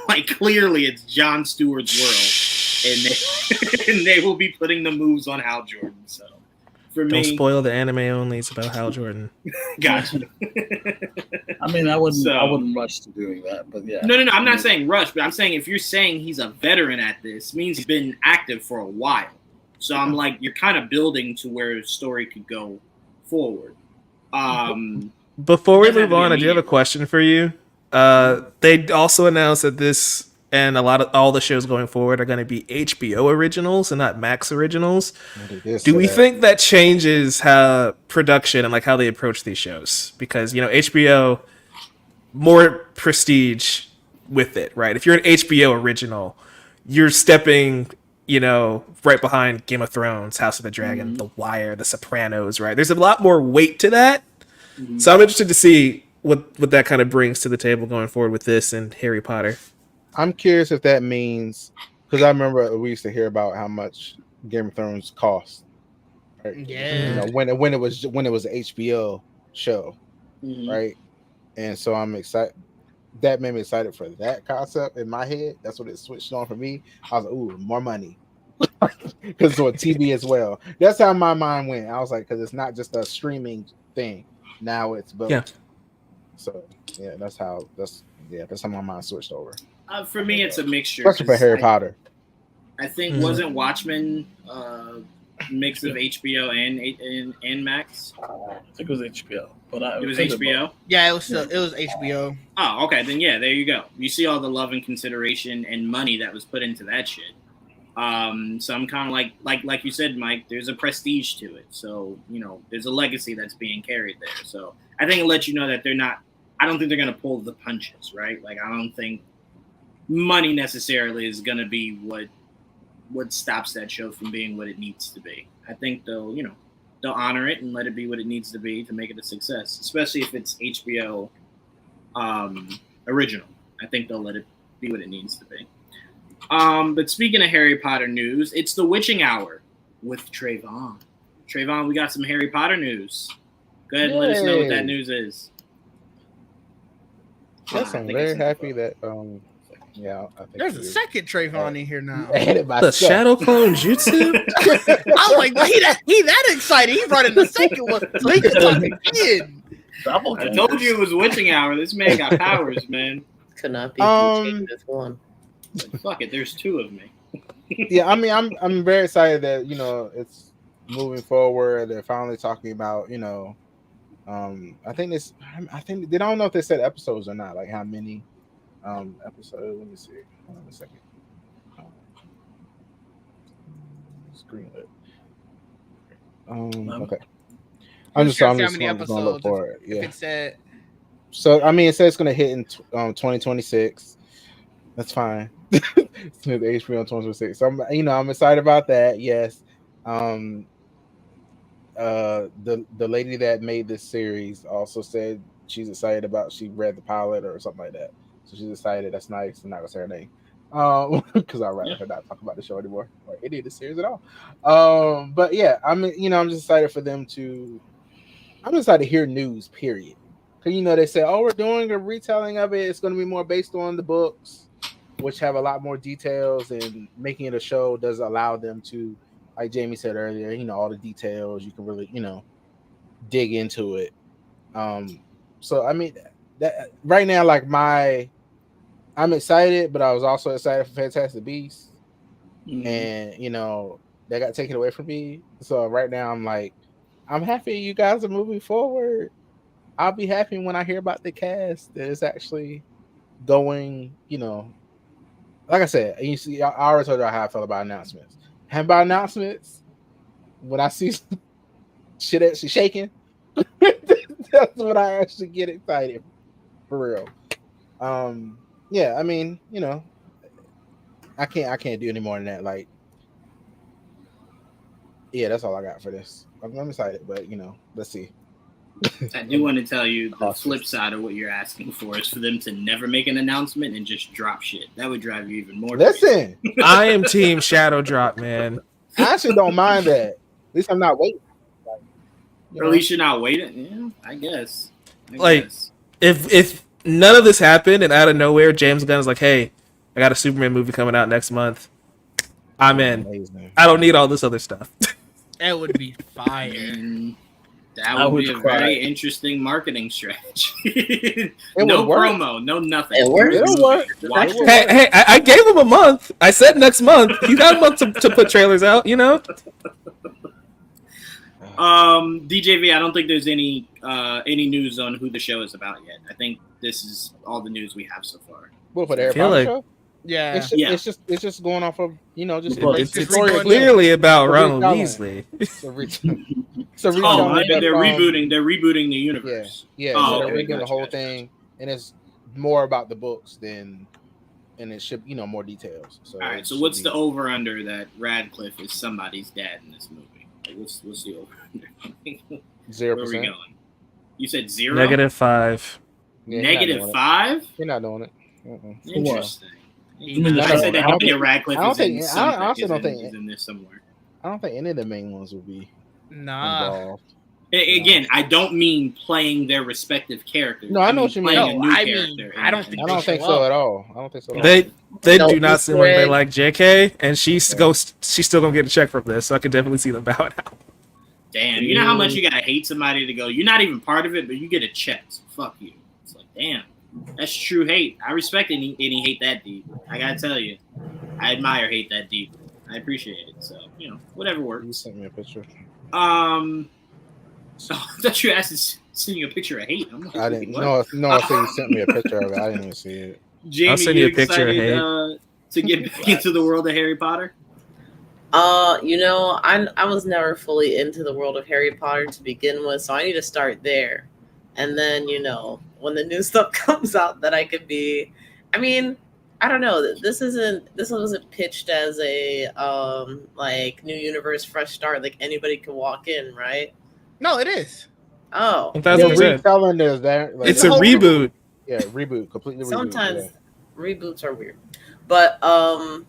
Like clearly it's Jon Stewart's world, and they will be putting the moves on Hal Jordan. So. For Don't spoil the anime only. It's about Hal Jordan. Gotcha. I mean, I wouldn't rush to doing that, but yeah. No. I'm not saying rush, but I'm saying if you're saying he's a veteran at this, means he's been active for a while. So I'm like, you're kind of building to where the story could go forward. Before we move on, I do have a question for you. They also announced that this and all the shows going forward are going to be HBO originals and not Max originals. Do we think that changes how production and like how they approach these shows? Because HBO more prestige with it, right? If you're an HBO original, you're stepping, right behind Game of Thrones, House of the Dragon, The Wire, The Sopranos, right? There's a lot more weight to that. So I'm interested to see what that kind of brings to the table going forward with this and Harry Potter. I'm curious if that means because I remember we used to hear about how much Game of Thrones cost. Right? Yeah. When it was an HBO show, right? And so I'm excited. That made me excited for that concept in my head. That's what it switched on for me. I was like, ooh, more money. Because it's on TV as well. That's how my mind went. I was like, because it's not just a streaming thing. Now it's both. Yeah. So yeah, that's how my mind switched over. For me, it's a mixture. Especially for Harry Potter. I think wasn't Watchmen mix of HBO and Max? I think it was HBO, but it was HBO. Yeah, it was HBO. Oh, okay, then yeah, there you go. You see all the love and consideration and money that was put into that shit. So I'm kind of like you said, Mike. There's a prestige to it, so there's a legacy that's being carried there. So I think it lets you know that they're not. I don't think they're gonna pull the punches, right? Like I don't think money necessarily is gonna be what stops that show from being what it needs to be. I think they'll honor it and let it be what it needs to be to make it a success, especially if it's HBO original. I think they'll let it be what it needs to be. But speaking of Harry Potter news, it's the Witching Hour with Trevon. Trevon, we got some Harry Potter news. Go ahead and let us know what that news is. Yes, I'm very happy that yeah, I think there's a second Trevon in here now. The Shadow Clone Jutsu? I'm like, he that excited. He brought in the second one so he can talk again. I told you it was Witching Hour. This man got powers, man. Could not be this one. Fuck it, there's two of me. Yeah, I mean, I'm very excited that it's moving forward. They're finally talking about I think they don't know if they said episodes or not, like how many episodes. Let me see. Hold on a second. Screenlit. Okay. I'm just going to look for it. Yeah. If it said. So I mean, it says it's going to hit in 2026. That's fine. Smith HBO on 2026. So I'm excited about that. Yes. The lady that made this series also said she's excited about. She read the pilot or something like that, so she's excited. That's nice. I'm not gonna say her name, because I'd rather her not talk about the show anymore or any of the series at all. But yeah, I'm just excited for them to. I'm excited to hear news. Period. Because they say, oh, we're doing a retelling of it. It's going to be more based on the books, which have a lot more details, and making it a show does allow them to, like Jamie said earlier, all the details. You can really, dig into it. So I mean, that right now, like I'm excited, but I was also excited for Fantastic Beasts, and that got taken away from me. So right now, I'm like, I'm happy you guys are moving forward. I'll be happy when I hear about the cast that is actually going, like I said, you see, I already told you how I felt about announcements. And by announcements, when I see shit actually shaking, that's when I actually get excited for real. Yeah, I mean, I can't do any more than that. Like, yeah, that's all I got for this. I'm excited, but let's see. I do want to tell you the flip side of what you're asking for is for them to never make an announcement and just drop shit. That would drive you even more. Listen, I am team Shadow Drop, man. I actually don't mind that. At least I'm not waiting. Or at least you're not waiting. Yeah, I guess. If none of this happened and out of nowhere James Gunn's like, hey, I got a Superman movie coming out next month, I'm in. Amazing. I don't need all this other stuff. That would be fire. That would be a very interesting marketing strategy. No promo, no nothing. It'll work. Hey, I gave him a month. I said next month. He's got a month to put trailers out, DJV, I don't think there's any news on who the show is about yet. I think this is all the news we have so far. Well, for the Harry Potter show? Yeah. It's just going off of it's clearly about Ronald Weasley. They're rebooting the universe. Yeah. They're rebooting the whole thing, and it's more about the books and it should more details. So all right. So what's the over under that Radcliffe is somebody's dad in this movie? Like, what's the over under? 0%. Where are we going? You said 0? -5. -5? You're not doing it. Interesting. I said that Daniel Radcliffe is in something. I honestly don't think he's in this somewhere. I don't think any of the main ones will be involved. Again, I don't mean playing their respective characters. No, I know what you mean. I don't think so at all. I don't think so. They do not seem like they like JK, and she's still gonna get a check from this, so I can definitely see them bowing out. Damn, you know how much you gotta hate somebody to go, you're not even part of it, but you get a check, so fuck you. It's like, damn. That's true hate. I respect any hate that deep. I gotta tell you, I admire hate that deep. I appreciate it. So whatever works. You sent me a picture. So I thought you asked send you a picture of hate. I'm like, I didn't. No. I said you sent me a picture of it. I didn't even see it. Jamie, I'll send you a picture of hate. To get back into the world of Harry Potter. I was never fully into the world of Harry Potter to begin with, so I need to start there. And then, when the new stuff comes out that I could be, I mean, I don't know. This wasn't pitched as a new universe, fresh start. Like anybody can walk in, right? No, it is. Oh, that's what retelling is there. Like, it's a reboot. Yeah, reboot, completely. Sometimes reboots are weird, but I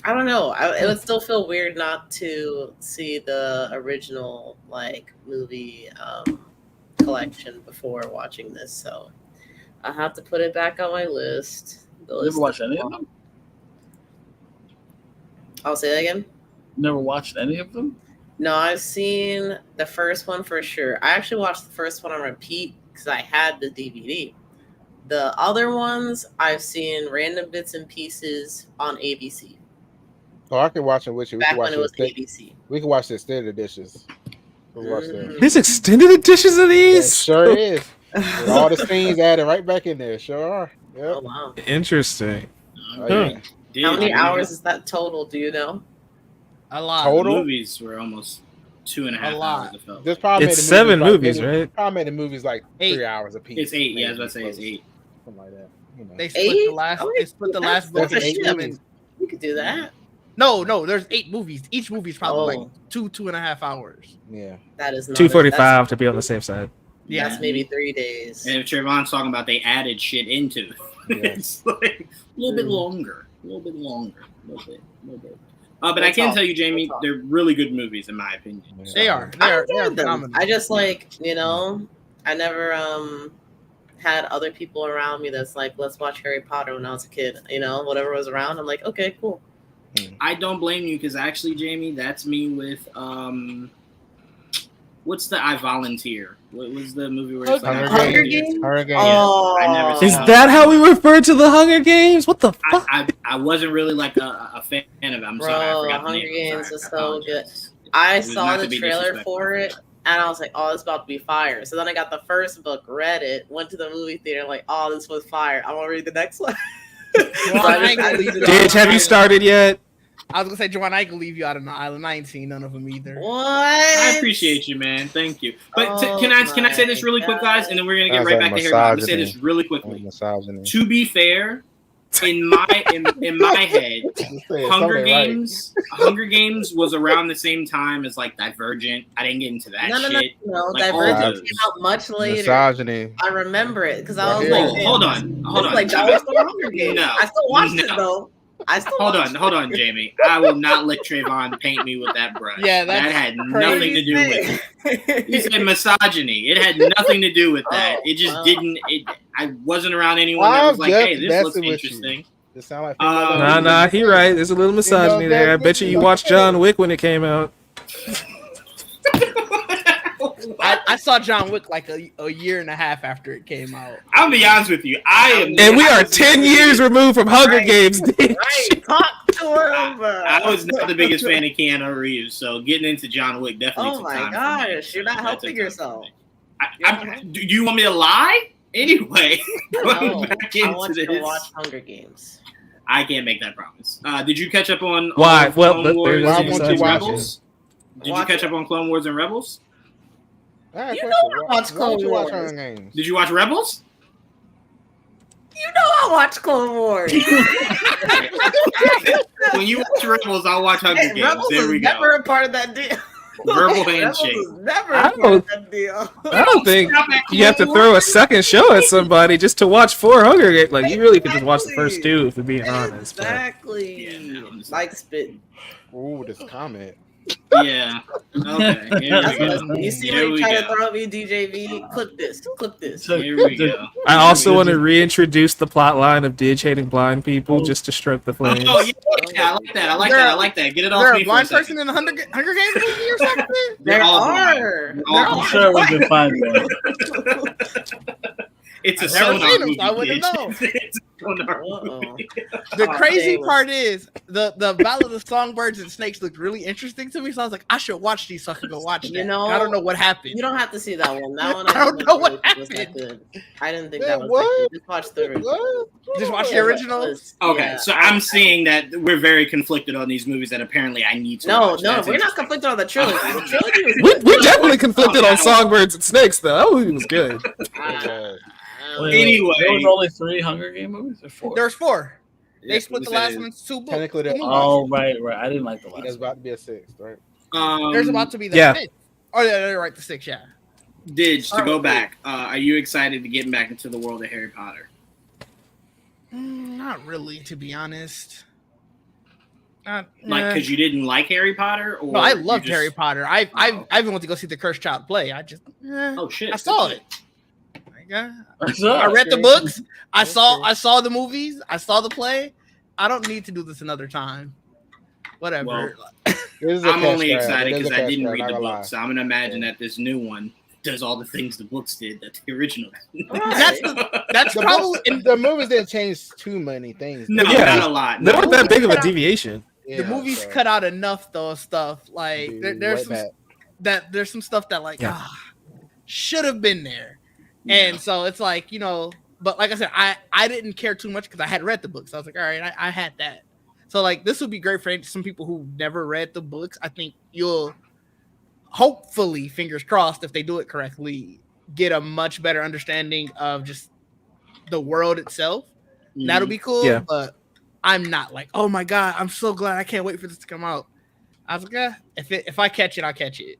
don't know. It would still feel weird not to see the original movie collection before watching this, so I have to put it back on my list. Never watched any of them? I'll say that again. Never watched any of them? No, I've seen the first one for sure. I actually watched the first one on repeat because I had the DVD. The other ones I've seen random bits and pieces on ABC. Oh, I can watch it with you. Back when it was ABC. We can watch the extended editions. There's extended editions of these? Yeah, sure is. With all the scenes added right back in there. Sure are. Yep. Oh, wow. Interesting. How many hours is that total? Do you know? A lot. Total? The movies were almost 2.5 hours. This probably it's 7 movies, right? Probably made the movies like 8. 3 hours a piece. It's 8. Yeah, I was about to say it's 8. Something like that. They split the last. They split the last book. We could do that. No. There's 8 movies. Each movie is probably like 2.5 hours. Yeah, that is 2:45 to be on the safe side. Yeah, that's maybe 3 days. And if Trevon's talking about they added shit into it, it's like a little bit longer. But I can tell you, Jamie, they're really good movies in my opinion. They are. They're phenomenal. I just I never had other people around me that's like, let's watch Harry Potter when I was a kid. Whatever was around, I'm like, okay, cool. I don't blame you because actually, Jamie, that's me with what's the I Volunteer? What was the movie where it's like Hunger Games? Hunger Games. Oh, I never Is that how we refer to the Hunger Games? What the fuck? I wasn't really like a fan of it. I'm sorry, I forgot the Hunger name. Games is so good. I saw the trailer for it, and I was like, oh, it's about to be fire. So then I got the first book, read it, went to the movie theater, like, oh, this was fire. I want to read the next one. Didge, have you started yet? I was gonna say, Juwaan, I can leave you out on the island. I ain't seen none of them either. What? I appreciate you, man. Thank you. But can I say this really quick, guys, and then we're gonna get right back to Harry. I'm gonna say this really quickly. To be fair, in my head, Hunger Games was around the same time as like Divergent. I didn't get into that shit. No. Like, Divergent came out much later. Misogyny. I remember it because I was like, hold on. Like that was the Hunger Games. No, I still watched it though. Hold on, Jamie. I will not let Trevon paint me with that brush. Yeah, that had nothing to do with it. He said misogyny. It had nothing to do with that. It just didn't. I wasn't around anyone that was like, "Hey, this looks interesting." It sound like Nah, he right. There's a little misogyny there. I bet you watched John Wick when it came out. I saw John Wick like a year and a half after it came out. I'll be honest with you. And we are 10 years removed from Hunger Games. Right, talk to him. I was not the biggest fan of Keanu Reeves, so getting into John Wick definitely. Oh my gosh, you're not helping yourself. Do you want me to lie? Anyway, going back into I want you this. to watch Hunger Games. I can't make that promise. Did you catch up on Why? Clone Wars and watch Rebels? Did you catch up on Clone Wars and Rebels? Right, you know I watch Clone Wars. Did you watch Rebels? You know I watch Clone Wars. When you watch Rebels, I'll watch Hunger Games. Rebels there we is go. never a part of that deal. Verbal handshake. Never a part of that deal. I don't think you have to throw a second show at somebody just to watch 4 Hunger Games. Like, you really could just watch the first 2, if we're being honest. Exactly. Like spitting. Ooh, this comment. Yeah. Okay. You see when you try to throw me DJV? Clip this. Here we go. I also want to reintroduce the plot line of Didge hating blind people just to stroke the flames. Oh, yeah. I like that. Get it off me. Is there a blind person in the Hunger Games movie or something? There are. I'm sure we can find them. It's a sonar movie. I wouldn't know. It's a sonar movie. The crazy part is the Ballad of the Songbirds and Snakes looked really interesting to me, so I was like, I should watch these so I can go watch them. I don't know what happened. You don't have to see that one. That one I don't know what happened. I didn't think that was that good. Just watch the original. Just watch the original. Okay, so I'm seeing that we're very conflicted on these movies that apparently I need to watch. No, we're not conflicted on the trilogy. The trilogy was we definitely conflicted on Songbirds and Snakes, though. That movie was good. Anyway, there was only 3 Hunger Game movies or 4? There's 4. They split the last one into 2 books. Technically, right. I didn't like the last. There's about to be a 6th, right? There's about to be the 5th. Oh yeah, they're right. The 6th, yeah. Didge, to go back, are you excited to get back into the world of Harry Potter? Not really, to be honest. Because you didn't like Harry Potter, or no, I loved Harry Potter. I even went to go see the Cursed Child play. I just oh shit, I saw it. I read the books. I saw the movies. I saw the play. I don't need to do this another time. Whatever. Well, I'm only excited because I didn't read the book, so I'm gonna imagine that this new one does all the things the books did that the original. That's probably the movies didn't change too many things. No, not a lot. They weren't that big of a deviation. The movies cut out enough though stuff. Like there's some stuff that like should have been there. And so it's like, but like I said, I didn't care too much because I had read the books. I was like, all right, I had that. So like this would be great for some people who never read the books. I think you'll hopefully, fingers crossed, if they do it correctly, get a much better understanding of just the world itself. That'll be cool. Yeah. But I'm not like, oh my god, I'm so glad. I can't wait for this to come out. I was like, if I catch it, I'll catch it.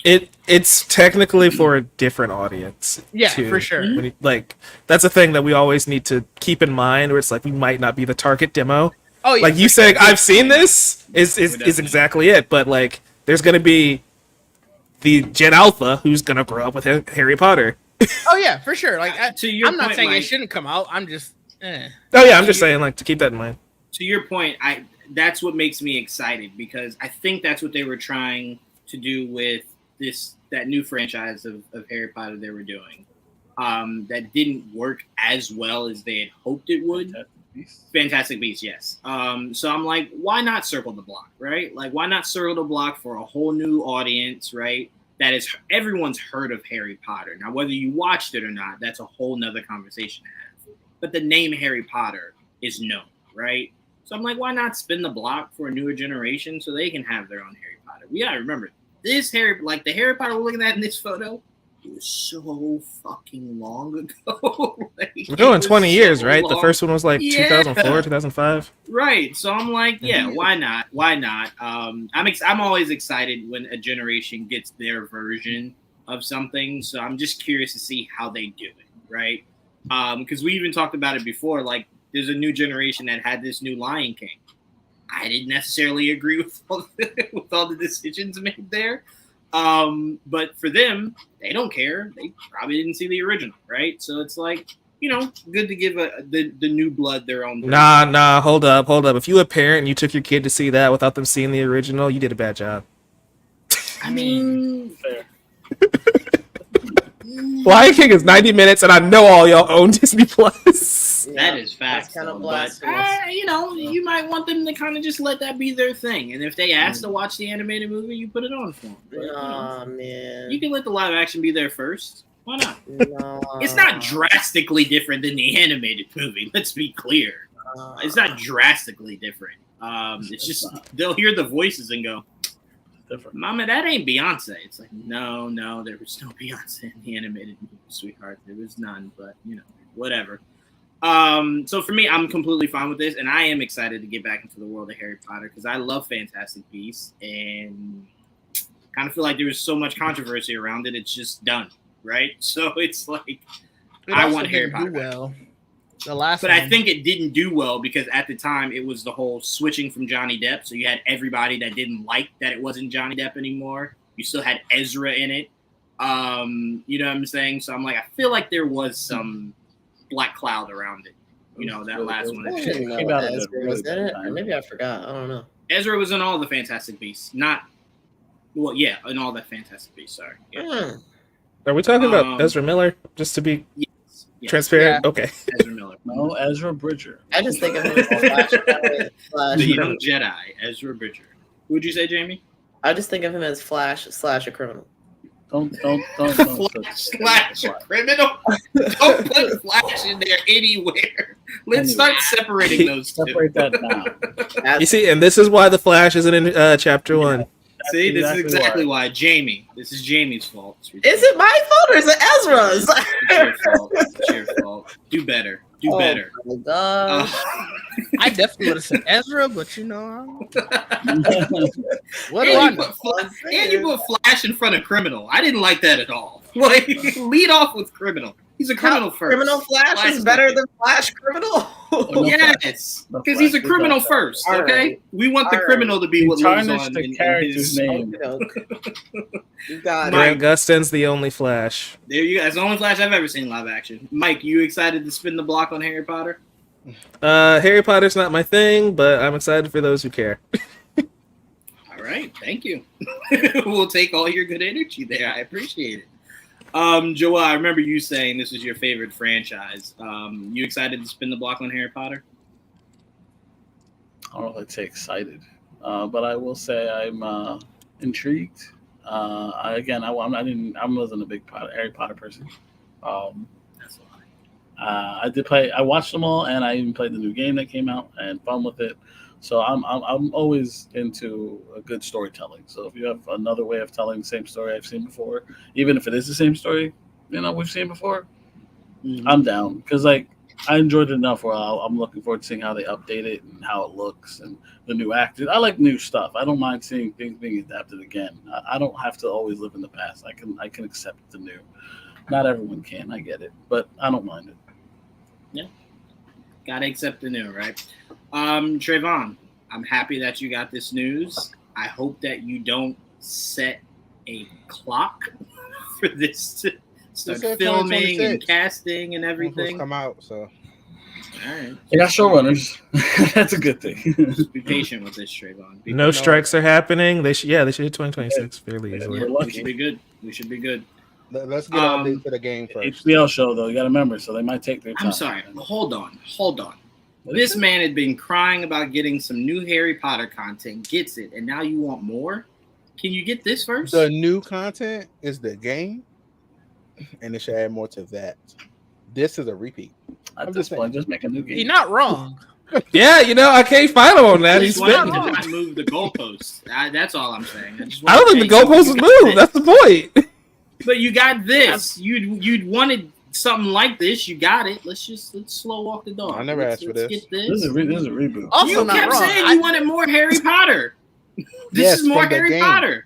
It's technically for a different audience. Yeah, too. for sure. When you, like that's a thing that we always need to keep in mind, where it's like we might not be the target demo. Oh yeah, like you saying I've seen this is exactly it. But like there's gonna be the Gen Alpha who's gonna grow up with Harry Potter. Oh yeah, for sure. Like I'm not point, saying Mike, it shouldn't come out. I'm just. Oh yeah, I'm just saying like to keep that in mind. To your point, that's what makes me excited because I think that's what they were trying to do with that new franchise of Harry Potter they were doing. That didn't work as well as they had hoped it would. Fantastic Beasts, yes. So I'm like, why not circle the block, right? Like, why not circle the block for a whole new audience, right? That is, everyone's heard of Harry Potter. Now, whether you watched it or not, that's a whole nother conversation to have. But the name Harry Potter is known, right? So I'm like, why not spin the block for a newer generation so they can have their own Harry Potter? We gotta remember, the Harry Potter we're looking at in this photo, it was so fucking long ago. We're doing 20 years, right? The first one was like 2004, 2005. Right. So I'm like, yeah, why not? Why not? I'm always excited when a generation gets their version of something. So I'm just curious to see how they do it, right? Because we even talked about it before. Like, there's a new generation that had this new Lion King. I didn't necessarily agree with all the decisions made there. But for them, they don't care. They probably didn't see the original, right? So it's like, good to give the new blood their own. Nah, hold up. If you a parent and you took your kid to see that without them seeing the original, you did a bad job. I mean, fair. Lion King is 90 minutes, and I know all y'all own Disney Plus. That is fast. That's kind of blasphemous. You might want them to kind of just let that be their thing. And if they ask to watch the animated movie, you put it on for them. Oh, man. You can let the live action be there first. Why not? No. It's not drastically different than the animated movie. Let's be clear. It's not drastically different. It's just they'll hear the voices and go, Mama, that ain't Beyonce. It's like, no, there was no Beyonce in the animated movie, sweetheart. There was none, but, whatever. So for me, I'm completely fine with this, and I am excited to get back into the world of Harry Potter because I love Fantastic Beasts, and kind of feel like there was so much controversy around it. It's just done, right? So it's like, I want Harry Potter back. The last but one. I think it didn't do well because at the time it was the whole switching from Johnny Depp. So you had everybody that didn't like that it wasn't Johnny Depp anymore. You still had Ezra in it. You know what I'm saying? So I'm like, I feel like there was some black cloud around it. That last one. Maybe I forgot. I don't know. Ezra was in all the Fantastic Beasts. In all the Fantastic Beasts. Sorry. Yeah. Are we talking about Ezra Miller? Just to be transparent? Yeah. Okay. Ezra Miller. No, Ezra Bridger. I just think of him as Flash. The young Jedi, Ezra Bridger. Who'd you say, Jamie? I just think of him as Flash / a criminal. Don't Flash a criminal. Don't put Flash in there anywhere. Let's start separating those two. Separate that now. You see, and this is why the Flash isn't in Chapter 1. See, this is exactly why. Jamie. This is Jamie's fault. Is it my fault or is it Ezra's? It's your fault. It's your fault. Do better. Do better. My God. I definitely would have said Ezra, but what do I know? And you put Flash in front of criminal. I didn't like that at all. Like, lead off with criminal. He's a criminal first. Criminal Flash is better than Flash criminal? Yes, because he's a criminal first, okay? Right. We want the criminal to be what lives on the character's name. You got Grant Gustin's the only Flash. There you go. That's the only Flash I've ever seen live action. Mike, you excited to spin the block on Harry Potter? Harry Potter's not my thing, but I'm excited for those who care. All right, thank you. We'll take all your good energy there. I appreciate it. Joel, I remember you saying this is your favorite franchise. You excited to spin the block on Harry Potter? I don't know if I'd say excited, but I will say I'm intrigued. I wasn't a big Harry Potter person. That's a lie. I did play. I watched them all, and I even played the new game that came out and fun with it. So I'm always into a good storytelling. So if you have another way of telling the same story I've seen before, even if it is the same story, we've seen before, I'm down. Because I enjoyed it enough where I'm looking forward to seeing how they update it and how it looks and the new actors. I like new stuff. I don't mind seeing things being adapted again. I don't have to always live in the past. I can accept the new. Not everyone can. I get it, but I don't mind it. Yeah, gotta accept the new, right? Trevon, I'm happy that you got this news. I hope that you don't set a clock for this to start filming and casting and everything. Come out, so. All right. They got showrunners. That's a good thing. Just be patient with this, Trevon. No strikes are happening. They should hit 2026 fairly easily. We should be good. We should be good. Let's get updates to the game first. HBO show though, you got to remember, so they might take their time. I'm sorry. Hold on. This man had been crying about getting some new Harry Potter content. Gets it, and now you want more? Can you get this first? The new content is the game, and it should add more to that. This is a repeat. I'm just make a new game. You're not wrong. Yeah, I can't find him on that. He's spitting. Not move the goalposts. That's all I'm saying. I don't think the goalposts was moved. That's the point. But you got this. You'd wanted something like this. You got it. Let's slow walk the dog. I never asked for this. Get this. This is a reboot. Also you not kept wrong. saying you wanted more Harry Potter. This is more Harry Potter.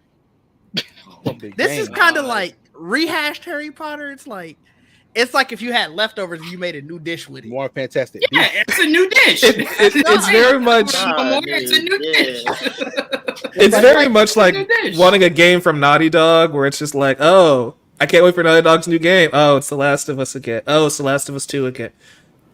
This is kind of like rehashed Harry Potter. It's like if you had leftovers and you made a new dish with it. More Fantastic. Yeah, it's a new dish. It's very much. It's a new dish. It's very much like wanting a game from Naughty Dog, where it's just like, oh, I can't wait for Naughty Dog's new game. Oh, it's The Last of Us again. Oh, it's The Last of Us 2 again.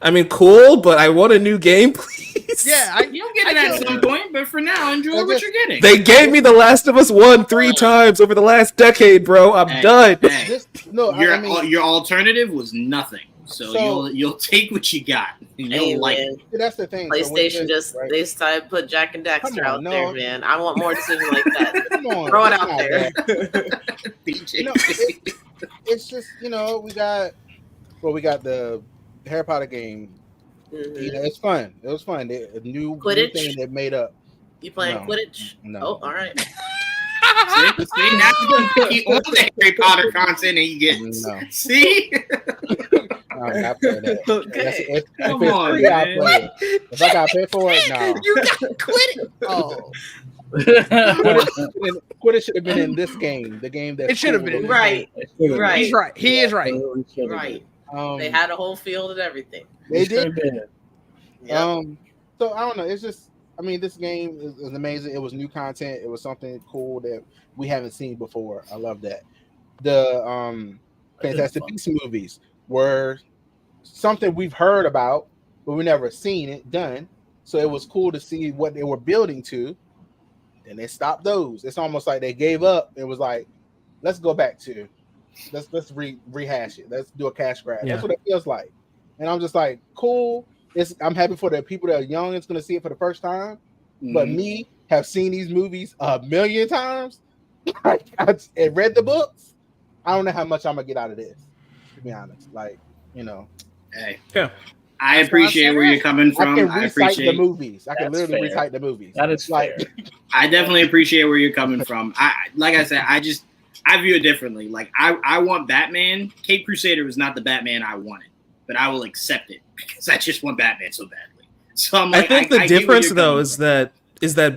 I mean, cool, but I want a new game, please. Yeah, you'll get it at some point, but for now, enjoy what you're getting. They gave me The Last of Us 1 3 times over the last decade, bro. I'm done. Hey, your alternative was nothing. So you'll take what you got and you'll like it. That's the thing. PlayStation they decided to put Jack and Daxter out there, man. I want more decisions like that. Come on, throw it out there. It's just we got the Harry Potter game. Mm-hmm. It's fun. It was fun. A new thing they made up. You playing Quidditch? No. Oh, all right. See, now you're going to keep all the Harry Potter content and you get. No. See? I play that. Okay. If it's free, I play it. If I got paid for it, no. You got Quidditch. Oh. Quidditch should have been in this game. The game that it should have been right. Right. He's right. He is right. Right. They had a whole field and everything. They did. Yep. So I don't know. It's just. I mean, this game is amazing. It was new content. It was something cool that we haven't seen before. I love that. The Fantastic Beasts movies were something we've heard about, but we never seen it done. So it was cool to see what they were building to. And they stopped those. It's almost like they gave up. It was like, let's go back to, let's rehash it. Let's do a cash grab. Yeah. That's what it feels like. And I'm just like, cool. I'm happy for the people that are young. It's going to see it for the first time. Mm-hmm. But me have seen these movies a million times. I read the books. I don't know how much I'm gonna get out of this. To be honest, Hey, yeah. I appreciate where you're coming from. I appreciate the movies. I can literally recite the movies. That is fair. I definitely appreciate where you're coming from. Like I said, I view it differently. Like I want Batman. Caped Crusader was not the Batman I wanted, but I will accept it because I just want Batman so badly. So I'm like, I think the difference though is that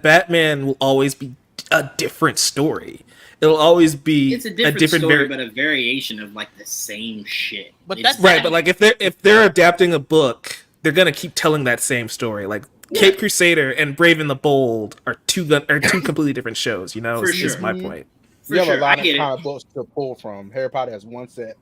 Batman will always be a different story. It'll always be a different story, but a variation of like the same shit. But that's right. But like if they're adapting a book, they're gonna keep telling that same story. Like Caped Crusader and Brave and the Bold are two completely different shows. Is my point. You have a lot of comic books to pull from. Harry Potter has one set.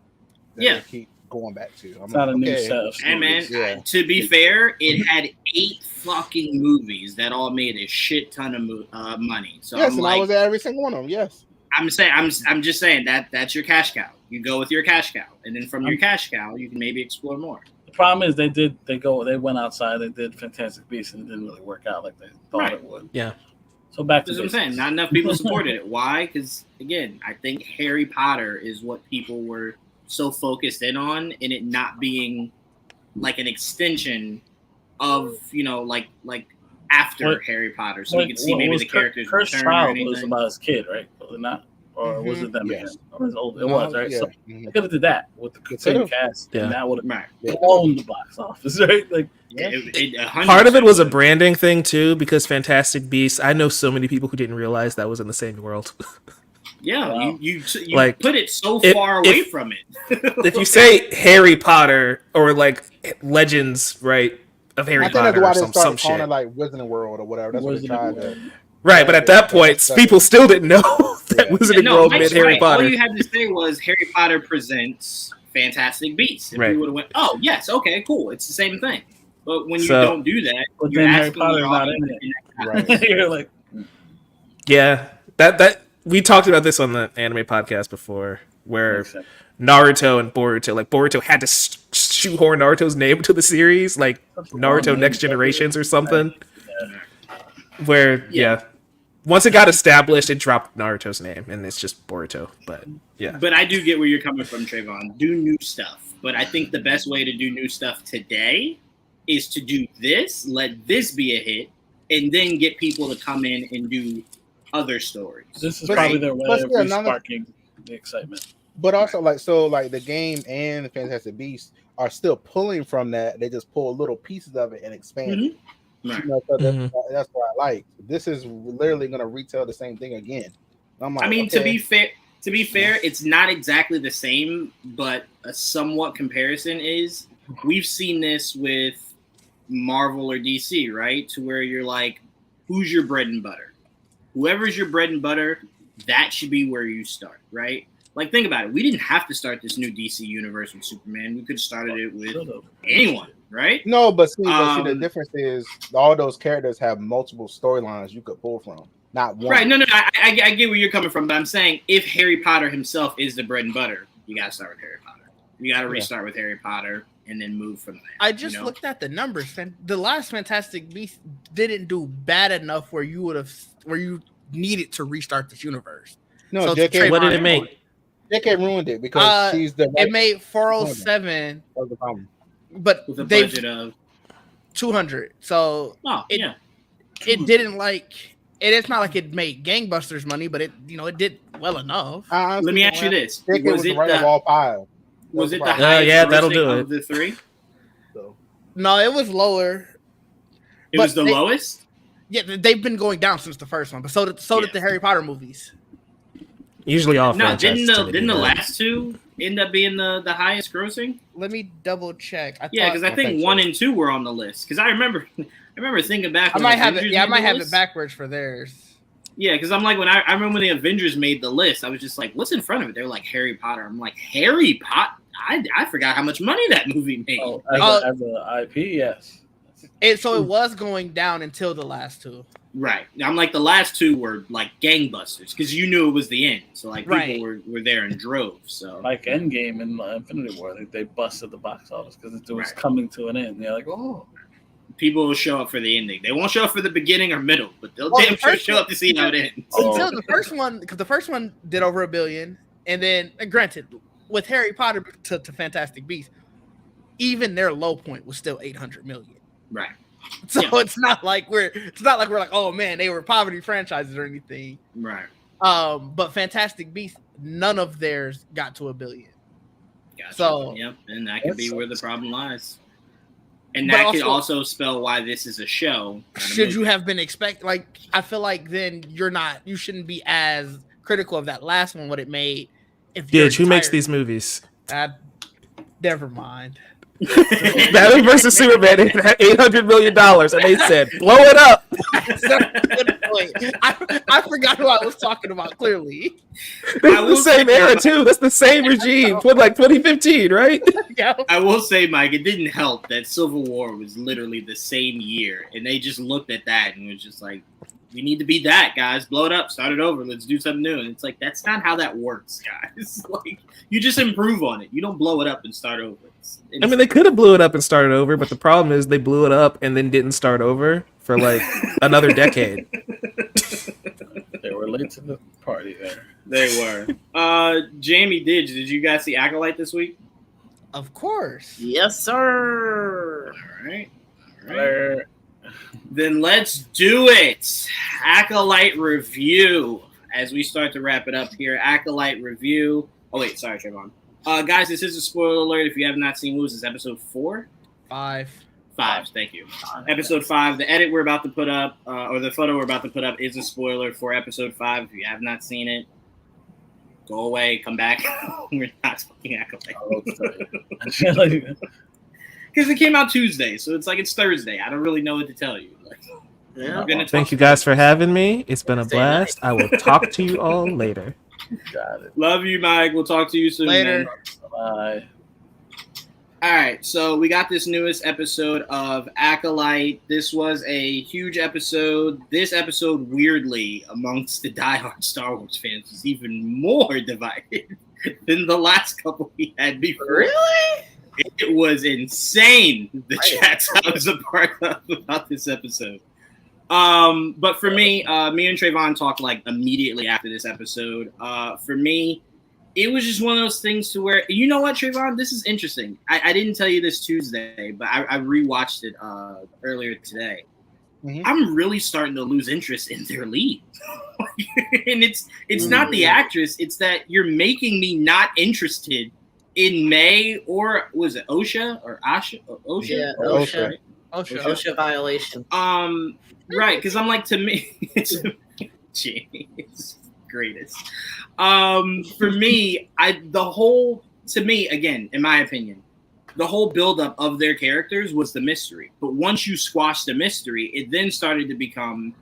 They keep going back to. It's not a new set. And man, to be fair, it had 8 fucking movies that all made a shit ton of money. So yes, I was at every single one of them. Yes. I'm just saying that's your cash cow. You go with your cash cow, and then from your cash cow, you can maybe explore more. The problem is they went outside, they did Fantastic Beasts, and it didn't really work out like they thought it would. Yeah. So back to what I'm saying. Not enough people supported it. Why? Because again, I think Harry Potter is what people were so focused in on, and it not being like an extension of like after Harry Potter, so you can see maybe the characters. Cursed Child was about his kid, right? Was it not? or was it them again? Or was it old? It No, was right. yeah. So they could have did that with the same cast, Yeah. and that would have blown the box office, right? Like, part of it was a branding thing too, because Fantastic Beasts. I know so many people who didn't realize that was in the same world. Yeah, Wow. you Like, put it so if- far away if- from it. If you say Harry Potter or like Legends, right, of Harry I think Potter that's why or they some started calling shit, it like Wizarding World or whatever. That's what they tried to. right? But at that point, people still didn't know that Wizarding no, World Mike's meant Harry right. Potter. All you had to say was Harry Potter presents Fantastic Beasts. And Right. we would have went, oh yes, okay, cool, it's the same thing. But when you So- don't do that, but you're then Harry asking Potter's the not in audience- it. You're like, Yeah, that we talked about this on the anime podcast before, where Naruto and Boruto, like Boruto had to shoehorn Naruto's name into the series, like Naruto Next Generations or something. Where once it got established, it dropped Naruto's name, and it's just Boruto. But yeah, But I do get where you're coming from, Trevon. Do new stuff. But I think the best way to do new stuff today is to do this, let this be a hit, and then get people to come in and do other stories. this is But- probably their way but of still, none of- sparking the excitement. But also, like the game and the Fantastic Beasts are still pulling from that. They just pull little pieces of it and expand it. Right. You know, so that's what I like. This is literally going to retell the same thing again. I'm like, I mean, okay. to be fair, it's not exactly the same, but a somewhat comparison is we've seen this with Marvel or DC, right? To where you're like, who's your bread and butter? Whoever's your bread and butter, that should be where you start, right? Like, think about it. We didn't have to start this new DC universe with Superman. We could have started it with anyone, right? No, but see, the difference is all those characters have multiple storylines you could pull from, not one. Right. No. I get where you're coming from, but I'm saying if Harry Potter himself is the bread and butter, you got to start with Harry Potter. You got to restart with Harry Potter and then move from there. I just looked at the numbers. The last Fantastic Beasts didn't do bad enough where you needed to restart this universe. No, So JK, what did it make? JK ruined it because she's the. It made 407. That was the problem. But with a they budget of 200. So it didn't like it. It's not like it made gangbusters money, but it did well enough. Let me ask you this: was it the all pile? Was it the highest? Yeah, that'll do of it. the three? No, it was lower. It was the lowest. Yeah, they've been going down since the first one, but so did the Harry Potter movies. Usually all No, franchises tend to didn't do the that. last two end up being the highest grossing? Let me double check. Because I think 1 and 2 were on the list. Because I remember thinking back. I might have it. Yeah, I might have it backwards for theirs. Yeah, because I'm like I remember when the Avengers made the list, I was just like, what's in front of it? They were like Harry Potter. I'm like, Harry Potter. I forgot how much money that movie made. As an IP, yes. It was going down until the last two. Right. I'm like the last two were like gangbusters because you knew it was the end. So like people were there in droves. So like Endgame and Infinity War, they busted the box office because it was coming to an end. They're like, oh. People will show up for the ending. They won't show up for the beginning or middle, but they'll damn sure show up to see how it ends. Until the first one, because the first one did over $1 billion, and then granted, with Harry Potter to Fantastic Beasts, even their low point was still 800 million. Right. So it's not like we're like, oh man, they were poverty franchises or anything. Right. But Fantastic Beasts, none of theirs got to $1 billion. Gotcha. So and that could be where the problem lies. And that could also spell why this is a show. Should you have been like I feel like then you shouldn't be as critical of that last one, what it made. Didge, who makes these movies? Never mind. Batman versus Superman had $800 million, and they said, "Blow it up." That's a good point. I forgot who I was talking about. Clearly, that's the same era too. That's the same regime. Like 2015, right? I will say, Mike, it didn't help that Civil War was literally the same year, and they just looked at that and was just like, "We need to be that, guys. Blow it up, start it over. Let's do something new." And it's like that's not how that works, guys. Like you just improve on it. You don't blow it up and start over. I mean, they could have blew it up and started over, but the problem is they blew it up and then didn't start over for like another decade. They were late to the party there. They were. Jaime, Didge, did you guys see Acolyte this week? Of course. Yes, sir. All right. Then let's do it. Acolyte review. as we start to wrap it up here, Acolyte review. Oh wait, sorry, Trevon. Guys, this is a spoiler alert. If you have not seen, what was this, episode 4? 5. 5, thank you. Episode 5. The edit we're about to put up, or the photo we're about to put up, is a spoiler for episode 5. If you have not seen it, go away, come back. We're not talking Acolyte. Because it came out Tuesday, so it's like it's Thursday. I don't really know what to tell you. Thank you guys for having me. It's been a blast. I will talk to you all later. Got it. Love you, Mike. We'll talk to you soon. Later. Bye. All right, so we got this newest episode of Acolyte. This was a huge episode. This episode, weirdly, amongst the diehard Star Wars fans, was even more divided than the last couple we had before. Really? It was insane, the chats I was a part of about this episode. But for me, me and Trevon talked like immediately after this episode. For me, it was just one of those things to where, you know what, Trevon, this is interesting. I didn't tell you this Tuesday, but I rewatched it earlier today. Mm-hmm. I'm really starting to lose interest in their lead. And it's not the actress, it's that you're making me not interested in May, or was it Osha or Asha? Osha? Yeah, Osha. Osha violation. Right, because I'm like, to me, it's jeez, greatest. For me, to me, again, in my opinion, the whole buildup of their characters was the mystery. But once you squash the mystery, it then started to become,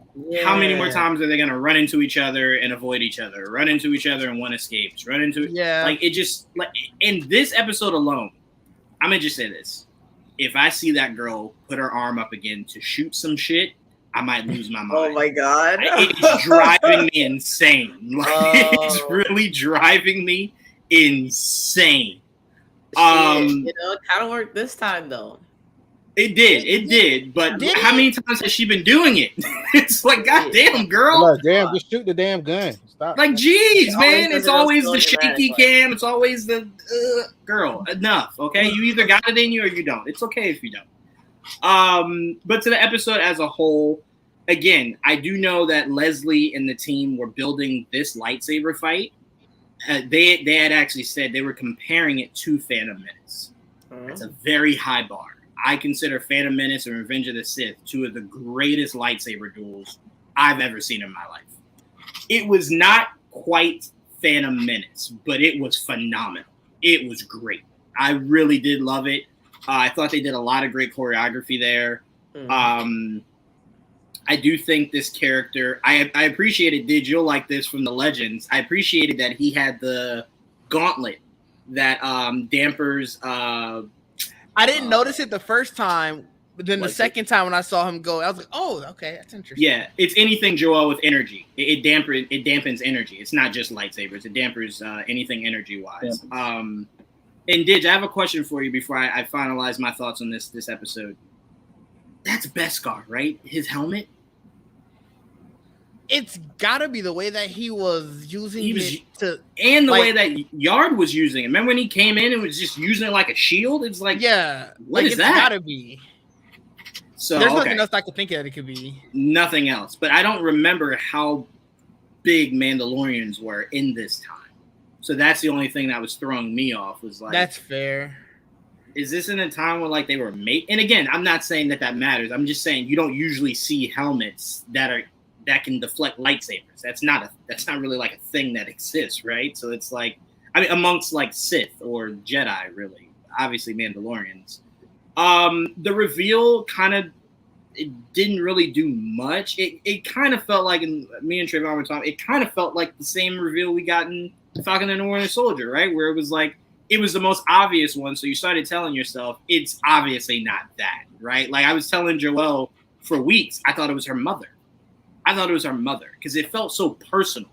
how many more times are they going to run into each other and avoid each other? Run into each other and one escapes. Run into like it just like in this episode alone. I'm gonna just say this: if I see that girl put her arm up again to shoot some shit, I might lose my mind. Oh my god! It's driving me insane. Like, it's really driving me insane. It kind of worked this time though. It did. But how many times has she been doing it? It's like, goddamn, girl. Like, damn, just shoot the damn gun. Stop. Like, geez, man. It's always the shaky cam. It's always the girl. Enough, okay? You either got it in you or you don't. It's okay if you don't. But to the episode as a whole, again, I do know that Leslie and the team were building this lightsaber fight. They had actually said they were comparing it to Phantom Menace. It's a very high bar. I consider Phantom Menace and Revenge of the Sith two of the greatest lightsaber duels I've ever seen in my life. It was not quite Phantom Menace, but it was phenomenal. It was great. I really did love it. I thought they did a lot of great choreography there. I do think this character, I appreciated, Didge, you'll like this from the Legends. I appreciated that he had the gauntlet that dampers. I didn't notice it the first time, but then the second time when I saw him go, I was like, "Oh, okay, that's interesting." Yeah, it's anything, Joel, with energy. It dampens energy. It's not just lightsabers. It dampers anything energy-wise. And Didge, I have a question for you before I finalize my thoughts on this episode. That's Beskar, right? His helmet? It's gotta be the way that he was using it to, and the way that Yard was using it. Remember when he came in and was just using it like a shield? It's like, what is that? It's gotta be. So there's nothing else I could think that it could be. Nothing else, but I don't remember how big Mandalorians were in this time. So that's the only thing that was throwing me off. Was like, that's fair. Is this in a time where like they were made? And again, I'm not saying that matters. I'm just saying you don't usually see helmets that can deflect lightsabers. That's not really like a thing that exists, right? So it's like, I mean, amongst like Sith or Jedi, really, obviously Mandalorians. The reveal it didn't really do much. It kind of felt like, and me and Trevon were talking, it kind of felt like the same reveal we got in Falcon and the Winter Soldier, right? Where it was like, it was the most obvious one. So you started telling yourself, it's obviously not that, right? Like I was telling Joelle for weeks, I thought it was her mother. Because it felt so personal,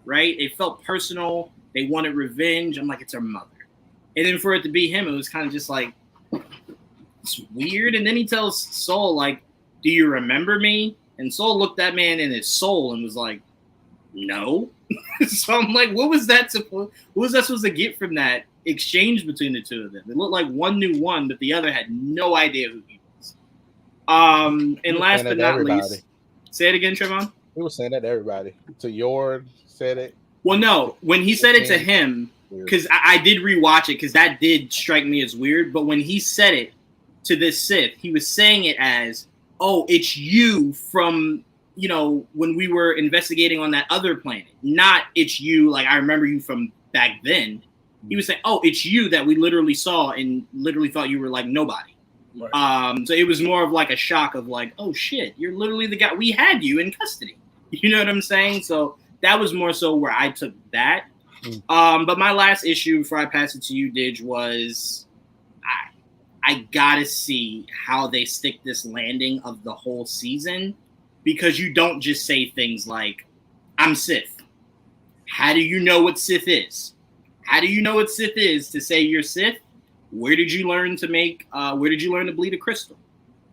right? It felt personal. They wanted revenge. I'm like, it's her mother. And then for it to be him, it was kind of just like, it's weird. And then he tells Soul, like, do you remember me? And Soul looked that man in his soul and was like, no. So I'm like, what was that supposed to get from that exchange between the two of them? It looked like one knew one, but the other had no idea who he was. And last but not least, say it again, Trevon. He was saying that to everybody. To Yord said it. Well, no, when he said it to him, because I did rewatch it because that did strike me as weird. But when he said it to this Sith, he was saying it as, "Oh, it's you from when we were investigating on that other planet. Not it's you. Like I remember you from back then." He was saying, "Oh, it's you that we literally saw and literally thought you were like nobody." Right. So it was more of like a shock of like, "Oh shit, you're literally the guy. We had you in custody." You know what I'm saying? So that was more so where I took that. But my last issue before I pass it to you, Didge, was I gotta see how they stick this landing of the whole season, because you don't just say things like, "I'm Sith." How do you know what Sith is? How do you know what Sith is to say you're Sith? Where did you learn to make? Where did you learn to bleed a crystal?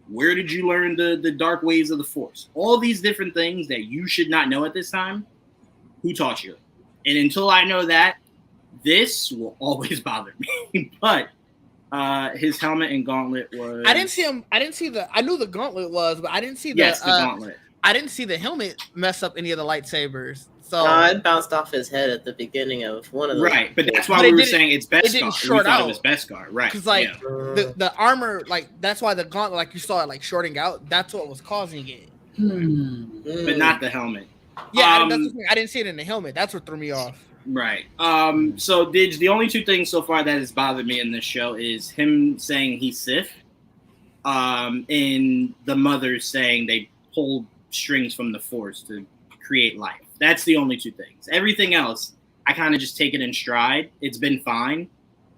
Where did you learn the dark ways of the Force? All these different things that you should not know at this time. Who taught you? And until I know that, this will always bother me. But his helmet and gauntlet was. I didn't see him. I didn't see the. I knew the gauntlet was, but I didn't see the. Yes, the gauntlet. I didn't see the helmet mess up any of the lightsabers. So it bounced off his head at the beginning of one of them. Right, but that's why we were saying it's Beskar. It didn't short out. It was Beskar, right? Because the armor, like that's why the gauntlet, like you saw it like shorting out. That's what was causing it. But not the helmet. Yeah, that's the thing. I didn't see it in the helmet. That's what threw me off. Right. So Didge, the only two things so far that has bothered me in this show is him saying he's Sith, and the mother saying they pulled strings from the Force to create life. That's the only two things. Everything else, I kind of just take it in stride. It's been fine.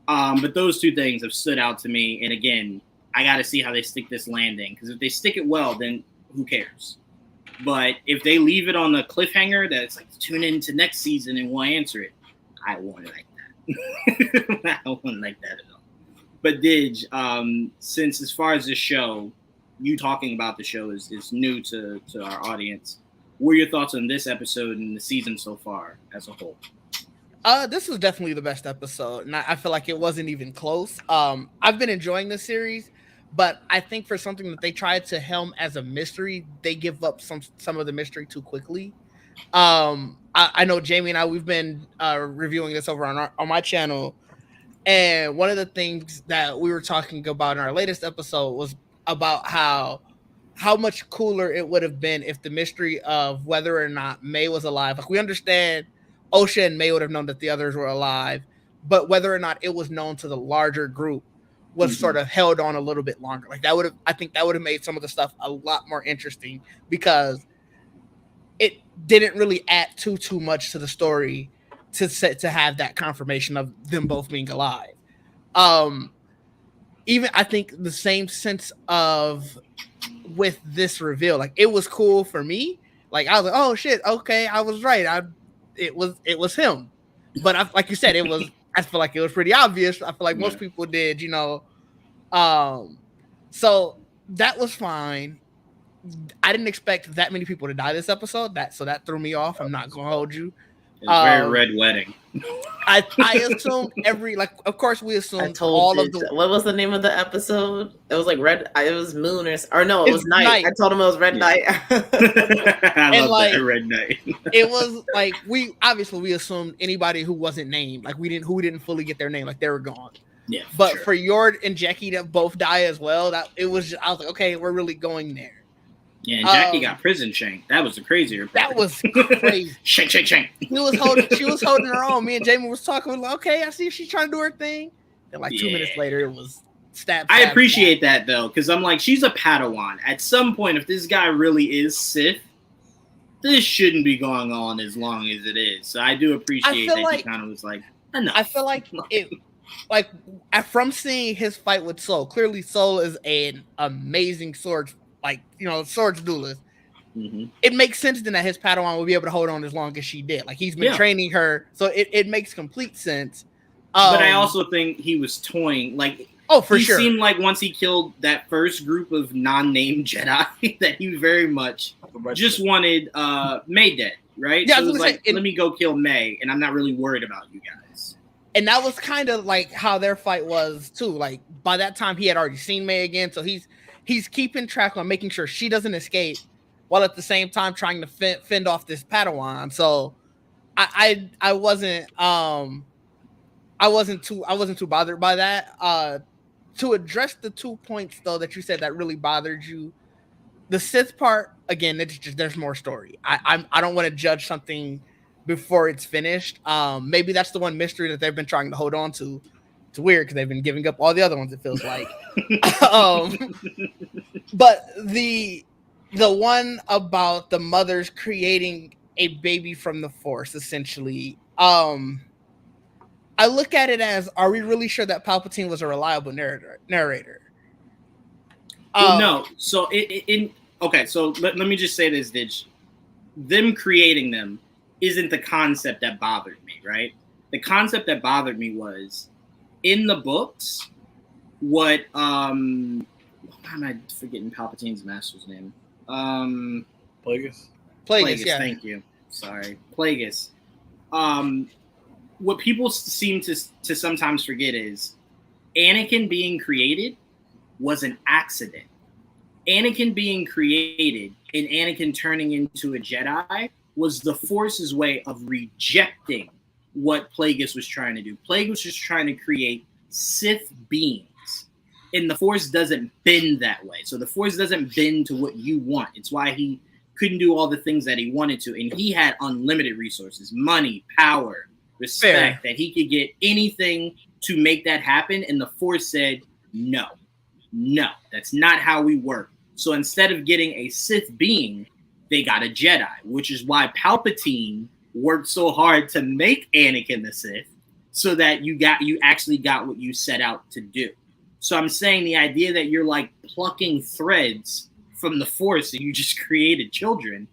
But those two things have stood out to me. And again, I got to see how they stick this landing. Because if they stick it well, then who cares? But if they leave it on the cliffhanger that it's like, tune in to next season and we'll answer it, I won't like that. I won't like that at all. But Didge, since as far as this show, you talking about the show is new to our audience, what are your thoughts on this episode and the season so far as a whole? This was definitely the best episode, and I feel like it wasn't even close. I've been enjoying this series, but I think for something that they tried to helm as a mystery, they give up some of the mystery too quickly. I know Jaime and I, we've been reviewing this over on my channel, and one of the things that we were talking about in our latest episode was about how much cooler it would have been if the mystery of whether or not May was alive, like we understand Osha and May would have known that the others were alive, but whether or not it was known to the larger group was sort of held on a little bit longer. Like I think that would have made some of the stuff a lot more interesting, because it didn't really add too much to the story to have that confirmation of them both being alive. Even I think the same sense of with this reveal, like it was cool for me. Like I was like, oh shit, okay, I was right. It was him. But like you said, I feel like it was pretty obvious. I feel like most people did, so that was fine. I didn't expect that many people to die this episode. So that threw me off. I'm not gonna hold you. It's very red wedding. I assumed of course we assumed all of the. What was the name of the episode? It was like red. It was moon or no, it was night. I told him it was red night. I love that, red night. It was like we assumed anybody who wasn't named, like we didn't fully get their name, like they were gone. Yeah. But for Yord and Jackie to both die as well, that it was. I was like, okay, we're really going there. Yeah, and Jackie got prison shanked. That was the crazier part. That was crazy. Shank. She was holding her own. Me and Jaime was talking. Like, okay, I see she's trying to do her thing. And 2 minutes later, it was stab. I appreciate that though, because I'm like, she's a Padawan. At some point, if this guy really is Sith, this shouldn't be going on as long as it is. So I do appreciate that he kind of was like, enough. I feel like it. Like from seeing his fight with Soul, clearly Soul is an amazing sword. Swords duelist. It makes sense then that his Padawan will be able to hold on as long as she did. Like he's been training her, so it makes complete sense. But I also think he was toying. Like, for sure. It seemed like once he killed that first group of non-named Jedi, that he very much just wanted May dead, right? Yeah, so it was like, let me go kill May, and I'm not really worried about you guys. And that was kind of like how their fight was too. Like by that time, he had already seen May again, so he's keeping track on making sure she doesn't escape, while at the same time trying to fend off this Padawan. So I wasn't too bothered by that. To address the 2 points though that you said that really bothered you, the Sith part, again, it's just there's more story. I don't want to judge something before it's finished. Maybe that's the one mystery that they've been trying to hold on to. It's weird because they've been giving up all the other ones, it feels like. But the one about the mothers creating a baby from the Force, essentially, I look at it as, are we really sure that Palpatine was a reliable narrator? No. So okay, so let me just say this, Didge. Them creating them isn't the concept that bothered me, right? The concept that bothered me was, in the books, what why am I forgetting Palpatine's master's name? Plagueis. Plagueis, yeah. Thank you. Sorry. Plagueis. What people seem to sometimes forget is Anakin being created was an accident. Anakin being created and Anakin turning into a Jedi was the Force's way of rejecting what Plagueis was trying to do. Plagueis was just trying to create Sith beings, and the Force doesn't bend that way. So the Force doesn't bend to what you want. It's why he couldn't do all the things that he wanted to, and he had unlimited resources, money, power, respect, that he could get anything to make that happen, and the Force said, no, that's not how we work. So instead of getting a Sith being, they got a Jedi, which is why Palpatine worked so hard to make Anakin the Sith, so that you actually got what you set out to do. So I'm saying the idea that you're like plucking threads from the Force and you just created children,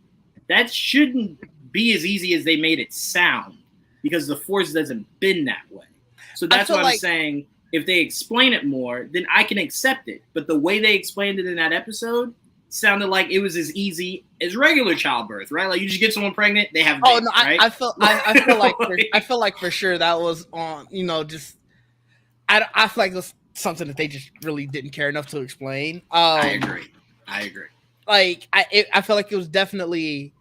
that shouldn't be as easy as they made it sound, because the Force doesn't bend that way. So that's what I'm saying. If they explain it more, then I can accept it. But the way they explained it in that episode sounded like it was as easy as regular childbirth, right? Like you just get someone pregnant, they have a baby, right? I feel like for sure that was on, just I feel like it was something that they just really didn't care enough to explain. I agree. Like I feel like it was definitely,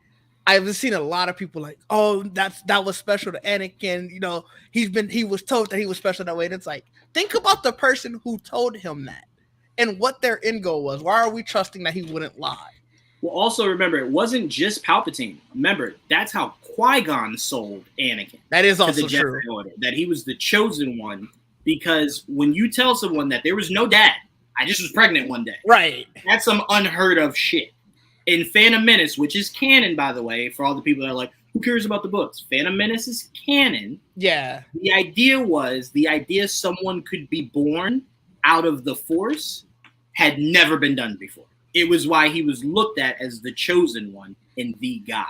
I've seen a lot of people like, oh, that was special to Anakin. He was told that he was special that way. And it's like, think about the person who told him that and what their end goal was. Why are we trusting that he wouldn't lie? Well, also remember, it wasn't just Palpatine. Remember, that's how Qui-Gon sold Anakin. That is also true. Order, that he was the chosen one, because when you tell someone that there was no dad, I just was pregnant one day. Right. That's some unheard of shit. In Phantom Menace, which is canon, by the way, for all the people that are like, who cares about the books? Phantom Menace is canon. Yeah. The idea someone could be born out of the Force had never been done before. It was why he was looked at as the chosen one and the guy,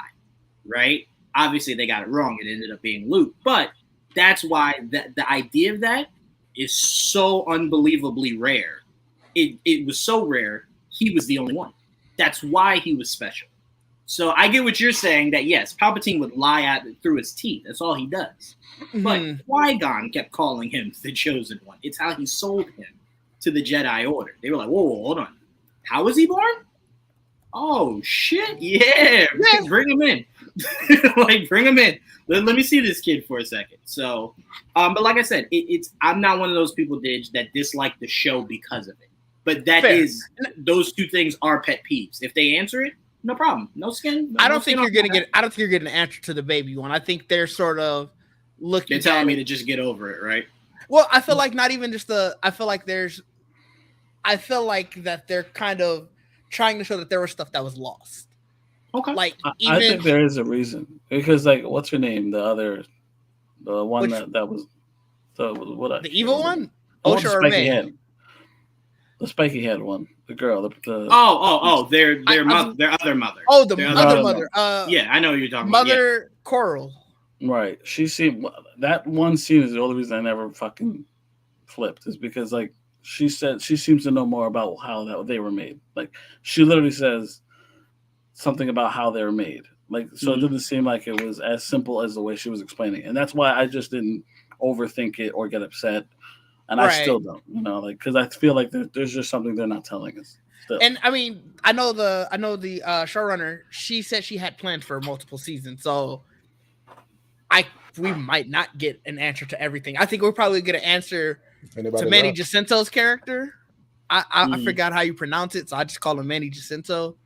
right? Obviously, they got it wrong. It ended up being Luke. But that's why the idea of that is so unbelievably rare. It was so rare, he was the only one. That's why he was special. So I get what you're saying, that yes, Palpatine would lie out through his teeth. That's all he does. Mm-hmm. But Qui-Gon kept calling him the chosen one. It's how he sold him to the Jedi Order. They were like, whoa, hold on. How was he born? Oh, shit. Yeah. Bring him in. Bring him in. Let me see this kid for a second. So, but like I said, I'm not one of those people, Didge, that dislike the show because of it. But those two things are pet peeves. If they answer it, no problem. No skin. I don't think you're getting an answer to the baby one. I think they're sort of looking. They're telling me to just get over it, right? Well, I feel like not even just I feel like that they're kind of trying to show that there was stuff that was lost. Okay. I think there is a reason, because what's her name? The one that was the evil one? Osha or May? The spiky head one, the girl. Their other mother. Oh, the other mother. Yeah, I know who you're talking about. Mother yeah. Coral. Right. She seemed, that one scene is the only reason I never fucking flipped, is because she said she seems to know more about how they were made. She literally says something about how they were made. So it didn't seem like it was as simple as the way she was explaining it. And that's why I just didn't overthink it or get upset. And I still don't, because I feel like there's just something they're not telling us. And I mean, I know the showrunner. She said she had plans for multiple seasons, so we might not get an answer to everything. I think we'll probably get an answer to Manny Jacinto's character. I forgot how you pronounce it, so I just call him Manny Jacinto.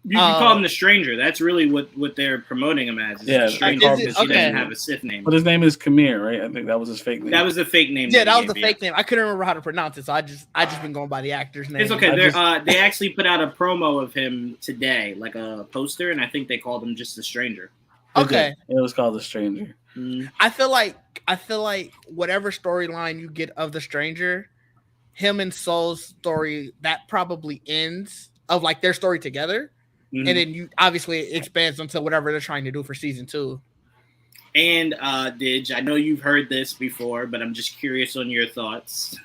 You call him the Stranger. That's really what they're promoting him as. The Stranger, because he doesn't have a Sith name. But his name is Khmer, right? I think that was his fake name. That was the fake name. Yeah, that was the fake name. I couldn't remember how to pronounce it, so I just been going by the actor's name. It's okay. They actually put out a promo of him today, like a poster, and I think they called him just the Stranger. Okay, it was called the Stranger. I feel like whatever storyline you get of the Stranger, him and Soul's story, that probably ends of like their story together. And then you obviously it expands into whatever they're trying to do for season 2. And Didge, I know you've heard this before, but I'm just curious on your thoughts.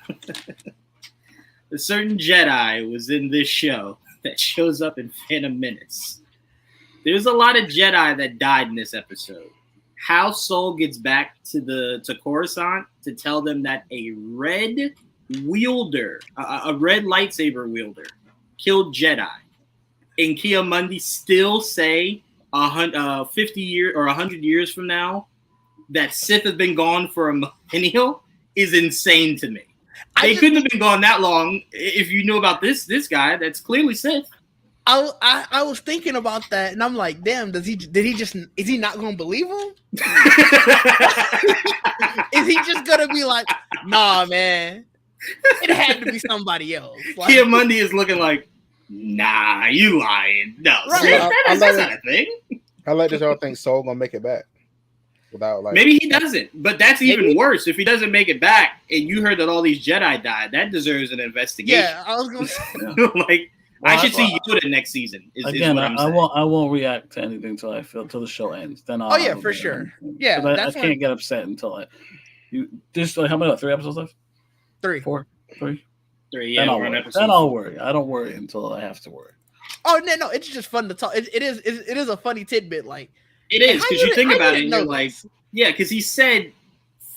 A certain Jedi was in this show that shows up in Phantom Menace. There's a lot of Jedi that died in this episode. How Soul gets back to Coruscant to tell them that a red wielder, a red lightsaber wielder, killed Jedi. And Ki-Adi-Mundi still say 50 years or 100 years from now that Sith has been gone for a millennium is insane to me. They couldn't have been gone that long if you knew about this guy that's clearly Sith. I was thinking about that, and I'm like, damn, is he not going to believe him? Is he just going to be like, nah, man, it had to be somebody else? Like, Ki-Adi-Mundi is looking like, nah, you lying. No, right. That's not a thing. I like this y'all think Soul gonna make it back. Without like maybe he doesn't, but that's even worse. If he doesn't make it back and you heard that all these Jedi died, that deserves an investigation. Yeah, I was gonna say I should see Yoda next season. Is what I'm saying. I won't react to anything till the show ends. Then I'll for sure. Yeah, I can't get upset until there's how many 3 episodes left? 3, 4, 3. 3, yeah. Then I'll worry. I don't worry until I have to worry. Oh no, it's just fun to talk. It is a funny tidbit. Like it is because you think about it, and you're like, yeah, because he said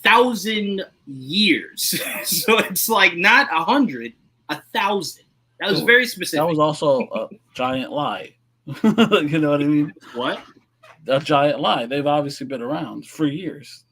1,000 years, so it's like not 100, 1,000. That was very specific. That was also a giant lie. You know what I mean? What? A giant lie. They've obviously been around for years.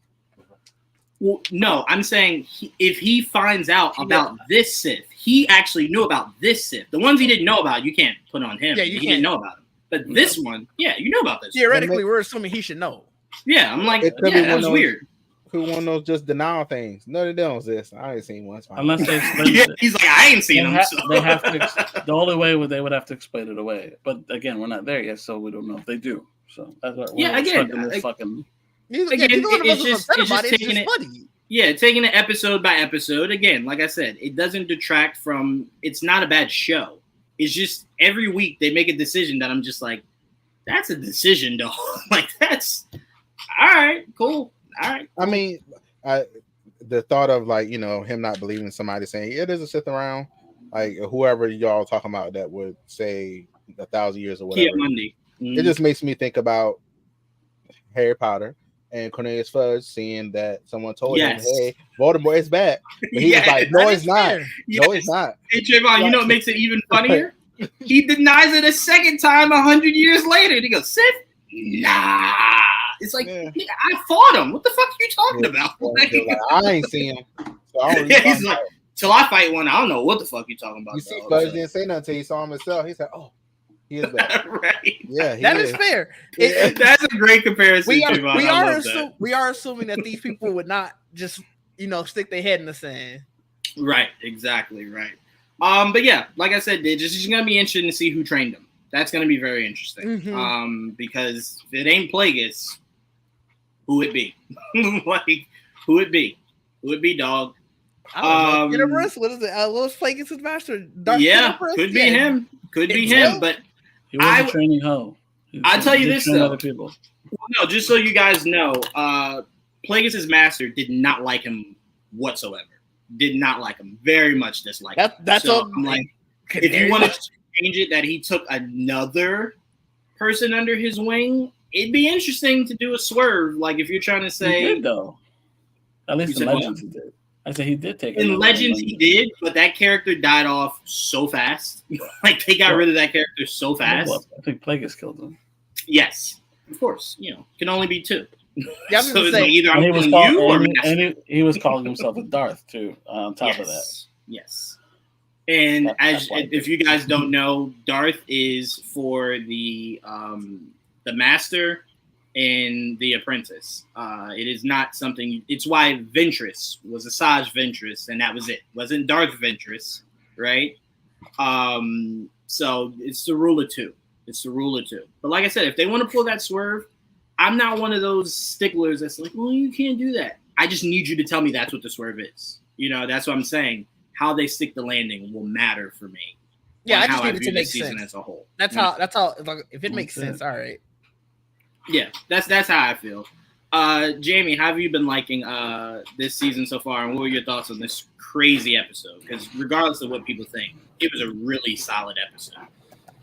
Well, no, I'm saying if he finds out about this Sith, he actually knew about this Sith. The ones he didn't know about, you can't put on him. Yeah, he didn't know about them. But this one, yeah, you know about this. Theoretically, we're assuming he should know. Yeah, I'm like, that was weird. Who one of those just denial things? No, they don't exist. I ain't seen one. Unless they explain it. He's like, I ain't seen them. They have to. The only way they would have to explain it away. But again, we're not there yet, so we don't know if they do. So that's what. It's just taking it funny. Yeah, taking it episode by episode. Again, like I said, it doesn't detract from. It's not a bad show. It's just every week they make a decision that I'm just like, that's a decision, though. Like that's all right, cool. All right. I mean, the thought of like him not believing somebody saying there's a Sith around, like whoever y'all talking about that would say 1,000 years or whatever. It just makes me think about Harry Potter and Cornelius Fudge seeing that someone told him, "Hey, Voldemort is back," but he was like, "No, it's not. No, it's not." Hey, Trevon, you know what makes it even funnier? He denies it a second time 100 years later. And he goes, "Sith? Nah." It's like, I fought him. What the fuck are you talking about? Like, I ain't seen him. So he's like, till I fight one, I don't know what the fuck you talking about. You see, Fudge didn't say nothing until he saw him himself. He said, "Oh, he is back." Right. Yeah, that is fair. That's a great comparison. We are assuming that these people would not just stick their head in the sand. Right. Exactly. Right. But yeah, like I said, it's just gonna be interesting to see who trained him. That's gonna be very interesting. Mm-hmm. Because if it ain't Plagueis, who it be? Like, who it be? Who it be, dog? Universe? What is it? What was Plagueis' master? Could be him. Could be him. But he wasn't training Ho. I'll tell you this though. Well, no, just so you guys know, Plagueis' master did not like him whatsoever. Did not like him. Very much disliked him. That's so I'm like, if you want to change it that he took another person under his wing, it'd be interesting to do a swerve. Like if you're trying to say, he did, though. At least the Legends did. I said he did take in Legends. He did, but that character died off so fast. Like they got rid of that character so fast. I think Plagueis killed him. Yes, of course. Can only be two. Yeah, so it's like either I'm killing you or he was calling himself a Darth too. On top of that, yes. And if you guys don't know, Darth is for the Master and the Apprentice. It is not something. It's why Ventress was Asajj Ventress, and that was it. It wasn't Darth Ventress, right? So it's the rule of two. It's the rule of two. But like I said, if they want to pull that swerve, I'm not one of those sticklers that's like, well, you can't do that. I just need you to tell me that's what the swerve is. That's what I'm saying. How they stick the landing will matter for me. Yeah, I just need it to make sense as a whole. That's how. Like, if it makes sense, all right. Yeah, that's how I feel. Jaime, how have you been liking this season so far, and what were your thoughts on this crazy episode? Because regardless of what people think, it was a really solid episode.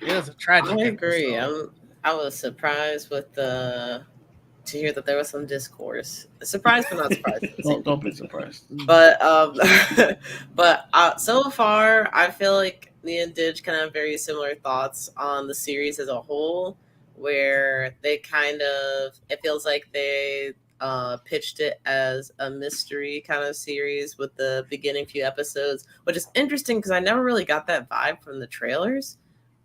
It was a tragic. I agree. I was surprised with to hear that there was some discourse. Surprised but not surprised. Don't be surprised. But so far, I feel like me and Didge kind of have very similar thoughts on the series as a whole, where they it feels like they pitched it as a mystery kind of series with the beginning few episodes, which is interesting because I never really got that vibe from the trailers.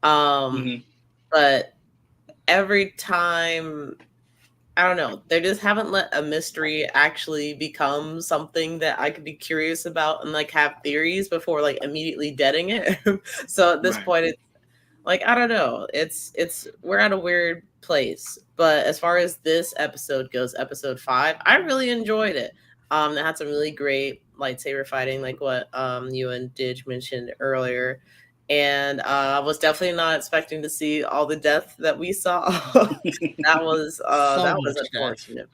But every time, I don't know, they just haven't let a mystery actually become something that I could be curious about and like have theories before like immediately deading it. So at this point, it's like, I don't know, we're at a weird place. But as far as this episode goes, episode 5, I really enjoyed it. It had some really great lightsaber fighting, like what you and Didge mentioned earlier. And I was definitely not expecting to see all the death that we saw. that was unfortunate.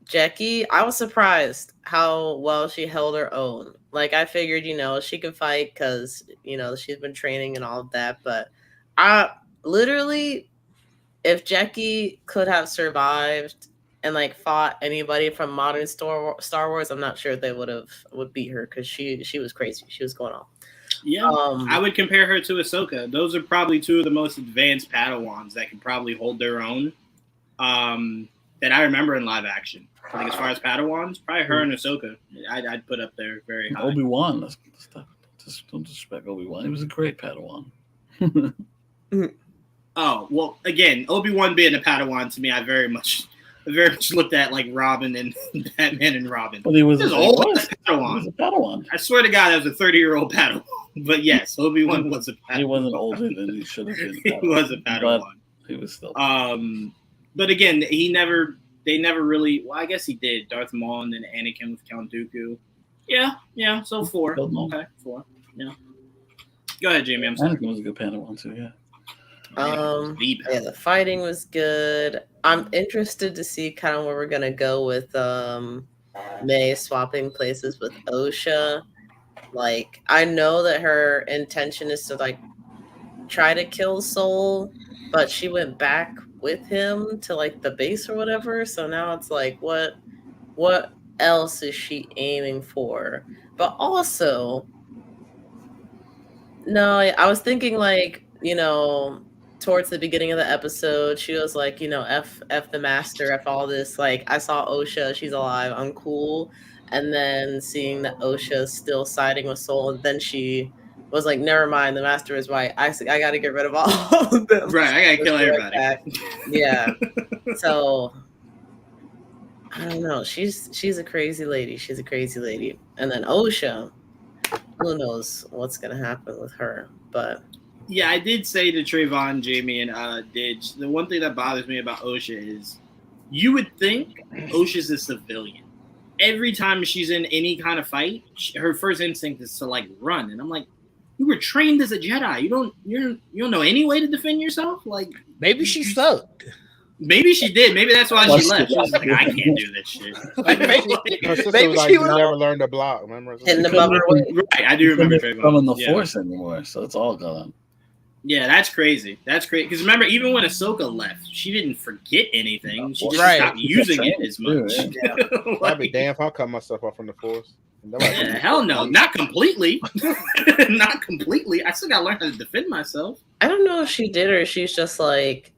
Jackie, I was surprised how well she held her own. Like I figured, she could fight because she's been training and all of that. But I literally, if Jackie could have survived and like fought anybody from modern Star Wars, I'm not sure if they would beat her because she was crazy. She was going off. Yeah, I would compare her to Ahsoka. Those are probably two of the most advanced Padawans that can probably hold their own. That I remember in live action. Like as far as Padawans, probably her and Ahsoka. I'd put up there very high. Obi-Wan, don't disrespect Obi-Wan. He was a great Padawan. Oh well, again, Obi-Wan being a Padawan to me, I very much looked at like Robin and Batman and Robin. But he was Padawan. He was a Padawan. I swear to God, that was a 30-year-old Padawan. But yes, Obi-Wan was a Padawan. He wasn't older than he should have been. He was a Padawan. But he was still. But again, they never really. Well, I guess he did. Darth Maul and then Anakin with Count Dooku. Yeah. So 4. Okay, 4. Yeah. Go ahead, Jaime. I'm sorry. Anakin was a good Padawan too. Yeah. The fighting was good. I'm interested to see kind of where we're gonna go with May swapping places with Osha. Like, I know that her intention is to like try to kill Soul, but she went back with him to like the base or whatever. So now it's like, what else is she aiming for? But also, no, I was thinking like, towards the beginning of the episode, she was like, F the Master, F all this. Like, I saw Osha, she's alive, I'm cool. And then seeing that Osha's still siding with Soul, and then she was like, never mind, the Master is right. I got to get rid of all of them. Right, I got to kill everybody. Yeah. So, I don't know. She's a crazy lady. She's a crazy lady. And then Osha, who knows what's going to happen with her. But yeah, I did say to Trevon, Jaime, and Didge, the one thing that bothers me about Osha is you would think Osha's a civilian. Every time she's in any kind of fight, her first instinct is to like run. And I'm like, you were trained as a Jedi. You don't know any way to defend yourself? Like maybe she sucked. Maybe she did. Maybe that's why she left. She was like, I can't do this shit. Her sister was like, you never learned to block. Remember? In the bummer way. Right, I do remember. From the Force anymore, so it's all gone. Yeah, that's crazy. That's crazy. Because remember, even when Ahsoka left, she didn't forget anything. She just stopped using it as much. Yeah. I'd be damn if I cut myself off from the Force. Yeah, hell no, not completely. Not completely. I still gotta learn how to defend myself. I don't know if she did or she's just like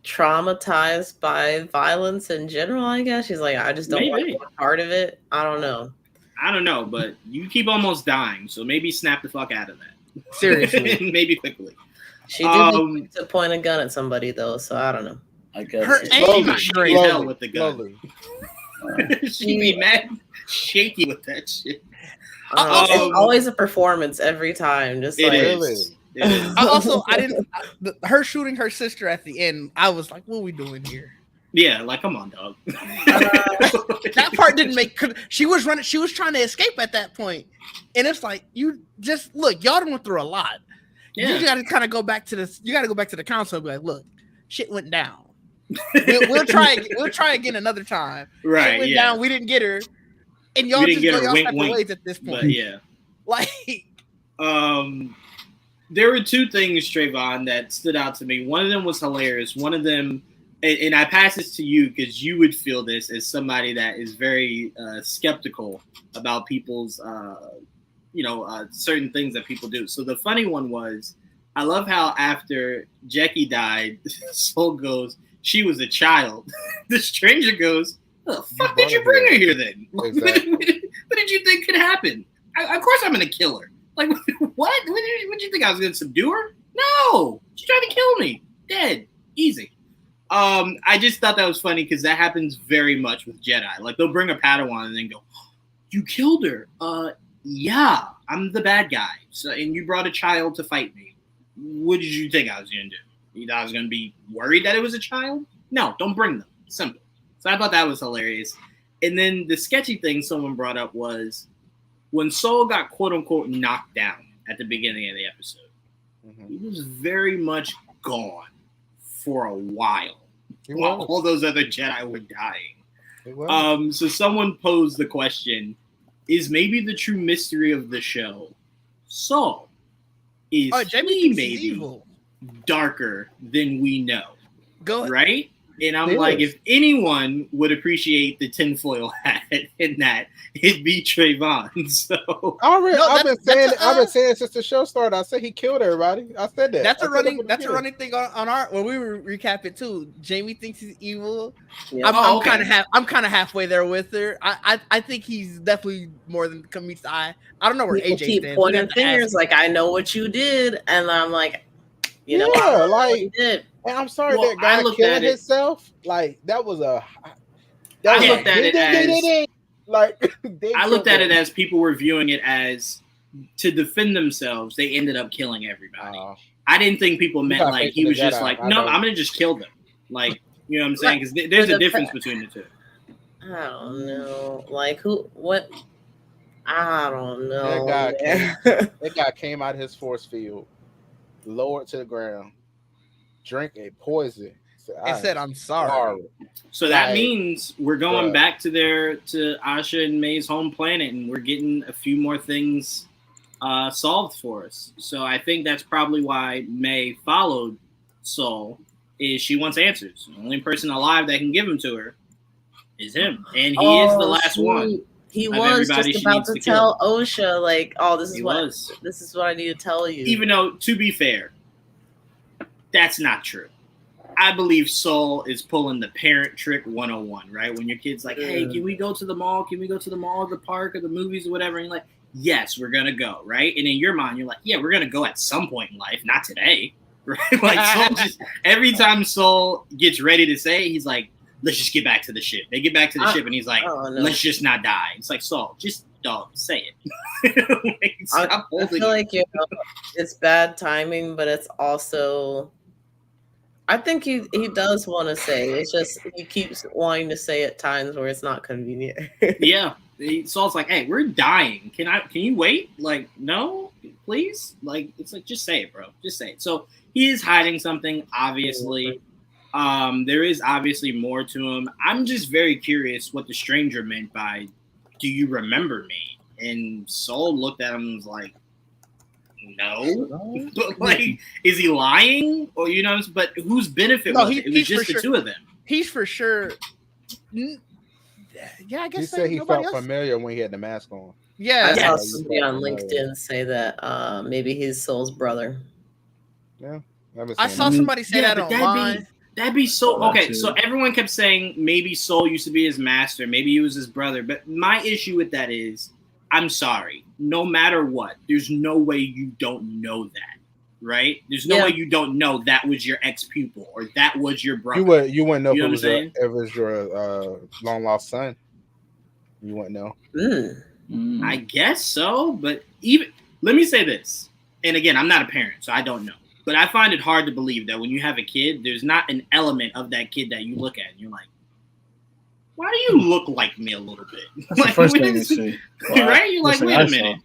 traumatized by violence in general. I guess she's like, I just don't like one part of it. I don't know. But you keep almost dying, so maybe snap the fuck out of that. Seriously, maybe quickly. She did to point a gun at somebody though, so I don't know. I guess her aim is great. Hell with the gun. She'd be mad, shaky with that shit. It's always a performance every time. Just like Also, I didn't. Her shooting her sister at the end, I was like, "What are we doing here?" Yeah, like, come on, dog. That part didn't make. She was running. She was trying to escape at that point, and it's like, you just look. Y'all went through a lot. Yeah. You got to kind of go back to this. You got to go back to the council and be like, "Look, shit went down. We'll try. We'll try again another time. Right? Shit went down. We didn't get her, and y'all just go y'all separate ways at this point." But yeah, like, there were two things, Trevon, that stood out to me. One of them was hilarious. One of them. And I pass this to you because you would feel this as somebody that is very skeptical about people's, certain things that people do. So the funny one was, I love how after Jackie died, Soul goes, she was a child. The stranger goes, the fuck did you bring her here then? Exactly. What did you think could happen? Of course I'm going to kill her. Like, what? What did you think I was going to subdue her? No, she tried to kill me. Dead. Easy. I just thought that was funny because that happens very much with Jedi. Like, they'll bring a Padawan and then go, you killed her. Yeah, I'm the bad guy. So, and you brought a child to fight me. What did you think I was going to do? You thought I was going to be worried that it was a child? No, don't bring them. Simple. So I thought that was hilarious. And then the sketchy thing someone brought up was when Soul got quote-unquote knocked down at the beginning of the episode, he was very much gone for a while all those other Jedi were dying. So someone posed the question, is maybe the true mystery of the show Saul? Is Jaime maybe evil, darker than we know? Go ahead. Right? And I'm like, if anyone would appreciate the tinfoil hat in that, it'd be Trevon. So I've been saying since the show started. I said he killed everybody. I said that. That's a running thing on our when we recap it too. Jaime thinks he's evil. Yeah. I'm kind of halfway there with her. I think he's definitely more than meets the eye. I don't know where AJ keep stands. Pointing fingers like, I know what you did, and I'm like, you know, like you did. And I'm sorry that guy killing himself. Like that was a. I looked at it as like I looked at it as people were viewing it as to defend themselves. They ended up killing everybody. I didn't think people meant like he was just like, no, I'm gonna just kill them. Like, you know what I'm saying? Because there's a difference between the two. I don't know. Like who? What? I don't know. That guy came out of his force field, lowered to the ground, drank a poison, and said, "I'm sorry." So that means we're going back to Asha and May's home planet, and we're getting a few more things solved for us. So I think that's probably why May followed Saul. Is she wants answers? The only person alive that can give them to her is him, and he is the last one. He was just about to tell Osha, like, "Oh, this is what I need to tell you." Even though, to be fair, that's not true. I believe Saul is pulling the parent trick 101, right? When your kid's like, hey, can we go to the mall? Can we go to the mall, the park, or the movies or whatever? And you're like, yes, we're going to go, right? And in your mind, you're like, yeah, we're going to go at some point in life, not today, right? Like, Saul just, every time Saul gets ready to say it, he's like, let's just get back to the ship. They get back to the ship, and he's like, let's just not die. It's like, Saul, just say it. I feel like it's bad timing, but it's also... I think he does want to say. It's just he keeps wanting to say at times where it's not convenient. Yeah, Saul's like, "Hey, we're dying. Can you wait? Like, no, please. Like, it's like just say it, bro. Just say it." So he is hiding something, obviously. There is obviously more to him. I'm just very curious what the stranger meant by, "Do you remember me?" And Saul looked at him and was like, No, but like, is he lying or you know? But whose benefit was it? It was just the two of them. He's for sure. Yeah, I guess he said he felt familiar when he had the mask on. Yeah, I saw somebody on LinkedIn say that maybe he's Soul's brother. Yeah, I saw somebody say that online. That'd be so okay. So everyone kept saying maybe Soul used to be his master, maybe he was his brother. But my issue with that is, I'm sorry. No matter what, there's no way you don't know that, right? There's no way you don't know that was your ex-pupil or that was your brother. You wouldn't know, if it was your long lost son. You wouldn't know. I guess so, but even let me say this, and again, I'm not a parent, so I don't know. But I find it hard to believe that when you have a kid, there's not an element of that kid that you look at and you're like, why do you look like me a little bit? That's the first thing you see. Well, right? You're like, wait a minute.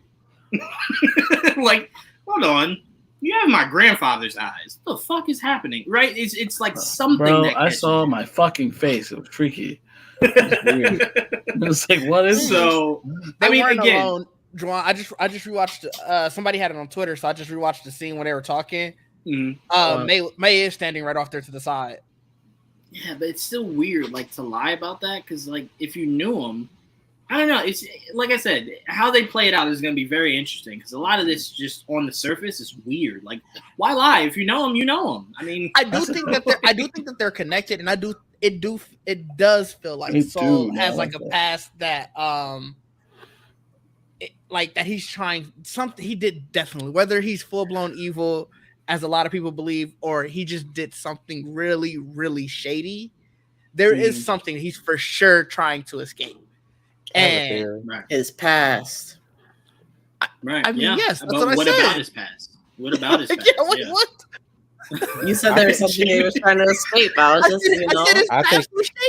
Like, hold on. You have my grandfather's eyes. What the fuck is happening? Right? It's like something. Bro, I saw my fucking face. It was freaky. It was weird. It was like, what is so? They weren't alone. Juwaan, I just rewatched. Somebody had it on Twitter, so I just rewatched the scene when they were talking. May is standing right off there to the side. Yeah, but it's still weird, like, to lie about that, because, like, if you knew him, I don't know. It's like I said, how they play it out is going to be very interesting, because a lot of this just on the surface is weird. Like, why lie? If you know him, you know him. I mean, I do think that they're connected, and it does feel like Soul has like a past that like that he's trying something. He did definitely, whether he's full blown evil, as a lot of people believe, or he just did something really, really shady. There is something he's for sure trying to escape. And his past. Right. I mean, yes, that's what I said. What about his past? What about his past? What? You said there was something he was trying to escape. I was just,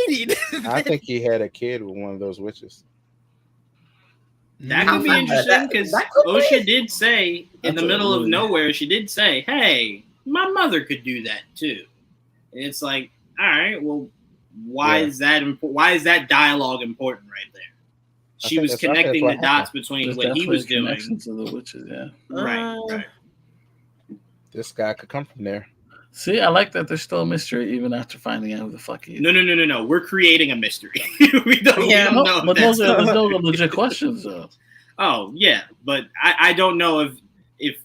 you know. I think he had a kid with one of those witches. That could be interesting, because Osha did say in the middle of nowhere, she did say, hey, my mother could do that too. And it's like, all right, well, why is that dialogue important right there? She was connecting the dots between what he was doing. To the witches, yeah. Right. This guy could come from there. See, I like that there's still a mystery even after finding out who the fuck he is. No. We're creating a mystery. we don't know. But those are legit questions, though. Oh yeah, but I don't know if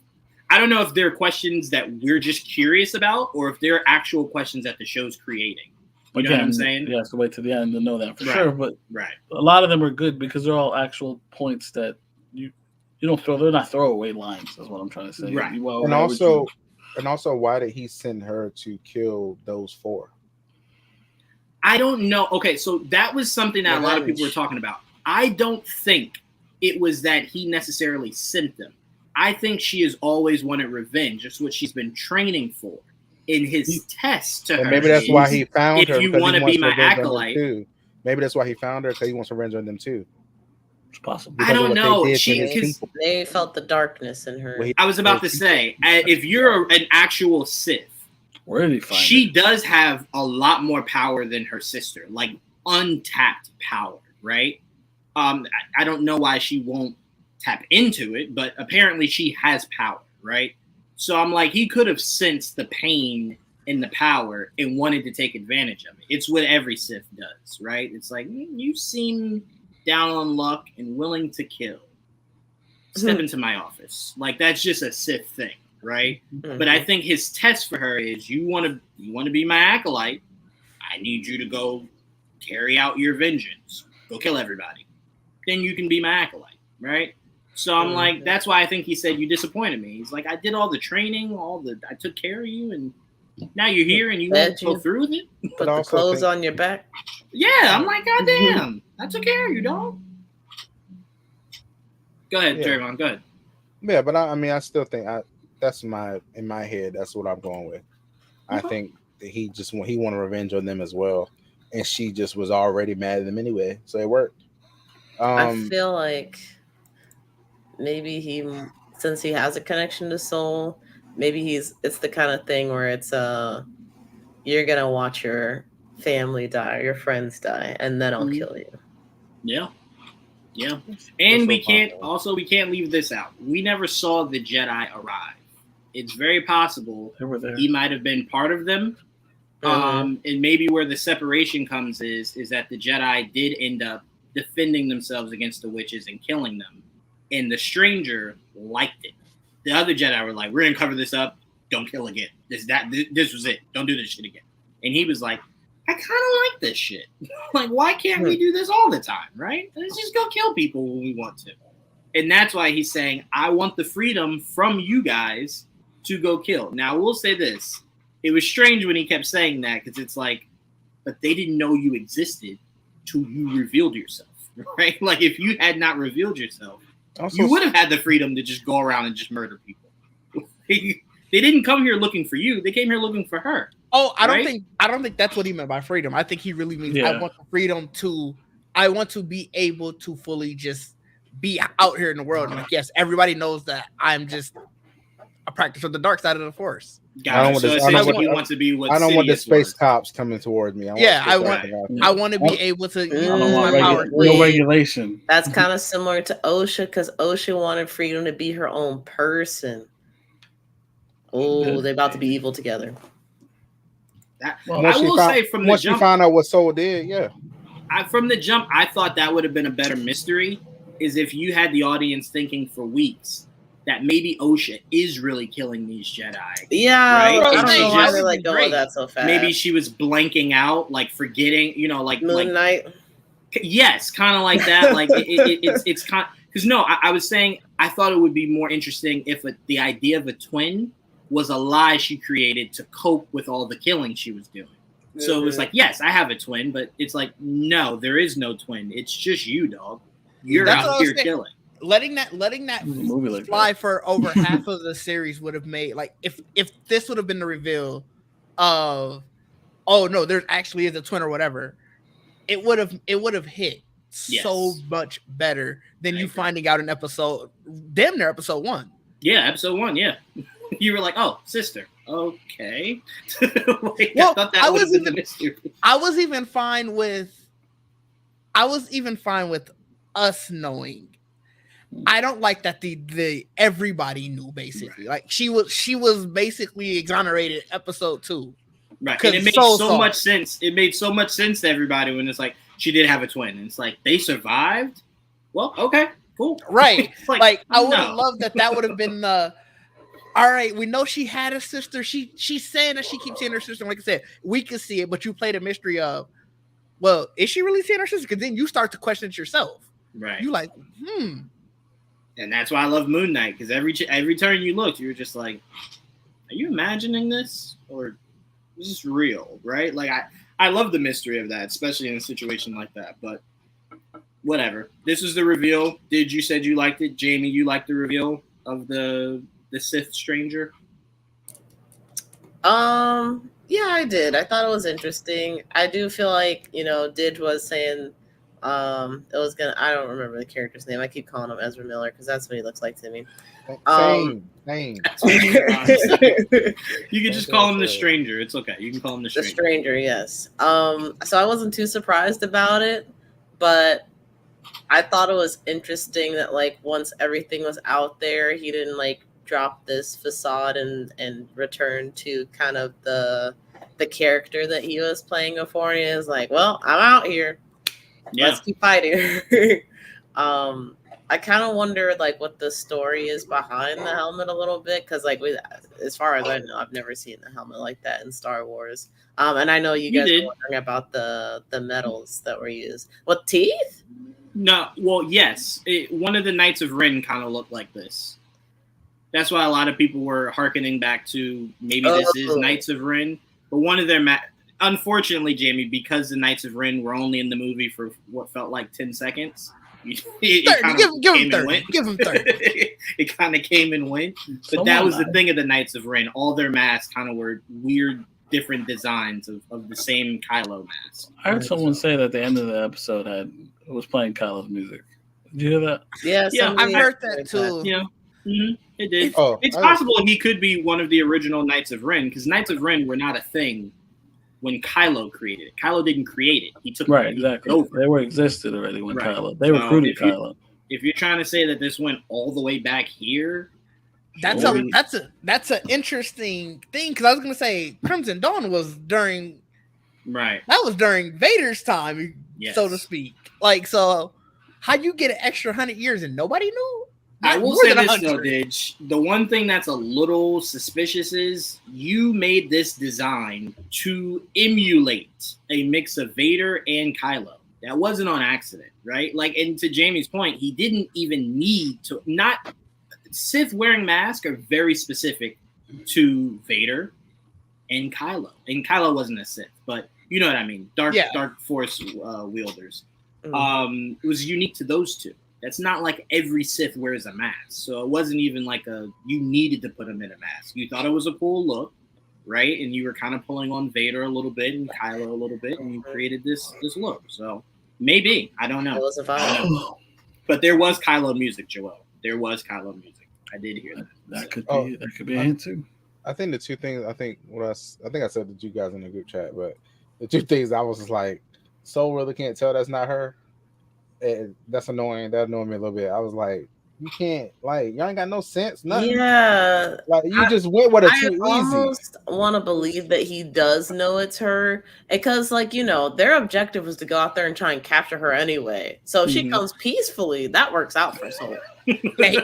I don't know if they're questions that we're just curious about, or if they're actual questions that the show's creating. You know what I'm saying? You have to wait to the end to know that for sure. But a lot of them are good because they're all actual points that you don't throw. They're not throwaway lines. That's what I'm trying to say. Right. And also, why did he send her to kill those four? I don't know. Okay, so that was something that a lot of people were talking about. I don't think it was that he necessarily sent them. I think she has always wanted revenge. That's what she's been training for in his test to her. Maybe that's why he found her. If you want to be my acolyte. Maybe that's why he found her, because he wants revenge on them too. It's possible. I don't know. They felt the darkness in her. I was about to say, if you're an actual Sith, where did he find she does have a lot more power than her sister, like untapped power, right? I don't know why she won't tap into it, but apparently she has power, right? So I'm like, he could have sensed the pain and the power and wanted to take advantage of it. It's what every Sith does, right? It's like, you seem down on luck and willing to kill. Step into my office. Like, that's just a Sith thing, right? But I think his test for her is, you want to be my acolyte, I need you to go carry out your vengeance. Go kill everybody. Then you can be my acolyte, right? So I'm like, that's why I think he said, you disappointed me. He's like, I did all the training, I took care of you, and now you're here and you won't go through with it? Put the clothes on your back? Yeah, I'm like, goddamn, I took care of you, dog. Go ahead, Trevon, go ahead. Yeah, but I still think that's in my head, that's what I'm going with. I think that he wanted revenge on them as well, and she just was already mad at them anyway, so it worked. I feel like maybe since he has a connection to Soul, maybe it's the kind of thing where it's you're gonna watch your family die, your friends die, and then I'll kill you. Yeah. Yeah, and we can't leave this out. We never saw the Jedi arrive. It's very possible he might have been part of them. And maybe where the separation comes is that the Jedi did end up defending themselves against the witches and killing them, and the stranger liked it. The other Jedi were like, "We're gonna cover this up. Don't kill again. This was it. Don't do this shit again." And he was like, "I kind of like this shit. Like, why can't we do this all the time, right? Let's just go kill people when we want to." And that's why he's saying, "I want the freedom from you guys to go kill." Now, we'll say this. It was strange when he kept saying that, because it's like, but they didn't know you existed till you revealed yourself, right? Like, if you had not revealed yourself, you would have had the freedom to just go around and just murder people. They didn't come here looking for you. They came here looking for her. Oh, I don't think that's what he meant by freedom. I think he really means I want the freedom I want to be able to fully just be out here in the world. And like, yes, everybody knows that I'm just a practice of the dark side of the Force. I don't want the space cops coming toward me. I want to be able to use my power. No regulation. That's kind of similar to Osha, because Osha wanted freedom to be her own person. Oh, they're about to be evil together. Once she found out what Soul did, from the jump, I thought that would have been a better mystery. Is if you had the audience thinking for weeks that maybe Osha is really killing these Jedi. Yeah, right? I don't know why they're like going that so fast. Maybe she was blanking out, like forgetting, like Moon Knight. Yes, kind of like that. Like it's kind because I was saying I thought it would be more interesting if the idea of a twin was a lie she created to cope with all the killing she was doing. So it was like, yes, I have a twin, but it's like, no, there is no twin. It's just you, dog. You're out here killing. Letting that fly for over half of the series would have made, like, if this would have been the reveal of, oh no, there actually is a twin or whatever, it would have hit so much better than you finding out in damn near episode 1. Yeah, episode 1. Yeah, you were like, oh, sister, okay. I was even fine with us knowing. I don't like that the everybody knew, basically. Right. Like she was basically exonerated episode 2. Right. And it made so much sense. It made so much sense to everybody when it's like she did have a twin. And it's like they survived. Well, okay, cool. Right. like I would have loved that would have been all right, we know she had a sister. She's saying that she keeps seeing her sister. Like I said, we can see it, but you played a mystery of, well, is she really seeing her sister? Because then you start to question it yourself. Right. You like, And that's why I love Moon Knight, because every turn you looked, you were just like, are you imagining this? Or is this real? Right? Like, I love the mystery of that, especially in a situation like that. But whatever. This is the reveal. Didge, you said you liked it. Jaime, you liked the reveal of the Sith stranger? Yeah, I did. I thought it was interesting. I do feel like, Didge was saying it was gonna. I don't remember the character's name. I keep calling him Ezra Miller because that's what he looks like to me. Same. You can just call him the stranger. It's okay. You can call him the stranger. The stranger, yes. So I wasn't too surprised about it, but I thought it was interesting that, like, once everything was out there, he didn't like drop this facade and return to kind of the character that he was playing before. And he was like, well, I'm out here. Yeah. Let's keep fighting. I kind of wonder like what the story is behind the helmet a little bit, because like as far as I know, I've never seen a helmet like that in Star Wars. And I know you guys were wondering about the metals that were used. What, teeth? No, well, yes. One of the Knights of Ren kind of looked like this. That's why a lot of people were hearkening back to maybe this is Knights of Ren. But one of their unfortunately, Jaime, because the Knights of Ren were only in the movie for what felt like 10 seconds. Give him 30. Give him 30. It kind of came and went. But that was the thing of the Knights of Ren. All their masks kind of were weird, different designs of the same Kylo mask. I heard someone say that the end of the episode was playing Kylo's music. Did you hear that? Yeah, I've heard that too. Yeah. Mm-hmm. It did. It's possible he could be one of the original Knights of Ren, because Knights of Ren were not a thing when Kylo created it. Kylo didn't create it. He took right, it exactly. over. They were existed already when Right. Kylo. They recruited Kylo. If you're trying to say that this went all the way back here, that's an interesting thing, because I was gonna say Crimson Dawn was during that was during Vader's time, so to speak. Like, so how you get an extra 100 years and nobody knew? I will say this though, Didge. The one thing that's a little suspicious is you made this design to emulate a mix of Vader and Kylo. That wasn't on accident, right? Like, and to Jamie's point, he didn't even need to. Not Sith wearing masks are very specific to Vader and Kylo. And Kylo wasn't a Sith, but you know what I mean. Dark Force wielders. It was unique to those two. That's not like every Sith wears a mask. So it wasn't even like you needed to put him in a mask. You thought it was a cool look, right? And you were kind of pulling on Vader a little bit and Kylo a little bit, and you created this look. So maybe, I don't know. It was a vibe. But there was Kylo music, Joel. There was Kylo music. I did hear that. That could be a hint too. I think the two things. I think I said to you guys in the group chat, but the two things I was just like, Soul really can't tell that's not her. And that's annoying. That annoyed me a little bit. I was like, you can't, like, y'all ain't got no sense, nothing. Yeah, like you just went with it too easy. I almost want to believe that he does know it's her, because, like, you know, their objective was to go out there and try and capture her anyway. So if she comes peacefully, that works out for Soul. Hey,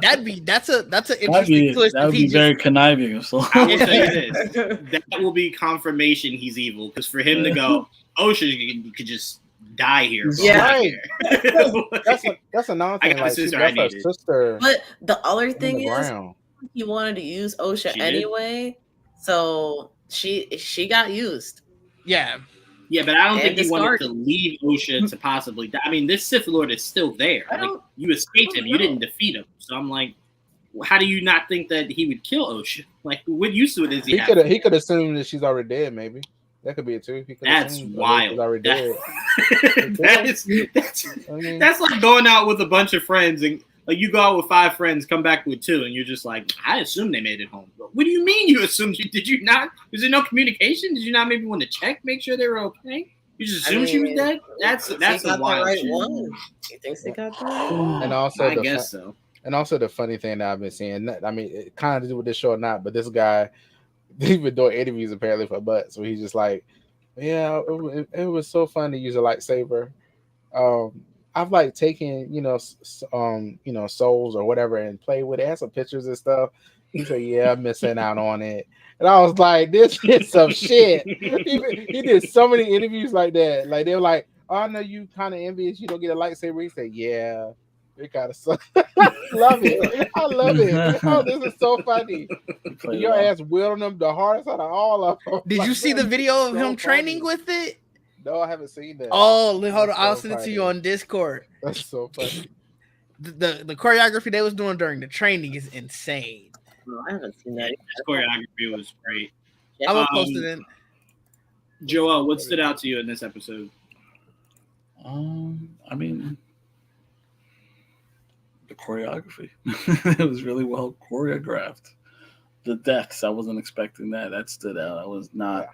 that's an interesting twist. That would be very conniving of Soul. I will say this: that will be confirmation he's evil, because for him to go, you could just die here. Yeah, right. that's another thing. Like, that's her sister. But the other thing is, he wanted to use Osha anyway, so she got used. Yeah, but I don't think he wanted to leave Osha to possibly die. I mean, this Sith Lord is still there. Like, you escaped him, you didn't defeat him. So I'm like, how do you not think that he would kill Osha? Like, what use to it is he? He could assume that she's already dead. Maybe. That could be it too. That's wild. That's like going out with a bunch of friends, and like you go out with 5 friends, come back with 2, and you're just like, I assume they made it home. What do you mean you assumed? Did you not? Was there no communication? Did you not maybe want to check, make sure they were okay? You just assumed she was dead? That's a wild right shit. One. He thinks they got the right one. And also, I guess so. And also the funny thing that I've been seeing, I mean, it kind of to do with this show or not, but this guy, he's been doing interviews apparently for butts, so he's just like, yeah, it was so fun to use a lightsaber. I've like taken, souls or whatever and played with it, had some pictures and stuff. He said, yeah, I'm missing out on it. And I was like, this is some shit. He did so many interviews like that. Like, they were like, oh, I know you kind of envious you don't get a lightsaber. He said, yeah. It kind of sucks. Love it. I love it. Oh, this is so funny. Your ass wielding them the hardest out of all of them. Did you see the video of him training with it? No, I haven't seen that. Oh, hold on. I'll send it to you on Discord. That's so funny. The choreography they was doing during the training is insane. No, I haven't seen that. The choreography was great. I will post it in. Joel, what stood out to you in this episode? I mean, the choreography. It was really well choreographed. The deaths, I wasn't expecting that. That stood out. I was not,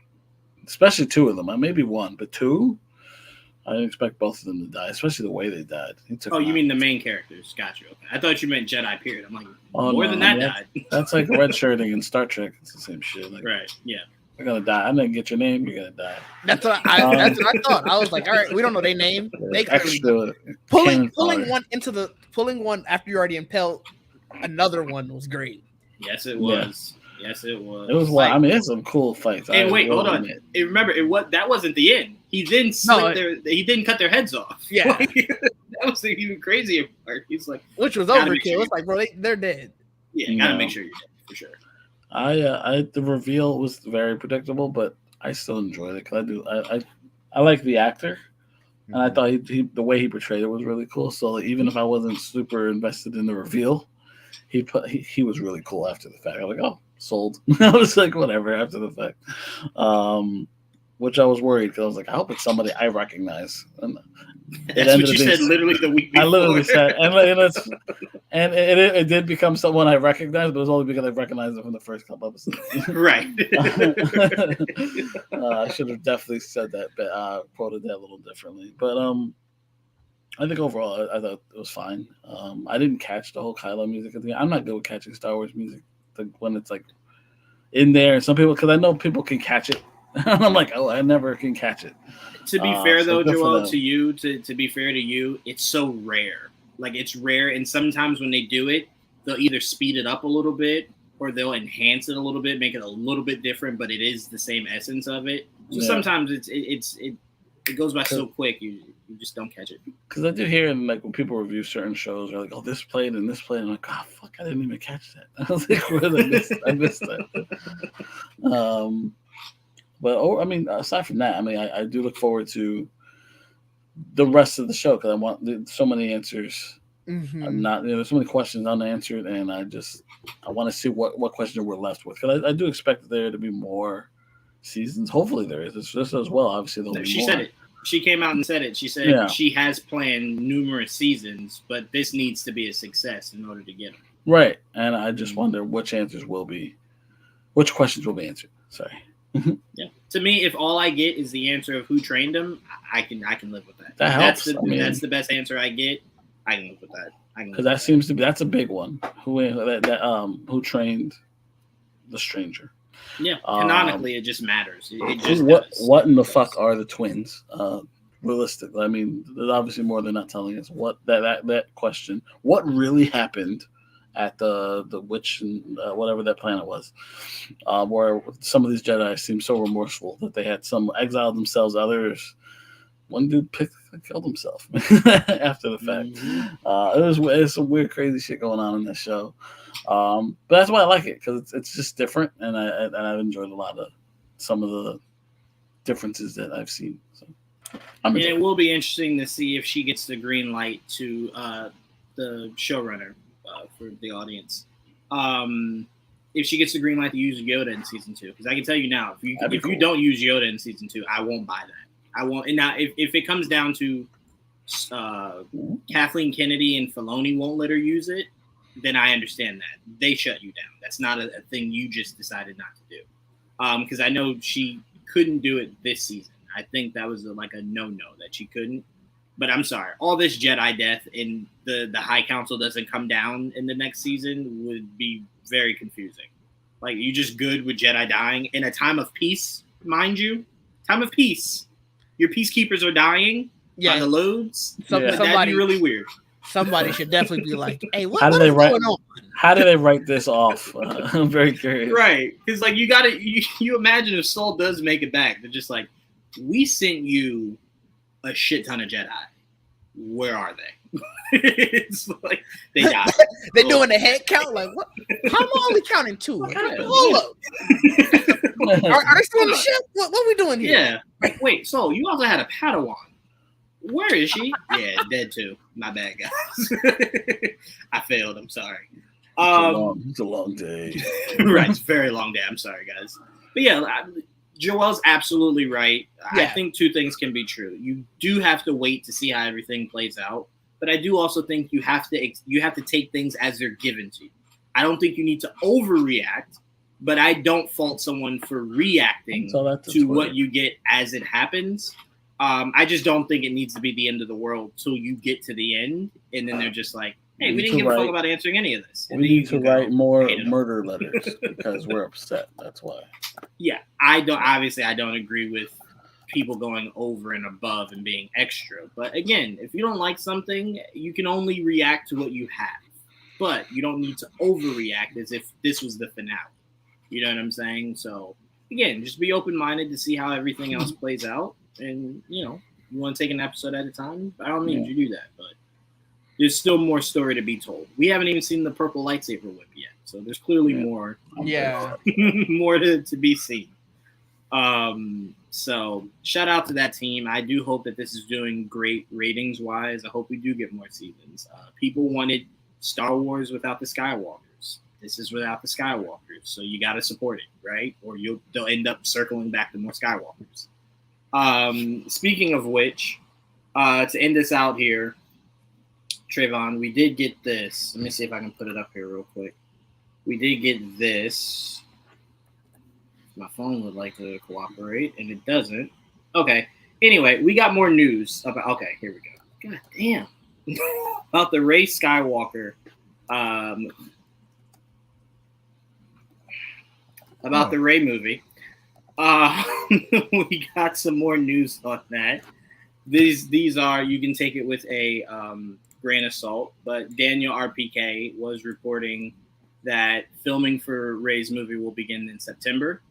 especially 2 of them. Maybe 1, but 2, I didn't expect both of them to die, especially the way they died. You mean the main characters? Gotcha. Okay. I thought you meant Jedi, period. I'm like, more than that died. That's like red shirting in Star Trek. It's the same shit. Like, right, yeah. They're going to die. I'm going to get your name. You're going to die. That's what I thought. I was like, all right, we don't know their name. They pulling one after you already impelled another one was great. Yes, it was. Yeah. Yes, it was. It was wild. I mean, it's some cool fights. And wait, hold on. Remember, that wasn't the end. He didn't he didn't cut their heads off. Yeah. That was the even crazier part. He's like, which was overkill. It's like, bro, they're dead. Yeah, gotta make sure you're dead for sure. The reveal was very predictable, but I still enjoyed it because I like the actor, and I thought the way he portrayed it was really cool. So like, even if I wasn't super invested in the reveal, he was really cool after the fact. I'm like, oh, sold. I was like, whatever after the fact. which I was worried because I was like, I hope it's somebody I recognize. And that's what you said literally the week before. I literally said, and it did become someone I recognized, but it was only because I recognized it from the first couple episodes. Right. I should have definitely said that, but quoted that a little differently. But I think overall, I thought it was fine. I didn't catch the whole Kylo music. I'm not good with catching Star Wars music when it's like in there. And some people, because I know people can catch it. I'm like, oh, I never can catch it. To be fair, though, Joel, to you, to be fair to you, it's so rare. Like, it's rare. And sometimes when they do it, they'll either speed it up a little bit or they'll enhance it a little bit, make it a little bit different, but it is the same essence of it. So sometimes it goes by so quick, you just don't catch it. Because I do hear, like, when people review certain shows, they're like, oh, this played and this played. And I'm like, oh, fuck, I didn't even catch that. I was like, where did I miss that? But I mean, aside from that, I mean, I do look forward to the rest of the show because I want so many answers. I'm not, there's so many questions unanswered, and I want to see what questions we're left with because I do expect there to be more seasons. Hopefully, there is. It's just as well. Obviously, there'll be more. She said it. She came out and said it. She said she has planned numerous seasons, but this needs to be a success in order to get them. Right, and I just wonder which questions will be answered. Sorry. Yeah. To me, if all I get is the answer of who trained him, I can live with that. That helps. That's the best answer I get. I can live with that. Because seems to be that's a big one. Who trained the stranger? Yeah. Canonically, it just matters. It just what in the fuck are the twins? Realistically, I mean, there's obviously more they're not telling us. What that question? What really happened at the witch and whatever that planet was, where some of these Jedi seem so remorseful that they had some exiled themselves, others. One dude killed himself after the fact. It was some weird, crazy shit going on in this show, but that's why I like it because it's just different, and I've enjoyed a lot of some of the differences that I've seen. So, and it will be interesting to see if she gets the green light to the showrunner. For the audience, if she gets the green light to use Yoda in season 2, because I can tell you now, if you don't use Yoda in season 2, I won't buy that. I won't. And now, if it comes down to Kathleen Kennedy and Filoni won't let her use it, then I understand that they shut you down. That's not a thing you just decided not to do. Because I know she couldn't do it this season. I think that was like a no-no that she couldn't. But I'm sorry, all this Jedi death and the High Council doesn't come down in the next season would be very confusing. Like, you just good with Jedi dying in a time of peace, mind you. Time of peace. Your peacekeepers are dying by the loads. That'd be really weird. Somebody should definitely be like, hey, what is going on? How do they write this off? I'm very curious. Right. Because, like, you imagine if Saul does make it back, they're just like, we sent you a shit ton of Jedi. Where are they? It's like they died. They're doing the head count. Like, what? How am I only counting 2? Hold up. Are they still on the ship? What are we doing here? Yeah. Wait, so you also had a Padawan. Where is she? Yeah, dead too. My bad, guys. I failed. I'm sorry. It's a long day. Right, it's a very long day. I'm sorry, guys. But yeah, Joel's absolutely right. Yeah. I think 2 things can be true. You do have to wait to see how everything plays out, but I do also think you have to take things as they're given to you. I don't think you need to overreact, but I don't fault someone for reacting to what you get as it happens. I just don't think it needs to be the end of the world till you get to the end, and then they're just like, hey, we didn't give a fuck about answering any of this. We need to write more murder letters because we're upset. That's why. Yeah, I don't agree with people going over and above and being extra. But again, if you don't like something, you can only react to what you have. But you don't need to overreact as if this was the finale. You know what I'm saying? So again, just be open-minded to see how everything else plays out. And, you want to take an episode at a time, by all means, you do that. But there's still more story to be told. We haven't even seen the purple lightsaber whip yet. So there's clearly more. Yeah. More to be seen. So shout out to that team. I do hope that this is doing great ratings wise. I hope we do get more seasons. People wanted Star Wars without the Skywalkers. This is without the Skywalkers. So you got to support it, right? Or they'll end up circling back to more Skywalkers. Speaking of which, to end this out here, Trevon, we did get this. Let me see if I can put it up here real quick. We did get this. My phone would like to cooperate, and it doesn't. Okay. Anyway, we got more news about. Okay, here we go. God damn. About the Rey Skywalker. About the Rey movie. We got some more news on that. These are, you can take it with a grain of salt, but Daniel RPK was reporting that filming for Rey's movie will begin in September.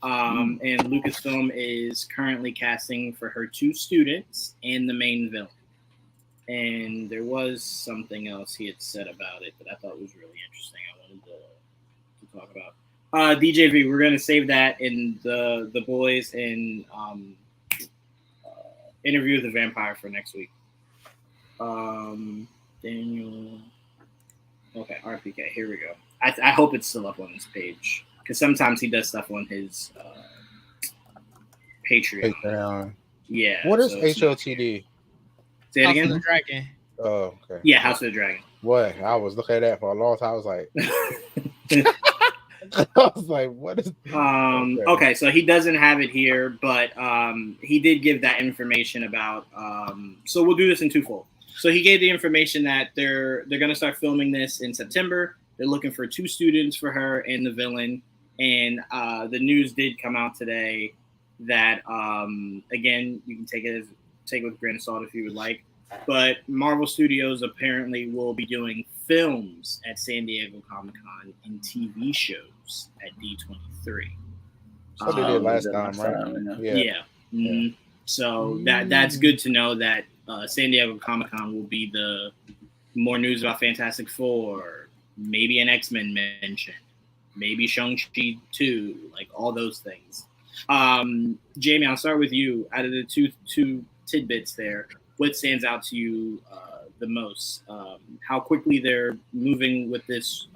And Lucasfilm is currently casting for her 2 students and the main villain. And there was something else he had said about it that I thought was really interesting. I wanted to talk about. DJV, we're gonna save that in the boys and Interview with the Vampire for next week. Daniel. Okay, RPK. Here we go. I hope it's still up on his page because sometimes he does stuff on his Patreon. Yeah. What is HOTD? Say it House again. of the Dragon. Oh, okay. Yeah, House of the Dragon. What? I was looking at that for a long time. I was like, what is? Okay, so he doesn't have it here, but he did give that information about. So we'll do this in twofold. So he gave the information that they're going to start filming this in September. They're looking for 2 students for her and the villain, and the news did come out today that again, you can take it with a grain of salt if you would like. But Marvel Studios apparently will be doing films at San Diego Comic-Con and TV shows at D23. So they did last time, right? Yeah. Mm-hmm. So that's good to know that San Diego Comic-Con will be the more news about Fantastic Four, maybe an X-Men mention, maybe Shang-Chi 2, like all those things. Jaime, I'll start with you. Out of the two tidbits there, what stands out to you the most? How quickly they're moving with this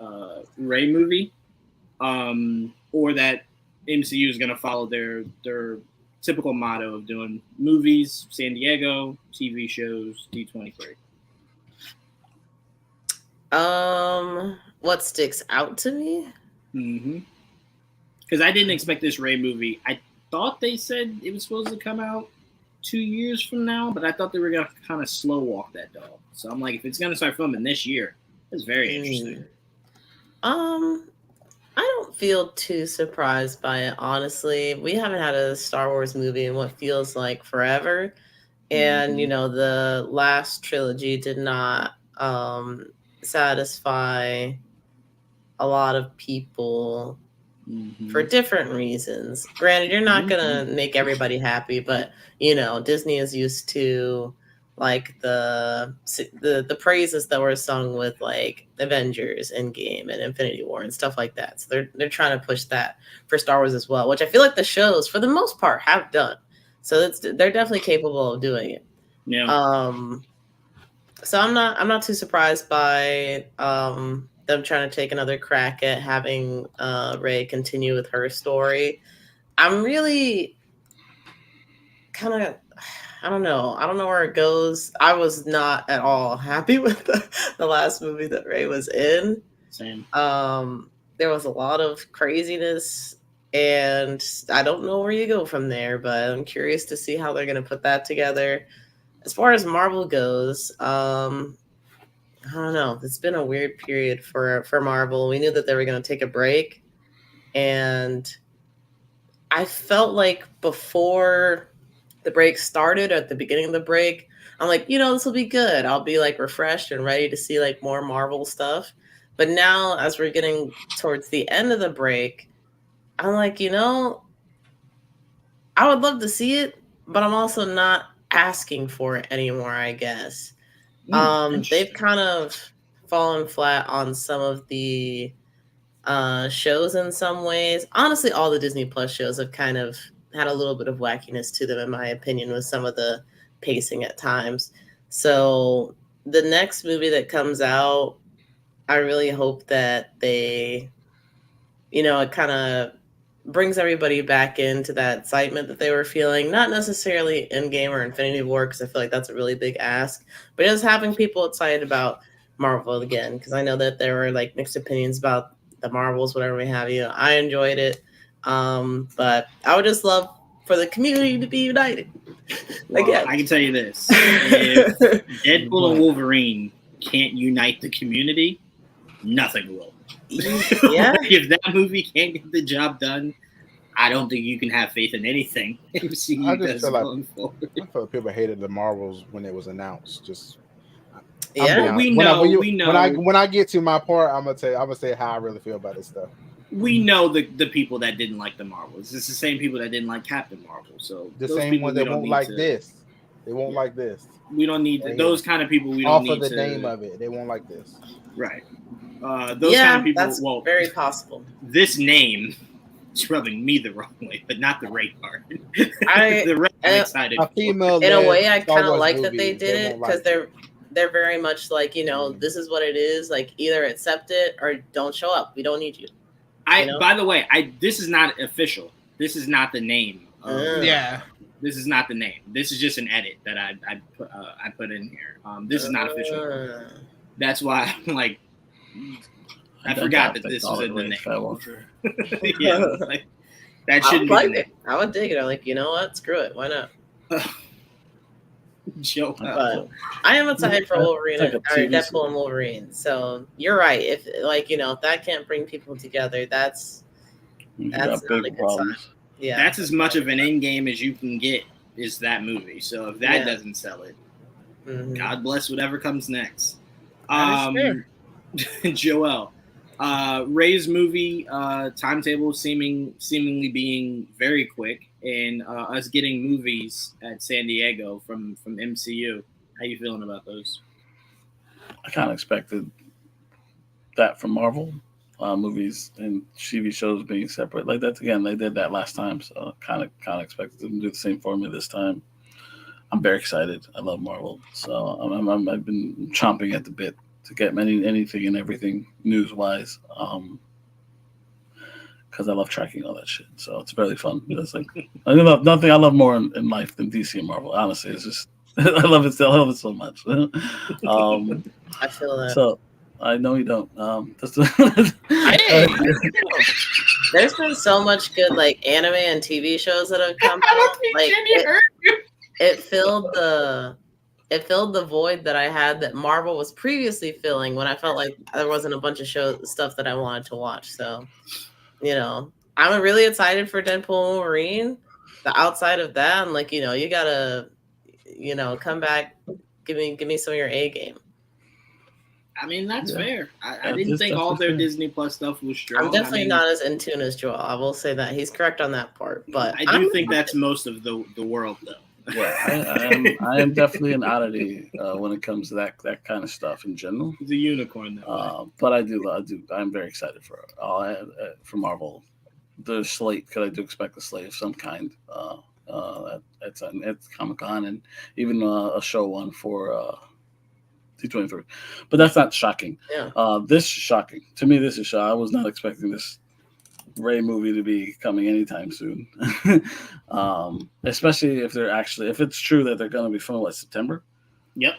Rey movie, or that MCU is going to follow their typical motto of doing movies, San Diego, TV shows, D23. What sticks out to me? Because I didn't expect this Rey movie. I thought they said it was supposed to come out 2 years from now, but I thought they were going to kind of slow walk that dog. So I'm like, if it's going to start filming this year, that's very interesting. I don't feel too surprised by it, honestly. We haven't had a Star Wars movie in what feels like forever. And, you know, the last trilogy did not satisfy a lot of people for different reasons. Granted, you're not going to make everybody happy, but, you know, Disney is used to like the praises that were sung with like Avengers Endgame and Infinity War and stuff like that. So they're trying to push that for Star Wars as well, which I feel like the shows for the most part have done. So they're definitely capable of doing it. Yeah. So I'm not too surprised by them trying to take another crack at having Rey continue with her story. I'm really kind of, I don't know where it goes. I was not at all happy with the last movie that Rey was in. Same. There was a lot of craziness, and I don't know where you go from there, but I'm curious to see how they're going to put that together. As far as Marvel goes, I don't know. It's been a weird period for Marvel. We knew that they were going to take a break, and I felt like before the break started, or at the beginning of the break, I'm like, you know, this will be good. I'll be like refreshed and ready to see like more Marvel stuff. But now, as we're getting towards the end of the break, I'm like, you know, I would love to see it, but I'm also not asking for it anymore, I guess. They've kind of fallen flat on some of the shows in some ways. Honestly, all the Disney Plus shows have kind of had a little bit of wackiness to them, in my opinion, with some of the pacing at times. So the next movie that comes out, I really hope that they, you know, it kind of brings everybody back into that excitement that they were feeling, not necessarily Endgame or Infinity War, because I feel like that's a really big ask, but just having people excited about Marvel again, because I know that there were like mixed opinions about the Marvels, whatever we have you. I enjoyed it, but I would just love for the community to be united. Well, again, I can tell you this: if Deadpool and Wolverine can't unite the community, nothing will. Yeah. If that movie can't get the job done, I don't think you can have faith in anything MCU does going forward. I feel like people hated the Marvels when it was announced. Just we know. When I get to my part, I'm gonna say how I really feel about this stuff. We know the people that didn't like the Marvels. It's the same people that didn't like Captain Marvel. So the same ones that won't like this. They won't like this. We don't need those kind of people. We don't need off of the name of it. They won't like this. Right. Those kind of people. That's very possible. This name is rubbing me the wrong way, but not the Ray part. The Ray, I'm excited. In a way, I kind of like that they did it because they're very much like, this is what it is. Like, either accept it or don't show up. We don't need you. By the way, this is not official. This is not the name. This is not the name. This is just an edit that I put in here. This is not official. That's why I'm like, I forgot that this was in the name. Yeah, like, that shouldn't be it. I would dig it. I'm like, you know what? Screw it. Why not? Joe. But I am excited for Wolverine or Deadpool and Wolverine. So you're right. If if that can't bring people together, that's not a good sign. Yeah, that's as much of an end game as you can get is that movie. So if that doesn't sell it, God bless whatever comes next. Joel, Ray's movie timetable seemingly being very quick, and us getting movies at San Diego from MCU. How you feeling about those? I kind of expected that from Marvel. Movies and TV shows being separate like that. Again, they did that last time, so kind of expected them to do the same for me this time. I'm very excited. I love Marvel, so I've been chomping at the bit to get anything and everything news wise, because I love tracking all that shit. So it's really fun. It's like I love nothing I love more in life than DC and Marvel. Honestly, it's just I love it so much. I feel that. So. I know you don't. There's been so much good anime and TV shows that have come out. It filled the void that I had that Marvel was previously filling when I felt like there wasn't a bunch of stuff that I wanted to watch. So, I'm really excited for Deadpool and Wolverine. The outside of that, I'm like, you gotta, come back, give me some of your A game. I mean, that's fair. I didn't think all their Disney Plus stuff was strong. I'm definitely not as in tune as Joel. I will say that he's correct on that part. But I do think that's most of the world, though. Yeah, I am definitely an oddity when it comes to that kind of stuff in general. He's a unicorn, though. But I do. I'm very excited for Marvel. The slate, because I do expect a slate of some kind. It's Comic-Con and even a show one for. 23, but that's not shocking. Yeah. This is shocking to me. This is shocking. I was not expecting this Ray movie to be coming anytime soon. Especially if it's true that they're going to be filming September. Yep.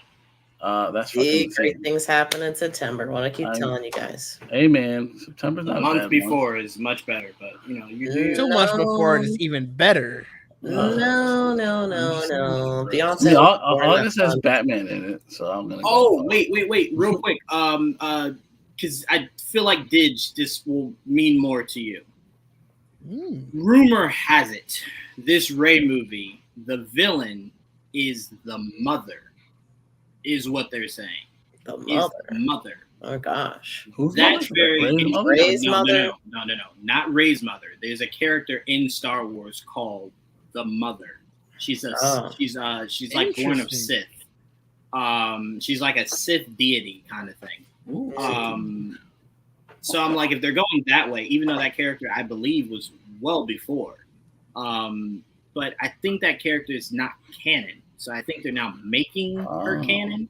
That's great things happen in September. What I keep telling you guys. Hey man, September's not a month before is much better, but you do 2 months before it is even better. No. Beyonce. August has Batman in it, so I'm gonna. Wait, real quick. Because I feel like Didge, this will mean more to you. Rumor has it, this Ray movie, the villain is the mother, is what they're saying. The mother. Oh gosh. That's very Ray's mother. No, not Ray's mother. There's a character in Star Wars called the Mother. She's like born of Sith. She's like a Sith deity kind of thing. So I'm like, if they're going that way, even though that character I believe was well before, but I think that character is not canon. So I think they're now making her canon.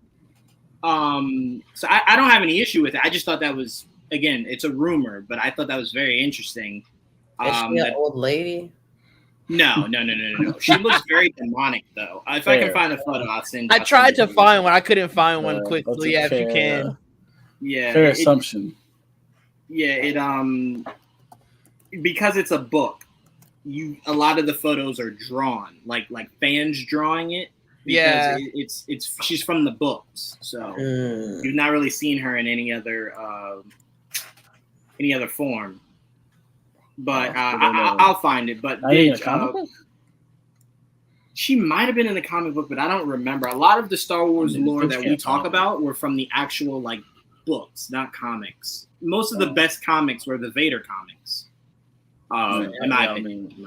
So I don't have any issue with it. I just thought that was, again, it's a rumor, but I thought that was very interesting Is she an old lady? No. She looks very demonic, though. If I can find a photo, I'll send. I tried to find one. I couldn't find one quickly. Yeah, if you can. Yeah. Fair assumption. Yeah, because it's a book. A lot of the photos are drawn, like fans drawing it. Yeah, she's from the books, so you've not really seen her in any other form. But I'll find it. But she might have been in the comic book, but I don't remember. A lot of the Star Wars lore that we talk about were from the actual books, not comics. Most of the best comics were the Vader comics. In my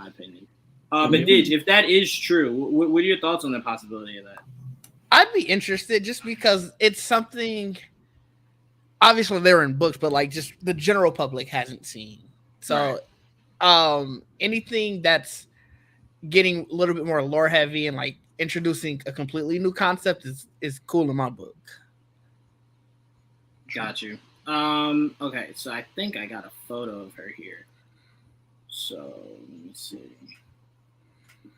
opinion. But Didge, if that is true, what are your thoughts on the possibility of that? I'd be interested just because it's something. Obviously, they're in books, but just the general public hasn't seen. So, anything that's getting a little bit more lore heavy and introducing a completely new concept is cool in my book. Got you. Okay, so I think I got a photo of her here. So let me see.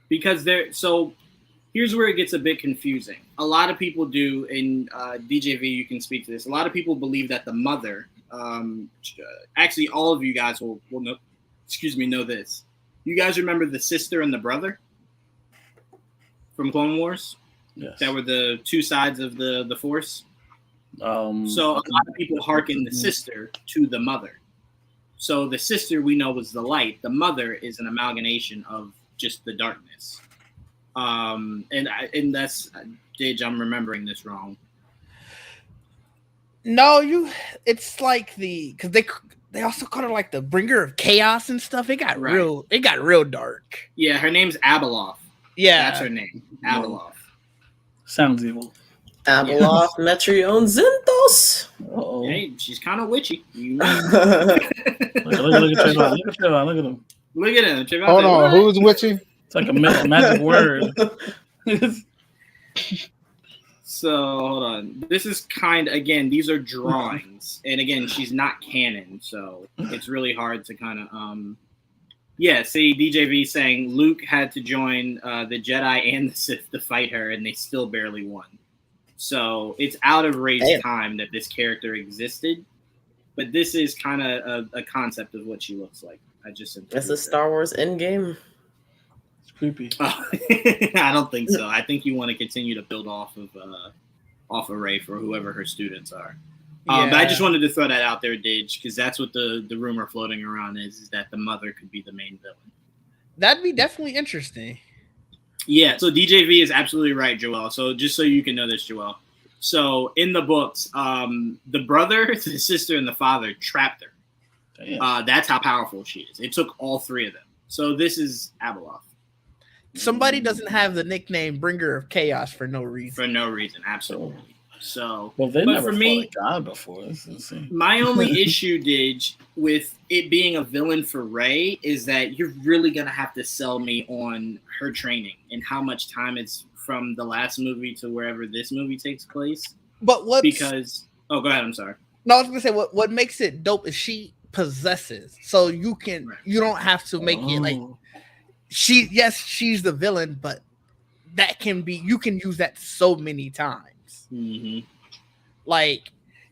Because here's where it gets a bit confusing. A lot of people do, and DJV, you can speak to this. A lot of people believe that the mother, actually all of you guys will know, know this. You guys remember the sister and the brother from Clone Wars? Yes. That were the two sides of the Force? So a lot of people hearken the sister to the mother. So the sister we know was the light. The mother is an amalgamation of just the darkness. And that's Didge, I'm remembering this wrong. No, it's because they also call her the bringer of chaos and stuff. It got real dark. Yeah, her name's Abeloth. Yeah, that's her name, Abeloth. Sounds evil. Abeloth, Metreon Zinthos. Hey, she's kind of witchy. Look at Trevon. Look at him. Look at him. Trevon. Hold on, who's witchy? It's like a magic word. So hold on. This is again, these are drawings, and again, she's not canon, so it's really hard to kind of see DJV saying Luke had to join the Jedi and the Sith to fight her, and they still barely won. So it's out of Rey's time that this character existed, but this is kind of a concept of what she looks like. It's a Star Wars Endgame. It's creepy. I don't think so. I think you want to continue to build off of Rey for whoever her students are. But I just wanted to throw that out there, Didge, because that's what the rumor floating around is that the mother could be the main villain. That'd be definitely interesting. Yeah, so DJV is absolutely right, Joel. So just so you can know this, Joel. So in the books, the brother, the sister, and the father trapped her. That's how powerful she is. It took all three of them. So this is Abeloth. Somebody doesn't have the nickname Bringer of Chaos for no reason. For no reason, absolutely. So, they never fought a god before. That's insane. My only issue, Didge, with it being a villain for Rey is that you're really gonna have to sell me on her training and how much time it's from the last movie to wherever this movie takes place. But go ahead. I'm sorry. No, I was gonna say what makes it dope is she possesses, so you don't have to make it she's the villain, but that you can use that so many times. Mm-hmm.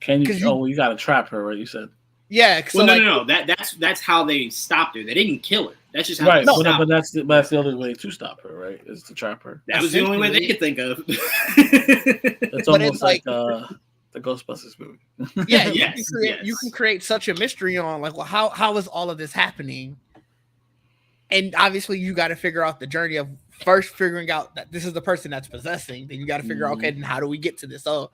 You got to trap her, right? You said. Yeah. No. That's how they stopped her. They didn't kill her. That's just how right. But that's the only way to stop her, right? Is to trap her. That was the only way they could think of. It's almost like the Ghostbusters movie. Yeah. You can create such a mystery on how is all of this happening? And obviously, you got to figure out the journey of first figuring out that this is the person that's possessing. Then you got to figure out, okay, then how do we get to this? So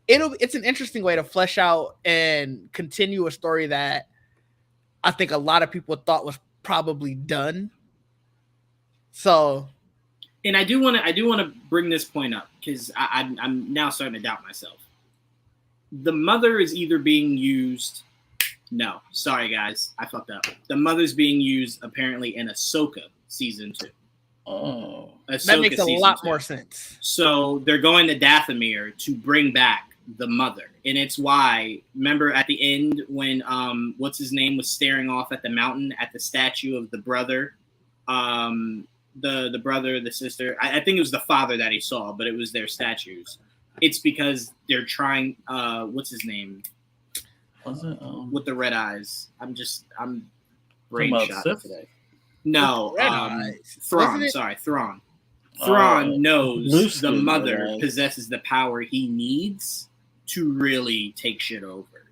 it's an interesting way to flesh out and continue a story that I think a lot of people thought was probably done. So, and I do want to bring this point up because I'm now starting to doubt myself. The mother is either being used. No, sorry guys, I fucked up. The mother's being used apparently in Ahsoka season 2. Oh, Ahsoka that makes a lot more sense. So they're going to Dathomir to bring back the mother, and it's why. Remember at the end when what's his name was staring off at the mountain at the statue of the brother, the brother, the sister. I think it was the father that he saw, but it was their statues. It's because they're trying. What's his name? Was it with the red eyes? I'm brain shot today. No, Thrawn. Sorry, Thrawn. Thrawn knows the mother possesses the power he needs to really take shit over.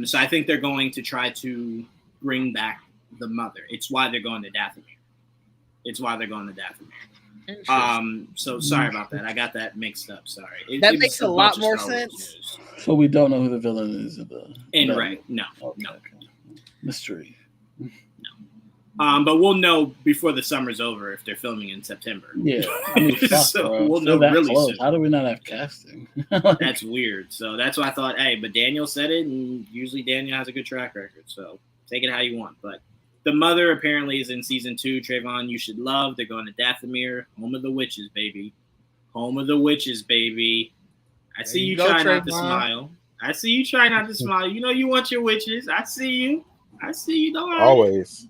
So I think they're going to try to bring back the mother. It's why they're going to Dathomir. So sorry about that. I got that mixed up. Sorry. That makes a lot more sense. So we don't know who the villain is. Right. No. Mystery. But we'll know before the summer's over if they're filming in September. Yeah, so we'll know really soon. How do we not have casting? That's weird. So that's why I thought, hey, but Daniel said it, and usually Daniel has a good track record. So take it how you want. But the mother apparently is in season 2. Trevon, you should love. They're going to Dathomir, home of the witches, baby. Home of the witches, baby. I see you try not to smile. I see you try not to smile. You know you want your witches. I see you. Don't worry. Always.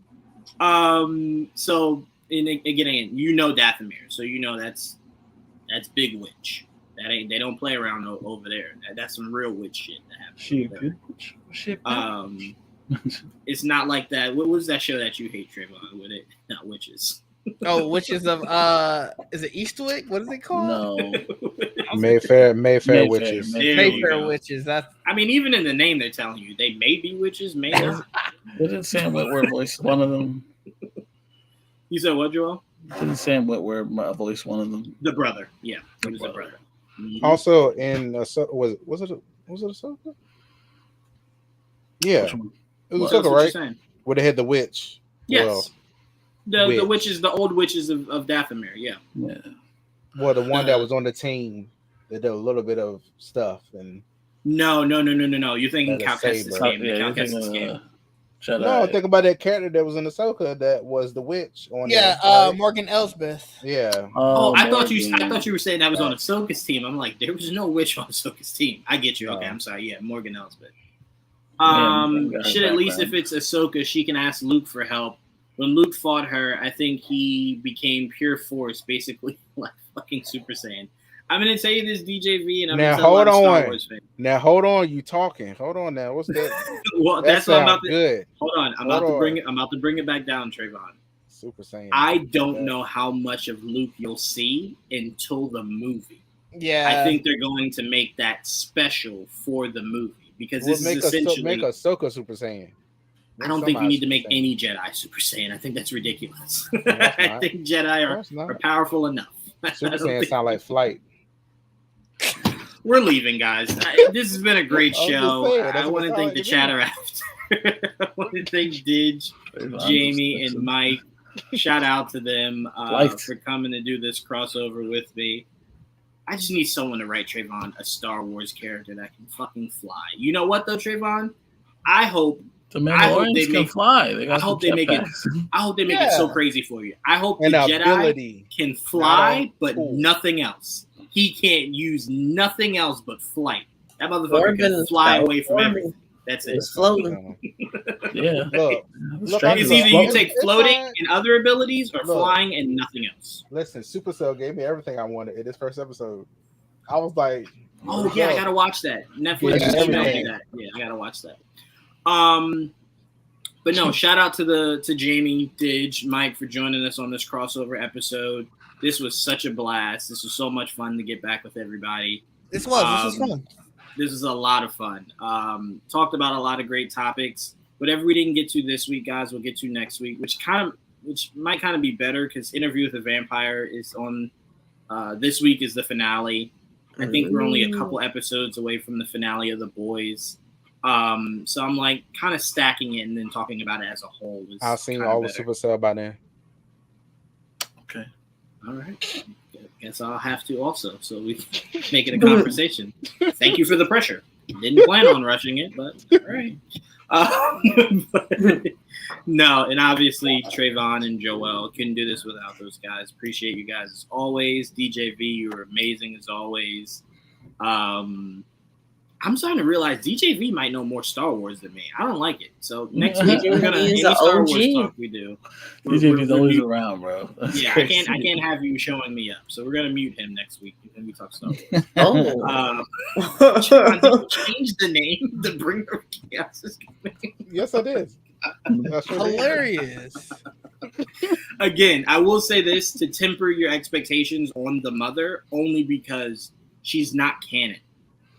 So and again, you know Dathomir, so you know that's big witch. They don't play around over there. That's some real witch shit that happens. She a good witch? It's not like that. What was that show that you hate, Trevon? With it, not witches. Oh, Witches of is it Eastwick? What is it called? No, Mayfair witches. Mayfair witches. That's. I mean, even in the name, they're telling you they may be witches, may not. Didn't Sam Witwer voice one of them? You said what, Joel? Didn't Sam Witwer voice one of them? The brother, yeah, it was the brother. Mm-hmm. Also, in was it Ahsoka? Yeah, it was Ahsoka, right? Where they had the witch. Yes, the witches, the old witches of Dathomir. Yeah. Well, the one that was on the team that did a little bit of stuff and. No. You're thinking Cal Kestis game. Cal Kestis game. No, think about that character that was in Ahsoka that was the witch on. Morgan Elsbeth. Yeah. I thought you were saying that was on Ahsoka's team. I'm like, there was no witch on Ahsoka's team. I get you. Okay, I'm sorry. Yeah, Morgan Elsbeth. Shit. At least if it's Ahsoka, she can ask Luke for help. When Luke fought her, I think he became pure force, basically like fucking Super Saiyan. I'm gonna tell you this, DJV, and I'm gonna tell a lot of Star Wars fans. Now hold on, you talking? Hold on now. What's that? Well, that's what I'm about to. Good. Hold on, I'm about to bring it back down, Trevon. Super Saiyan. I don't know how much of Luke you'll see until the movie. Yeah, I think they're going to make that special for the movie because this is essentially make Ahsoka Super Saiyan. I don't think you need to make any Jedi Super Saiyan. I think that's ridiculous. I think Jedi are powerful enough. Super Saiyan sound like flight. We're leaving, guys. This has been a great show. I want to thank the chatter after. I want to thank Didge, Jamie, and Mike. Shout out to them for coming to do this crossover with me. I just need someone to write Trevon a Star Wars character that can fucking fly. You know what though, Trevon? I hope they can fly. I hope they make it. I hope they make it so crazy for you. I hope the Jedi can fly, but nothing else. He can't use nothing else but flight. That motherfucker can fly away from everything. That's it. Floating. Yeah. Look, it's either you take floating and other abilities or flying and nothing else. Listen, Supercell gave me everything I wanted in this first episode. I was like, oh yeah, I gotta watch that. Netflix just emailed me that. Yeah, I gotta watch that. But no, shout out to Jamie, Didge, Mike for joining us on this crossover episode. This was such a blast. This was so much fun to get back with everybody. This was fun. This was a lot of fun. Talked about a lot of great topics. Whatever we didn't get to this week, guys, we'll get to next week, which might kind of be better because Interview with a Vampire is on. This week is the finale. I think we're only a couple episodes away from the finale of The Boys. So I'm like kind of stacking it and then talking about it as a whole. I've seen all the Supercell by then. Okay. All right. Guess I'll have to also, so we can make it a conversation. Thank you for the pressure. Didn't plan on rushing it, but all right. No, and obviously Trevon and Joel couldn't do this without those guys. Appreciate you guys as always. DJV, you were amazing as always. I'm starting to realize DJV might know more Star Wars than me. I don't like it. So next week we're gonna any Star Wars talk we do. DJV's always around, bro. That's yeah, crazy. I can't have you showing me up. So we're gonna mute him next week when we talk Star Wars. Juwaan, did you change the name? The Bringer of Chaos is coming. Yes, I did. Hilarious. Again, I will say this to temper your expectations on the mother, only because she's not canon.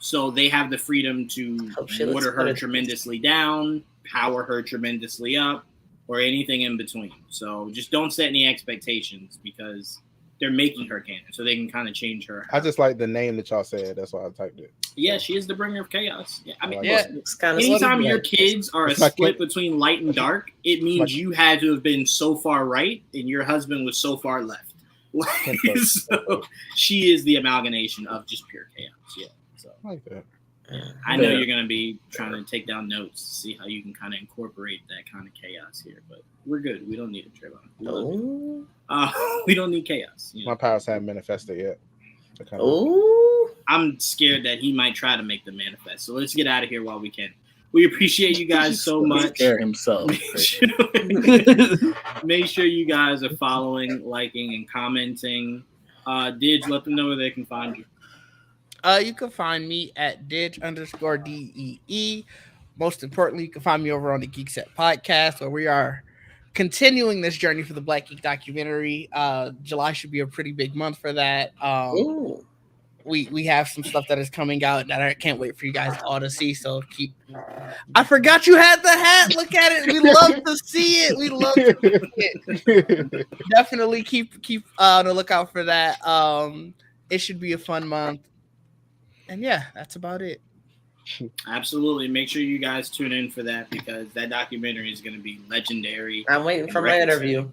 So they have the freedom to water her tremendously down, power her tremendously up, or anything in between. So just don't set any expectations because they're making her canon, so they can kind of change her. I just like the name that y'all said. That's why I typed it. Yeah, she is the bringer of chaos. Yeah, I mean, it's kind of anytime your kids are a split between light and dark, it means you had to have been so far right and your husband was so far left. So she is the amalgamation of just pure chaos. Yeah. So I like that. I know you're going to be trying to take down notes to see how you can kind of incorporate that kind of chaos here, but we're good. We don't need it, Trevon. We don't need chaos. My powers haven't manifested yet. I'm scared that he might try to make them manifest. So let's get out of here while we can. We appreciate you guys so much. Scare himself. Make sure you guys are following, liking, and commenting. Didge, let them know where they can find you. You can find me at Didge_DEE. Most importantly, you can find me over on the Geek Set podcast, where we are continuing this journey for the Black Geek documentary. July should be a pretty big month for that. We have some stuff that is coming out that I can't wait for you guys all to see. So I forgot you had the hat. Look at it. We love to see it. We love to see it. Definitely keep on the lookout for that. It should be a fun month. And yeah, that's about it. Absolutely. Make sure you guys tune in for that because that documentary is going to be legendary. I'm waiting for my interview.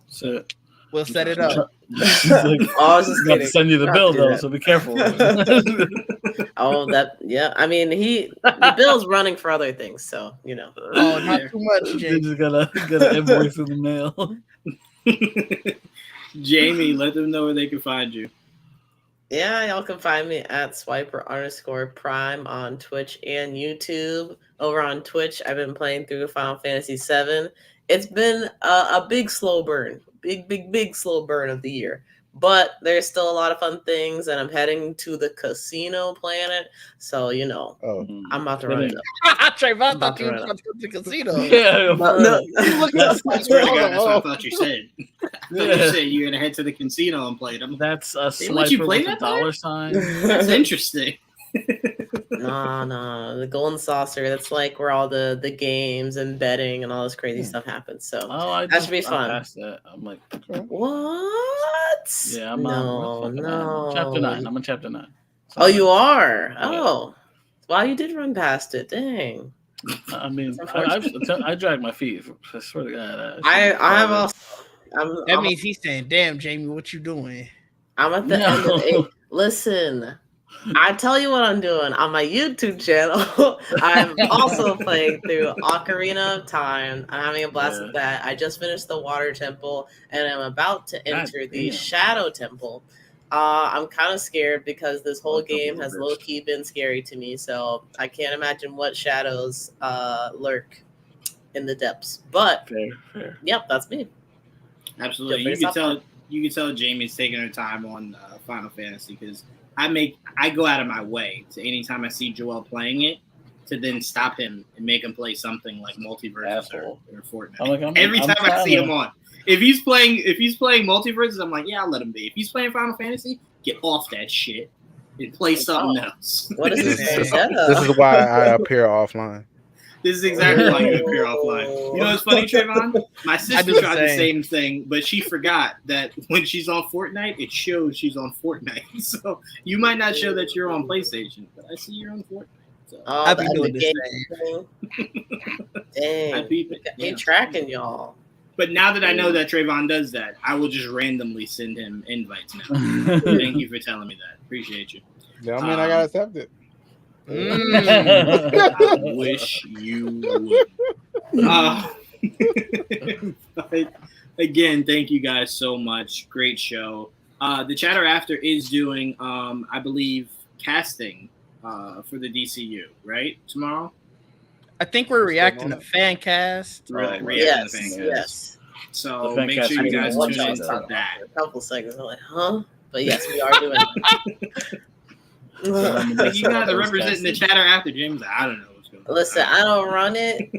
So we'll set it up. I was just about to send you the bill though, so be careful. I mean, the bill's running for other things, so you know. Oh, not too much, Jay. You just got an invoice in the mail. Jaime, let them know where they can find you. Yeah, y'all can find me at Swiper_Prime on Twitch and YouTube. Over on Twitch, I've been playing through Final Fantasy VII. It's been a big slow burn. Big slow burn of the year. But there's still a lot of fun things, and I'm heading to the casino planet. So, you know, I'm about to run it up. Trayvon thought you were about to go to the casino. Yeah, I swear to God, that's what I thought you said. I thought you said you're going to head to the casino and play them. That's a swiper with a dollar sign. That's interesting. No, the golden saucer. That's like where all the games and betting and all this crazy stuff happens. So that should be fun. I'm like, what? Yeah, I'm on chapter 9. I'm on chapter 9. So you are? Oh, wow! You did run past it. Dang. I mean, I dragged my feet. I swear to God. I have also. That means he's saying, "Damn, Jaime, what you doing?" I'm at the end of it. Listen. I tell you what I'm doing on my YouTube channel. I'm also playing through Ocarina of Time. I'm having a blast with that. I just finished the Water Temple, and I'm about to enter the Shadow Temple. I'm kind of scared because this whole game has low-key been scary to me, so I can't imagine what shadows lurk in the depths. But, yep, that's me. Absolutely. You can tell Jamie's taking her time on Final Fantasy because I go out of my way to anytime I see Joel playing it to then stop him and make him play something like Multiverse or Fortnite. Every time I see him on. If he's playing Multiverses, I'm like, yeah, I'll let him be. If he's playing Final Fantasy, get off that shit and play something else. What is this? This is why I appear offline. This is exactly why you appear offline. You know what's funny, Trevon? My sister tried the same thing, but she forgot that when she's on Fortnite, it shows she's on Fortnite. So you might not show that you're on PlayStation, but I see you're on Fortnite. So. I've been doing the same. Dang, ain't tracking y'all. But now that I know that Trevon does that, I will just randomly send him invites now. Thank you for telling me that. Appreciate you. Yeah, I mean, I gotta accept it. I wish you would. But again, thank you guys so much. Great show. The chatter after is doing, I believe, casting for the DCU, right? Tomorrow. I think we're reacting to fan cast. Reacting to fan cast. Yes. So make sure you guys tune into that. A couple seconds, I'm like, huh? But yes, we are doing that. Like you guys are representing the chatter after James. I don't know what's going on. Listen, I don't run it.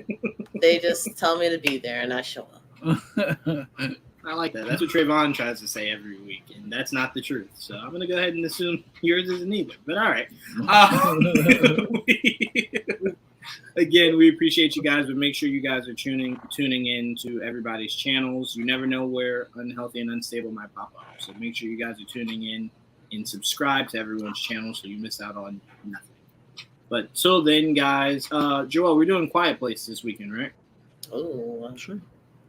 They just tell me to be there, and I show up. I like that. That's what Trevon tries to say every week, and that's not the truth. So I'm going to go ahead and assume yours isn't either. But all right. Again, we appreciate you guys, but make sure you guys are tuning in to everybody's channels. You never know where Unhealthy and Unstable might pop up. So make sure you guys are tuning in and subscribe to everyone's channel so you miss out on nothing. But till then, guys, Joel, we're doing Quiet Place this weekend, right? Oh, I'm sure.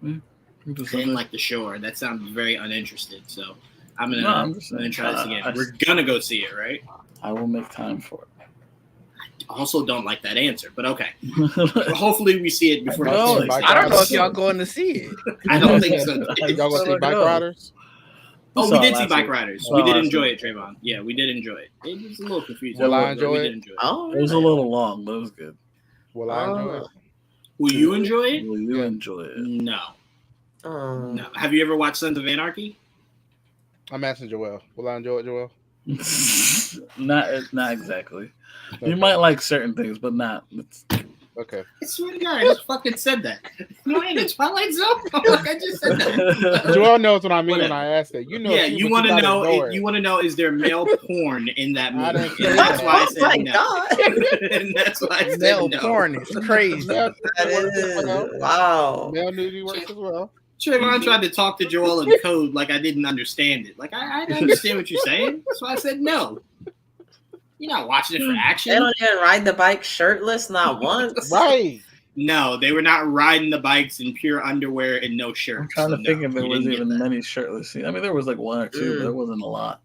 I didn't like the shore. That sounded very uninterested. So I'm gonna try this again. We're gonna go see it, right? I will make time for it. I also don't like that answer, but okay. Hopefully we see it before. I don't know if y'all going to see it. I don't think so. Y'all going to see Bike Riders? Oh, we did see Bike Riders. We did enjoy it, Trevon. Yeah, we did enjoy it. It was a little confusing. Will I enjoy it? Oh, it was a little long, but it was good. Will I enjoy it? Will you enjoy it? Will you enjoy it? No. No. Have you ever watched Sons of Anarchy? I'm asking Joel. Will I enjoy it, Joel? Not exactly. Okay. You might like certain things, but not. Okay. I swear to God, I just fucking said that. No, in the Twilight Zone. Like I just said that. Joel knows what I mean when I ask that. You know. Yeah, you want to know. You want to know is there male porn in that movie? And that's why I said no. God. And that's why I said male no. porn is crazy. Wow. Male nudity works as well. Trevon tried to talk to Joel in code like I didn't understand it. Like I understand what you're saying. That's why I said no. You're not watching it for action. They don't even ride the bike shirtless, not once. Right. No, they were not riding the bikes in pure underwear and no shirts. I'm trying to think if there was even many shirtless scenes. I mean, there was like one or two, but there wasn't a lot.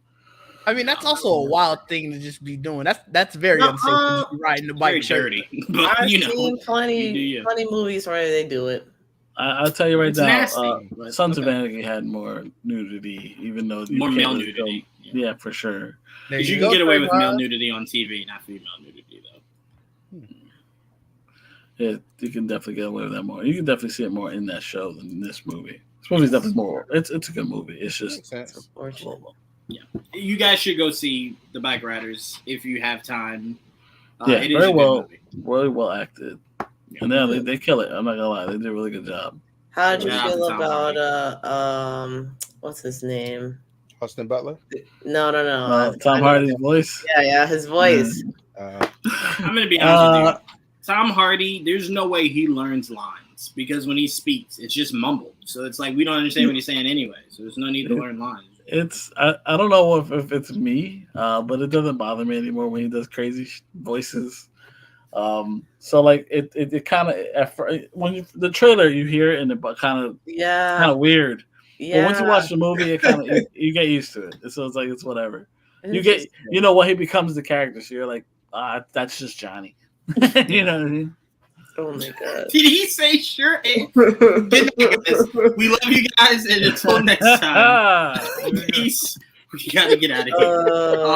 I mean, that's also a wild thing to just be doing. That's very unsafe to just be riding the bike. Very dirty. But, I've seen plenty movies where they do it. I'll tell you right now, nasty, Sons of Anarchy had more nudity, even though more male nudity. Yeah, for sure. Because you can get away with male nudity on TV, not female nudity, though. Yeah, you can definitely get away with that more. You can definitely see it more in that show than in this movie. This movie's definitely more. It's a good movie. It's just unfortunate. Yeah, you guys should go see the Bike Riders if you have time. Yeah, it is very well acted. And then they kill it. I'm not gonna lie, they did a really good job. How did you feel about what's his name? Austin Butler? No. Tom Hardy's voice. Yeah, his voice. I'm gonna be honest with you. Tom Hardy, there's no way he learns lines because when he speaks, it's just mumbled. So it's like we don't understand what he's saying anyway. So there's no need to learn lines. I don't know if it's me, but it doesn't bother me anymore when he does crazy voices. So like it kind of when the trailer you hear it and it kind of weird. Yeah. But once you watch the movie, it kind of you get used to it. So it's like it's whatever. You know what he becomes the character. So you're like, that's just Johnny. You know what I mean? Oh my God! Did he say sure? We love you guys, and until next time, peace. We gotta get out of here.